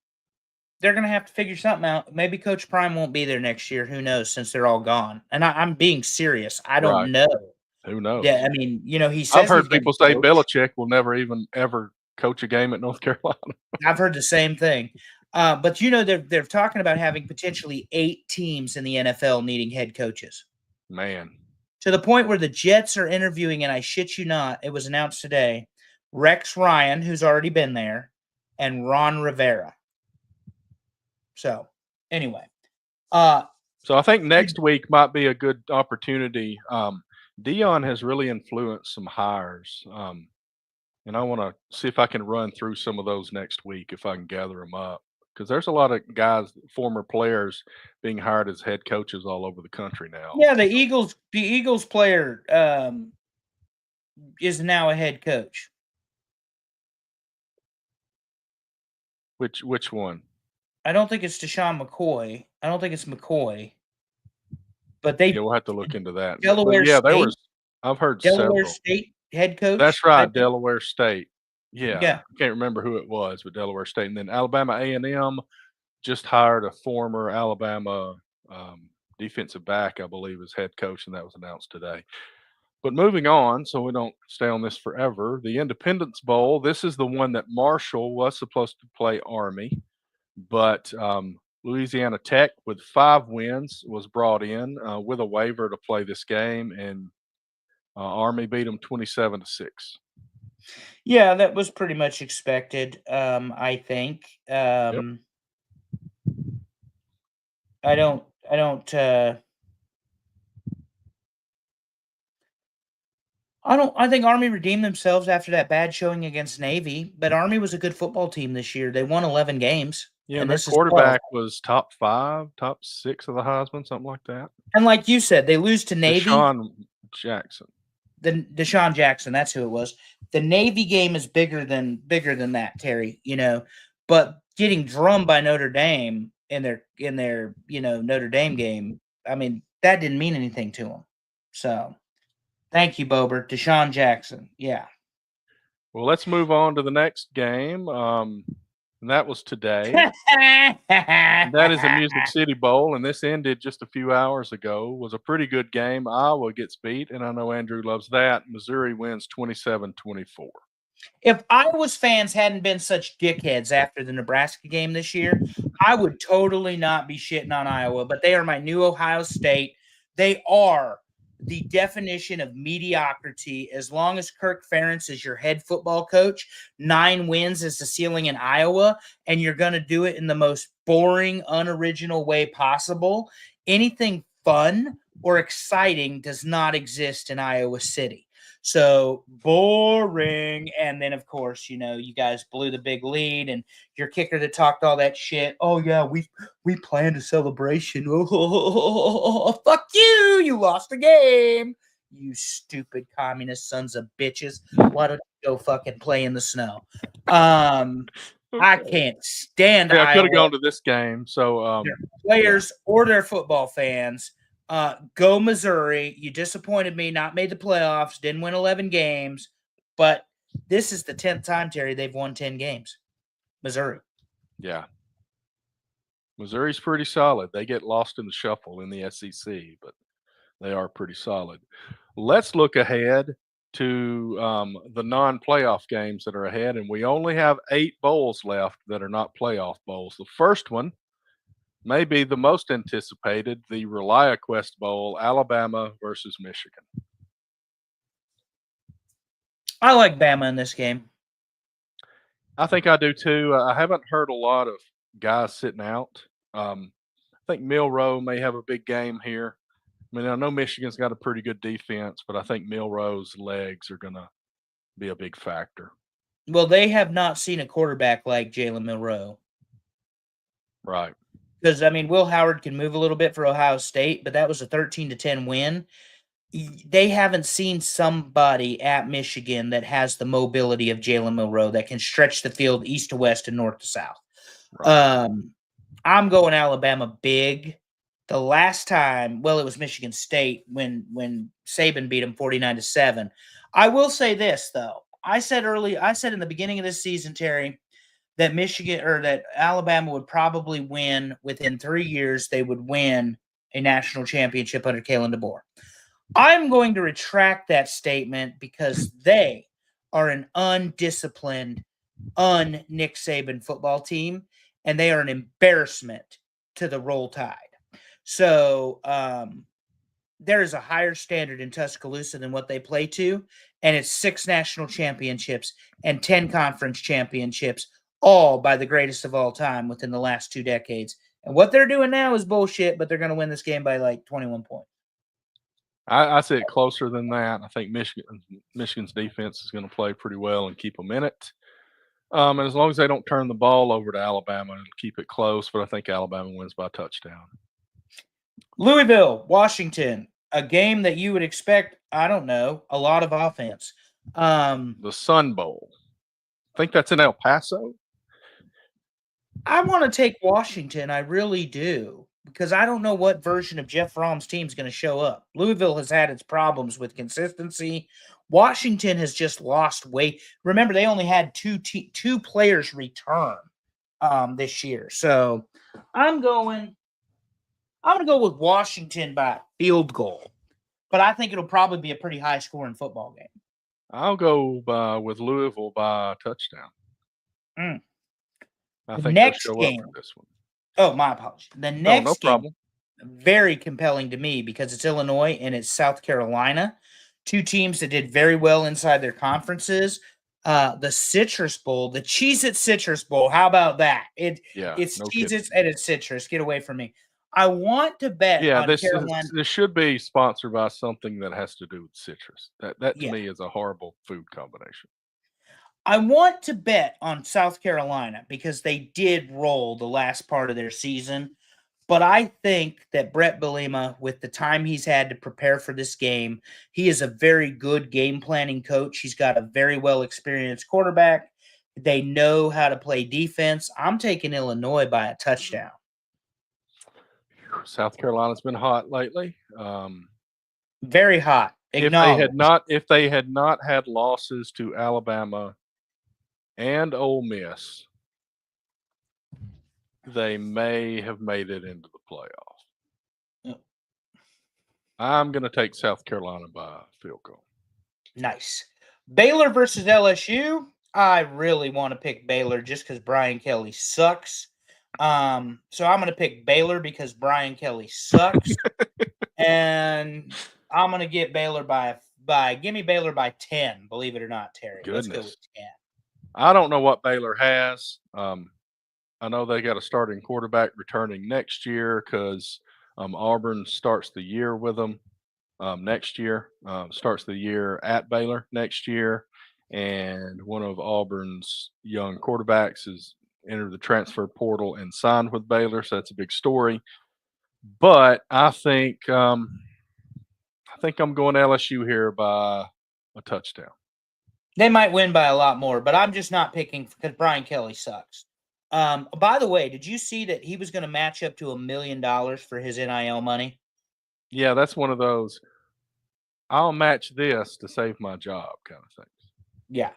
they're going to have to figure something out. Maybe Coach Prime won't be there next year. Who knows, since they're all gone. And I'm being serious. I don't know. Who knows? Yeah, I mean, he says I've heard people say Belichick will never even ever coach a game at North Carolina. I've heard the same thing. But they're talking about having potentially 8 teams in the NFL needing head coaches. Man. To the point where the Jets are interviewing, and I shit you not, it was announced today, Rex Ryan, who's already been there, and Ron Rivera. So, anyway. So I think next week might be a good opportunity. Dion has really influenced some hires. And I want to see if I can run through some of those next week, if I can gather them up. Because there's a lot of guys, former players, being hired as head coaches all over the country now. Yeah, the Eagles player is now a head coach. Which one? I don't think it's Deshaun McCoy. I don't think it's McCoy. but they Yeah, we'll have to look into that. Delaware Yeah, there State? was. I've heard Delaware several. State head coach. That's I right, think. Delaware State. Yeah, Yeah. I can't remember who it was, but Delaware State, and then Alabama A&M just hired a former Alabama defensive back, I believe, as head coach, and that was announced today. But moving on, so we don't stay on this forever, the Independence Bowl. This is the one that Marshall was supposed to play Army, but Louisiana Tech, with 5 wins, was brought in with a waiver to play this game, and Army beat them 27-6. Yeah, that was pretty much expected. I think. Yep. I don't. I think Army redeemed themselves after that bad showing against Navy, but Army was a good football team this year. They won 11 games. Yeah, and their this is 12. quarterback was top 5, top 6 of the Heisman, something like that. And like you said, they lose to Navy. Deshaun Jackson. Deshaun Jackson, that's who it was. The Navy game is bigger than that, Terry. But getting drummed by Notre Dame in their Notre Dame game, I mean, that didn't mean anything to them. So, thank you, Bober. Deshaun Jackson, yeah. Well, let's move on to the next game. And that was today. That is a Music City Bowl, and this ended just a few hours ago. It was a pretty good game. Iowa gets beat, and I know Andrew loves that. Missouri wins 27-24. If Iowa's fans hadn't been such dickheads after the Nebraska game this year, I would totally not be shitting on Iowa, but they are my new Ohio State. They are the definition of mediocrity. As long as Kirk Ferentz is your head football coach, 9 wins is the ceiling in Iowa, and you're going to do it in the most boring, unoriginal way possible. Anything fun or exciting does not exist in Iowa City. So boring. And then, of course, you guys blew the big lead, and your kicker that talked all that shit. Oh yeah, we planned a celebration. Oh, fuck you! You lost the game. You stupid communist sons of bitches. Why don't you go fucking play in the snow? I can't stand. Yeah, I could have Iowa. gone to this game. So their players or their football fans. Go Missouri. You disappointed me, not made the playoffs, didn't win 11 games, but this is the 10th time, Terry, they've won 10 games. Missouri. Yeah. Missouri's pretty solid. They get lost in the shuffle in the SEC, but they are pretty solid. Let's look ahead to the non-playoff games that are ahead, and we only have 8 bowls left that are not playoff bowls. The first one may be the most anticipated, the ReliaQuest Bowl, Alabama versus Michigan. I like Bama in this game. I think I do too. I haven't heard a lot of guys sitting out. I think Milroe may have a big game here. I mean, I know Michigan's got a pretty good defense, but I think Milroe's legs are going to be a big factor. Well, they have not seen a quarterback like Jalen Milroe. Right. Because, I mean, Will Howard can move a little bit for Ohio State, but that was a 13-10 win. They haven't seen somebody at Michigan that has the mobility of Jalen Milroe that can stretch the field east to west and north to south. Right. I'm going Alabama big. The last time, well, it was Michigan State when Saban beat them 49-7. I will say this, though. I said in the beginning of this season, Terry, that Alabama would probably win within 3 years. They would win a national championship under Kalen DeBoer. I'm going to retract that statement because they are an undisciplined, un-Nick Saban football team, and they are an embarrassment to the Roll Tide. So there is a higher standard in Tuscaloosa than what they play to, and it's 6 national championships and 10 conference championships, all by the greatest of all time within the last 2 decades. And what they're doing now is bullshit, but they're going to win this game by like 21 points. I see it closer than that. I think Michigan's defense is going to play pretty well and keep them in it. And as long as they don't turn the ball over to Alabama and keep it close, but I think Alabama wins by a touchdown. Louisville, Washington, a game that you would expect, I don't know, a lot of offense. The Sun Bowl. I think that's in El Paso. I want to take Washington. I really do. because I don't know what version of Jeff Fromm's team is going to show up. Louisville has had its problems with consistency. Washington has just lost weight. Remember, they only had two players return this year. So I'm going to go with Washington by field goal, but I think it'll probably be a pretty high scoring football game. I'll go with Louisville by a touchdown. I The think next they'll show game- up for this one. Oh, my apologies. The No, next no game, problem. very compelling to me because it's Illinois and it's South Carolina. Two teams that did very well inside their conferences. The Citrus Bowl, the Cheez-It Citrus Bowl. How about that? It's Yeah, no Cheez-Its kidding. and it's citrus. Get away from me. I want to bet Yeah, on this Carolina. should be sponsored by something that has to do with citrus. That to Yeah. me is a horrible food combination. I want to bet on South Carolina because they did roll the last part of their season. But I think that Brett Bielema, with the time he's had to prepare for this game, he is a very good game planning coach. He's got a very well experienced quarterback. They know how to play defense. I'm taking Illinois by a touchdown. South Carolina's been hot lately. Very hot. If they had not had losses to Alabama and Ole Miss, they may have made it into the playoff. Yep. I'm going to take South Carolina by a field goal. Nice. Baylor versus LSU. I really want to pick Baylor just because Brian Kelly sucks. So I'm going to pick Baylor because Brian Kelly sucks. And I'm going to get Baylor give me Baylor by 10, believe it or not, Terry. Let's go with 10. I don't know what Baylor has. I know they got a starting quarterback returning next year because Auburn starts the year with them next year. Starts the year at Baylor next year. And one of Auburn's young quarterbacks has entered the transfer portal and signed with Baylor. So that's a big story. But I think I'm going LSU here by a touchdown. They might win by a lot more, but I'm just not picking because Brian Kelly sucks. By the way, did you see that he was going to match up to $1 million for his NIL money? Yeah, that's one of those I'll match this to save my job kind of things. Yeah.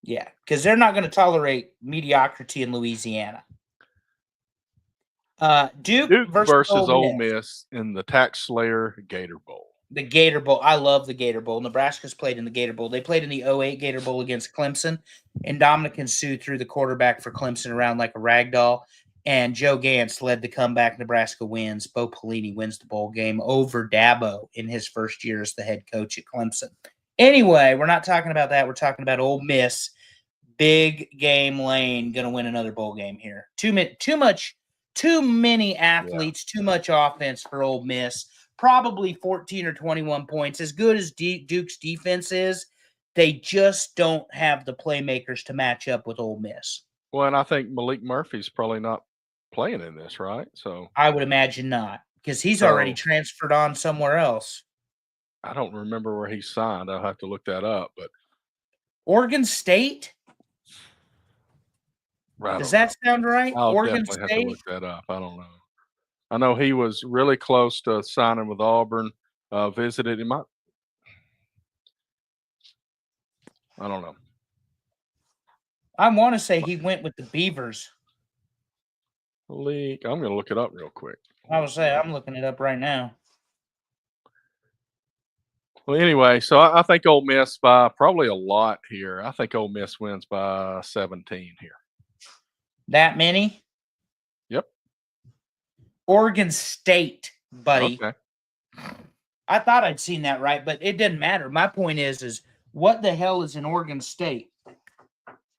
Yeah, because they're not going to tolerate mediocrity in Louisiana. Duke versus Ole Miss in the Tax Slayer Gator Bowl. The Gator Bowl. I love the Gator Bowl. Nebraska's played in the Gator Bowl. They played in the 08 Gator Bowl against Clemson, and Dominican Sue threw the quarterback for Clemson around like a rag doll, and Joe Gantz led the comeback. Nebraska wins. Bo Pelini wins the bowl game over Dabo in his first year as the head coach at Clemson. Anyway, we're not talking about that. We're talking about Ole Miss. Big game lane going to win another bowl game here. Too many athletes, Too much offense for Ole Miss. Probably 14 or 21 points. As good as Duke's defense is, they just don't have the playmakers to match up with Ole Miss. Well, and I think Malik Murphy's probably not playing in this, right? So I would imagine not, because he's already transferred on somewhere else. I don't remember where he signed. I'll have to look that up. But Oregon State? Does that sound right? I'll Oregon definitely State? have to look that up. I don't know. I know he was really close to signing with Auburn. Visited him. I don't know. I want to say he went with the Beavers. League. I'm going to look it up real quick. I would say I'm looking it up right now. Well, anyway, so I think Ole Miss by probably a lot here. I think Ole Miss wins by 17 here. That many? Yep. Oregon State, buddy. Okay. I thought I'd seen that right, but it didn't matter. My point is what the hell is in Oregon State?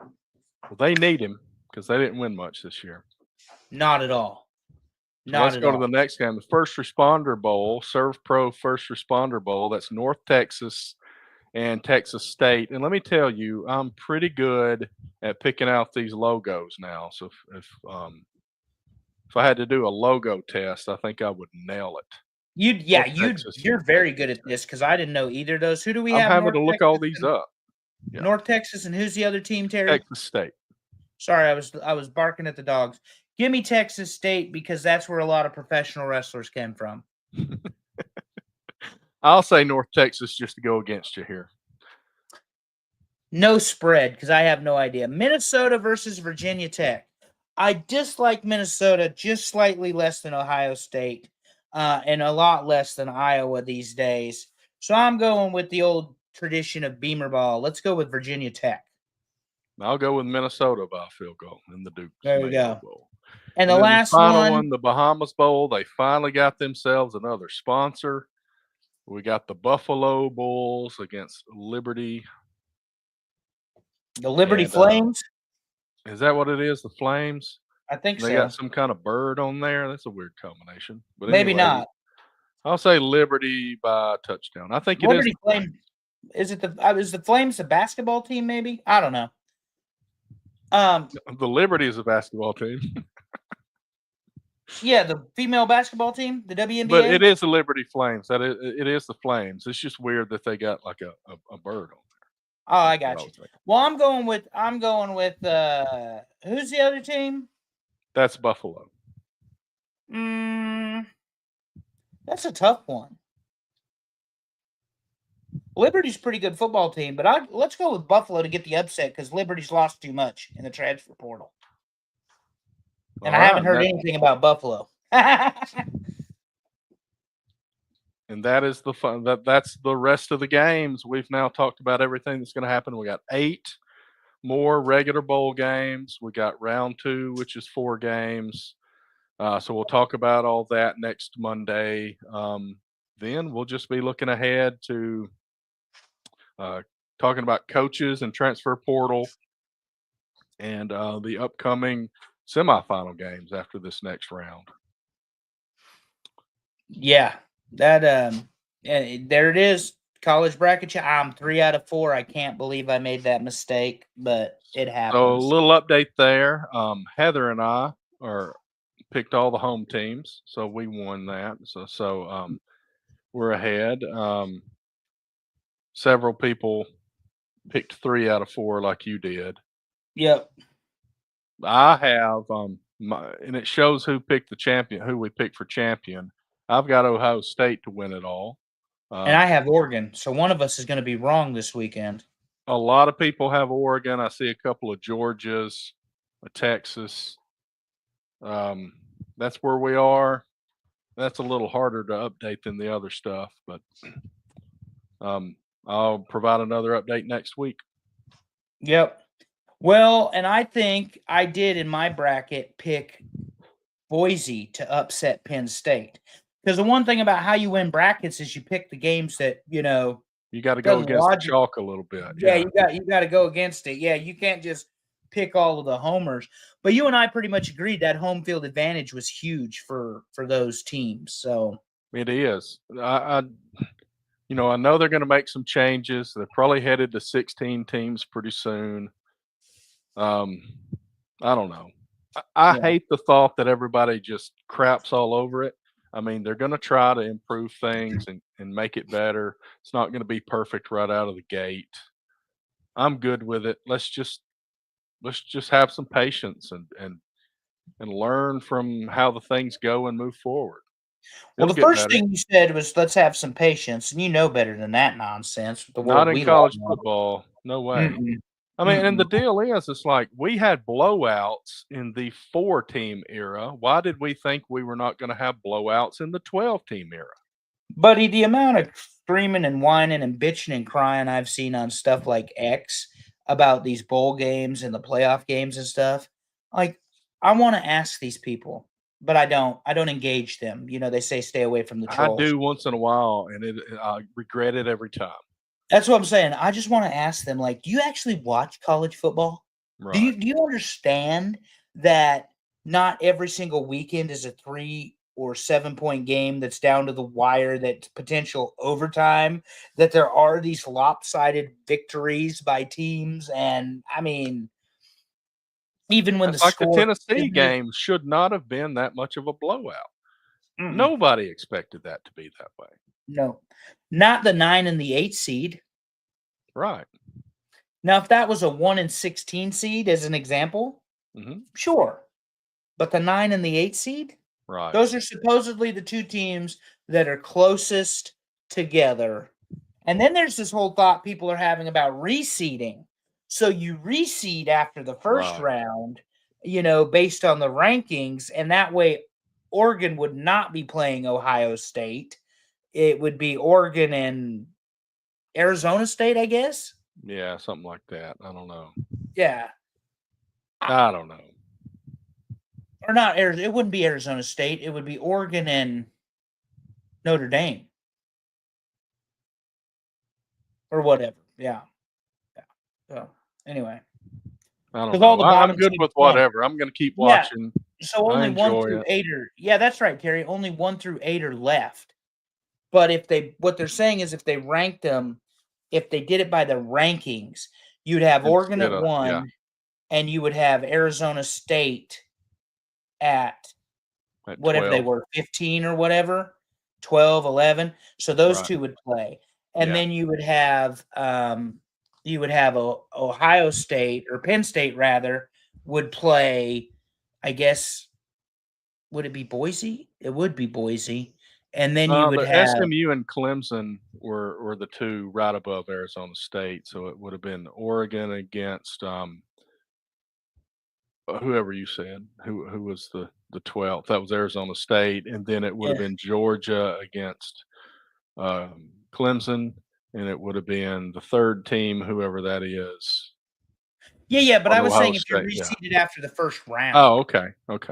Well, they need him because they didn't win much this year. Not at all. Let's go to the next game, the First Responder Bowl, Serve Pro First Responder Bowl. That's North Texas and Texas State. And let me tell you, I'm pretty good at picking out these logos now. So if I had to do a logo test, I think I would nail it. You're very good at this because I didn't know either of those. Who do we have? I'm having to look all these up. Yeah. North Texas, and who's the other team, Terry? Texas State. Sorry, I was barking at the dogs. Give me Texas State because that's where a lot of professional wrestlers came from. I'll say North Texas just to go against you here. No spread because I have no idea. Minnesota versus Virginia Tech. I dislike Minnesota just slightly less than Ohio State and a lot less than Iowa these days. So I'm going with the old tradition of Beamer ball. Let's go with Virginia Tech. I'll go with Minnesota by a field goal in the Duke There you Mayo go. Bowl. And the then last final one, the Bahamas Bowl, they finally got themselves another sponsor. We got the Buffalo Bulls against Liberty. the Liberty And, Flames. Is that what it is? The Flames? I think They so. got some kind of bird on there. That's a weird combination. But Maybe anyway, not. I'll say Liberty by a touchdown. I think Liberty it is. Flames. Is it is the Flames the basketball team? Maybe I don't know. The Liberty is a basketball team, Yeah, the female basketball team, the WNBA. but it is the Liberty Flames. It is the Flames. It's just weird that they got like a bird on there. Oh, I That's what got you. was thinking. Well, I'm going with who's the other team? That's Buffalo. That's a tough one. Liberty's a pretty good football team, but let's go with Buffalo to get the upset because Liberty's lost too much in the transfer portal. And I haven't heard anything about Buffalo. And that is the fun. That's the rest of the games. We've now talked about everything that's going to happen. We got 8 more regular bowl games. We got round 2, which is 4 games. So we'll talk about all that next Monday. Then we'll just be looking ahead to talking about coaches and transfer portal and the upcoming semifinal games after this next round. Yeah, that and there it is. College bracket. I'm 3 out of 4. I can't believe I made that mistake, but it happens. So a little update there. Heather and I picked all the home teams, so we won that. So we're ahead. Several people picked 3 out of 4 like you did. Yep. I have and it shows who picked the champion, who we picked for champion. I've got Ohio State to win it all. And I have Oregon, so one of us is going to be wrong this weekend. A lot of people have Oregon. I see a couple of Georgias, a Texas. That's where we are. That's a little harder to update than the other stuff, but I'll provide another update next week. Yep. Well, and I think I did in my bracket pick Boise to upset Penn State. Because the one thing about how you win brackets is you pick the games that, you got to go against the chalk a little bit. Yeah, you got to go against it. Yeah, you can't just pick all of the homers. But you and I pretty much agreed that home field advantage was huge for those teams. So it is. I know they're going to make some changes. They're probably headed to 16 teams pretty soon. I don't know. I hate the thought that everybody just craps all over it. I mean, they're going to try to improve things and make it better. It's not going to be perfect right out of the gate. I'm good with it. Let's just have some patience and learn from how the things go and move forward. Well, the first thing you said was let's have some patience, and you know better than that nonsense. Not in college football. No way. Mm-mm. I mean, and the deal is, it's like we had blowouts in the 4-team era. Why did we think we were not going to have blowouts in the 12-team era? Buddy, the amount of screaming and whining and bitching and crying I've seen on stuff like X about these bowl games and the playoff games and stuff, like, I want to ask these people, but I don't engage them. They say stay away from the trolls. I do once in a while, and I regret it every time. That's what I'm saying. I just want to ask them, like, do you actually watch college football? Right. Do you understand that not every single weekend is a 3 or 7 point game that's down to the wire, that's potential overtime, that there are these lopsided victories by teams? And I mean, even when the Tennessee game should not have been that much of a blowout. Mm-mm. Nobody expected that to be that way. No, not the 9 and the 8 seed. Right. Now, if that was a 1 and 16 seed, as an example, sure. but the 9 and the 8 seed, Right. those are supposedly the two teams that are closest together. And then there's this whole thought people are having about reseeding. So you reseed after the first Right. round, based on the rankings, and that way Oregon would not be playing Ohio State. It would be Oregon and Arizona State, I guess. Yeah, something like that. I don't know. Yeah. I don't know. Or not Arizona. It wouldn't be Arizona State. It would be Oregon and Notre Dame. Or whatever. Yeah. So anyway. I don't 'Cause know. all the I'm bottom good teams with won. whatever. I'm going to keep Yeah. watching. So I only 1 enjoy through it. 8 are. Yeah, that's right, Terry. Only 1 through 8 are left. But what they're saying is if they ranked them, if they did it by the rankings, you'd have Oregon Instead at of, 1, yeah, and you would have Arizona State at at whatever they 12. were, 15 or whatever, 12, 11. So those Right. two would play. And Yeah. then you would have Ohio State, or Penn State rather, would play, I guess, would it be Boise? It would be Boise. And then you would The have SMU and Clemson were the two right above Arizona State, so it would have been Oregon against whoever you said who was the 12th. That was Arizona State, and then it would have Yeah. been Georgia against Clemson, and it would have been the third team, whoever that is. Yeah, but on I was Ohio saying if you're State, yeah. reseeded after the first round. Oh, okay.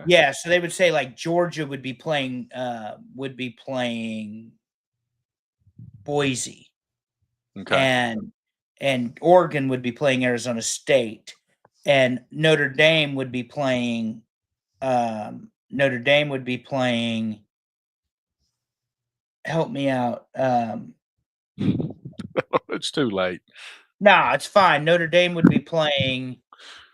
Yeah, so they would say like Georgia would be playing Boise, Okay. and Oregon would be playing Arizona State, and Notre Dame would be playing help me out. It's too late. Nah, it's fine. Notre Dame would be playing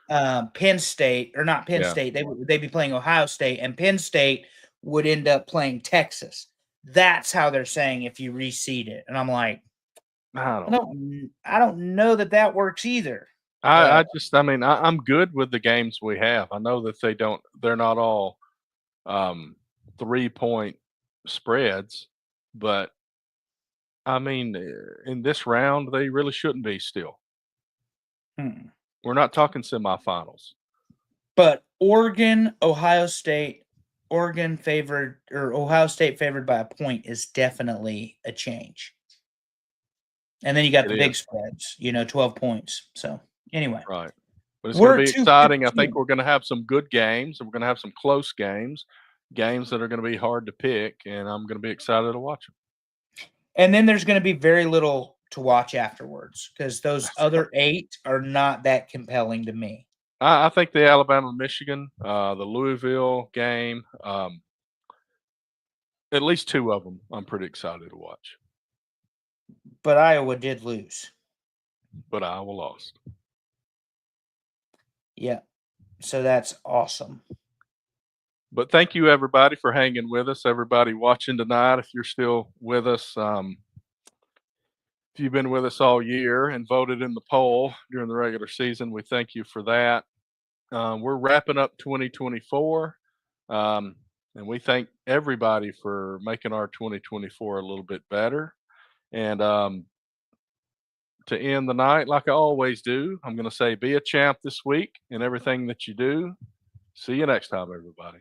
Penn State, or not Penn Yeah. State. They'd be playing Ohio State, and Penn State would end up playing Texas. That's how they're saying if you reseed it. And I'm like, I don't know that works either. I mean, I'm good with the games we have. I know that they're not all 3-point spreads, but I mean, in this round, they really shouldn't be still. We're not talking semifinals. But Ohio State favored, or Ohio State favored by a point is definitely a change. And then you got the big spreads, 12 points. So anyway. Right. But it's going to be exciting. I think we're going to have some good games, and we're going to have some close games that are going to be hard to pick, and I'm going to be excited to watch them. And then there's going to be very little to watch afterwards, because those other 8 are not that compelling to me. I think the Alabama-Michigan, the Louisville game, at least 2 of them, I'm pretty excited to watch. But Iowa did lose. But Iowa lost. Yeah. So that's awesome. But thank you, everybody, for hanging with us. Everybody watching tonight, if you're still with us, if you've been with us all year and voted in the poll during the regular season, we thank you for that. We're wrapping up 2024, and we thank everybody for making our 2024 a little bit better. And to end the night, like I always do, I'm going to say be a champ this week in everything that you do. See you next time, everybody.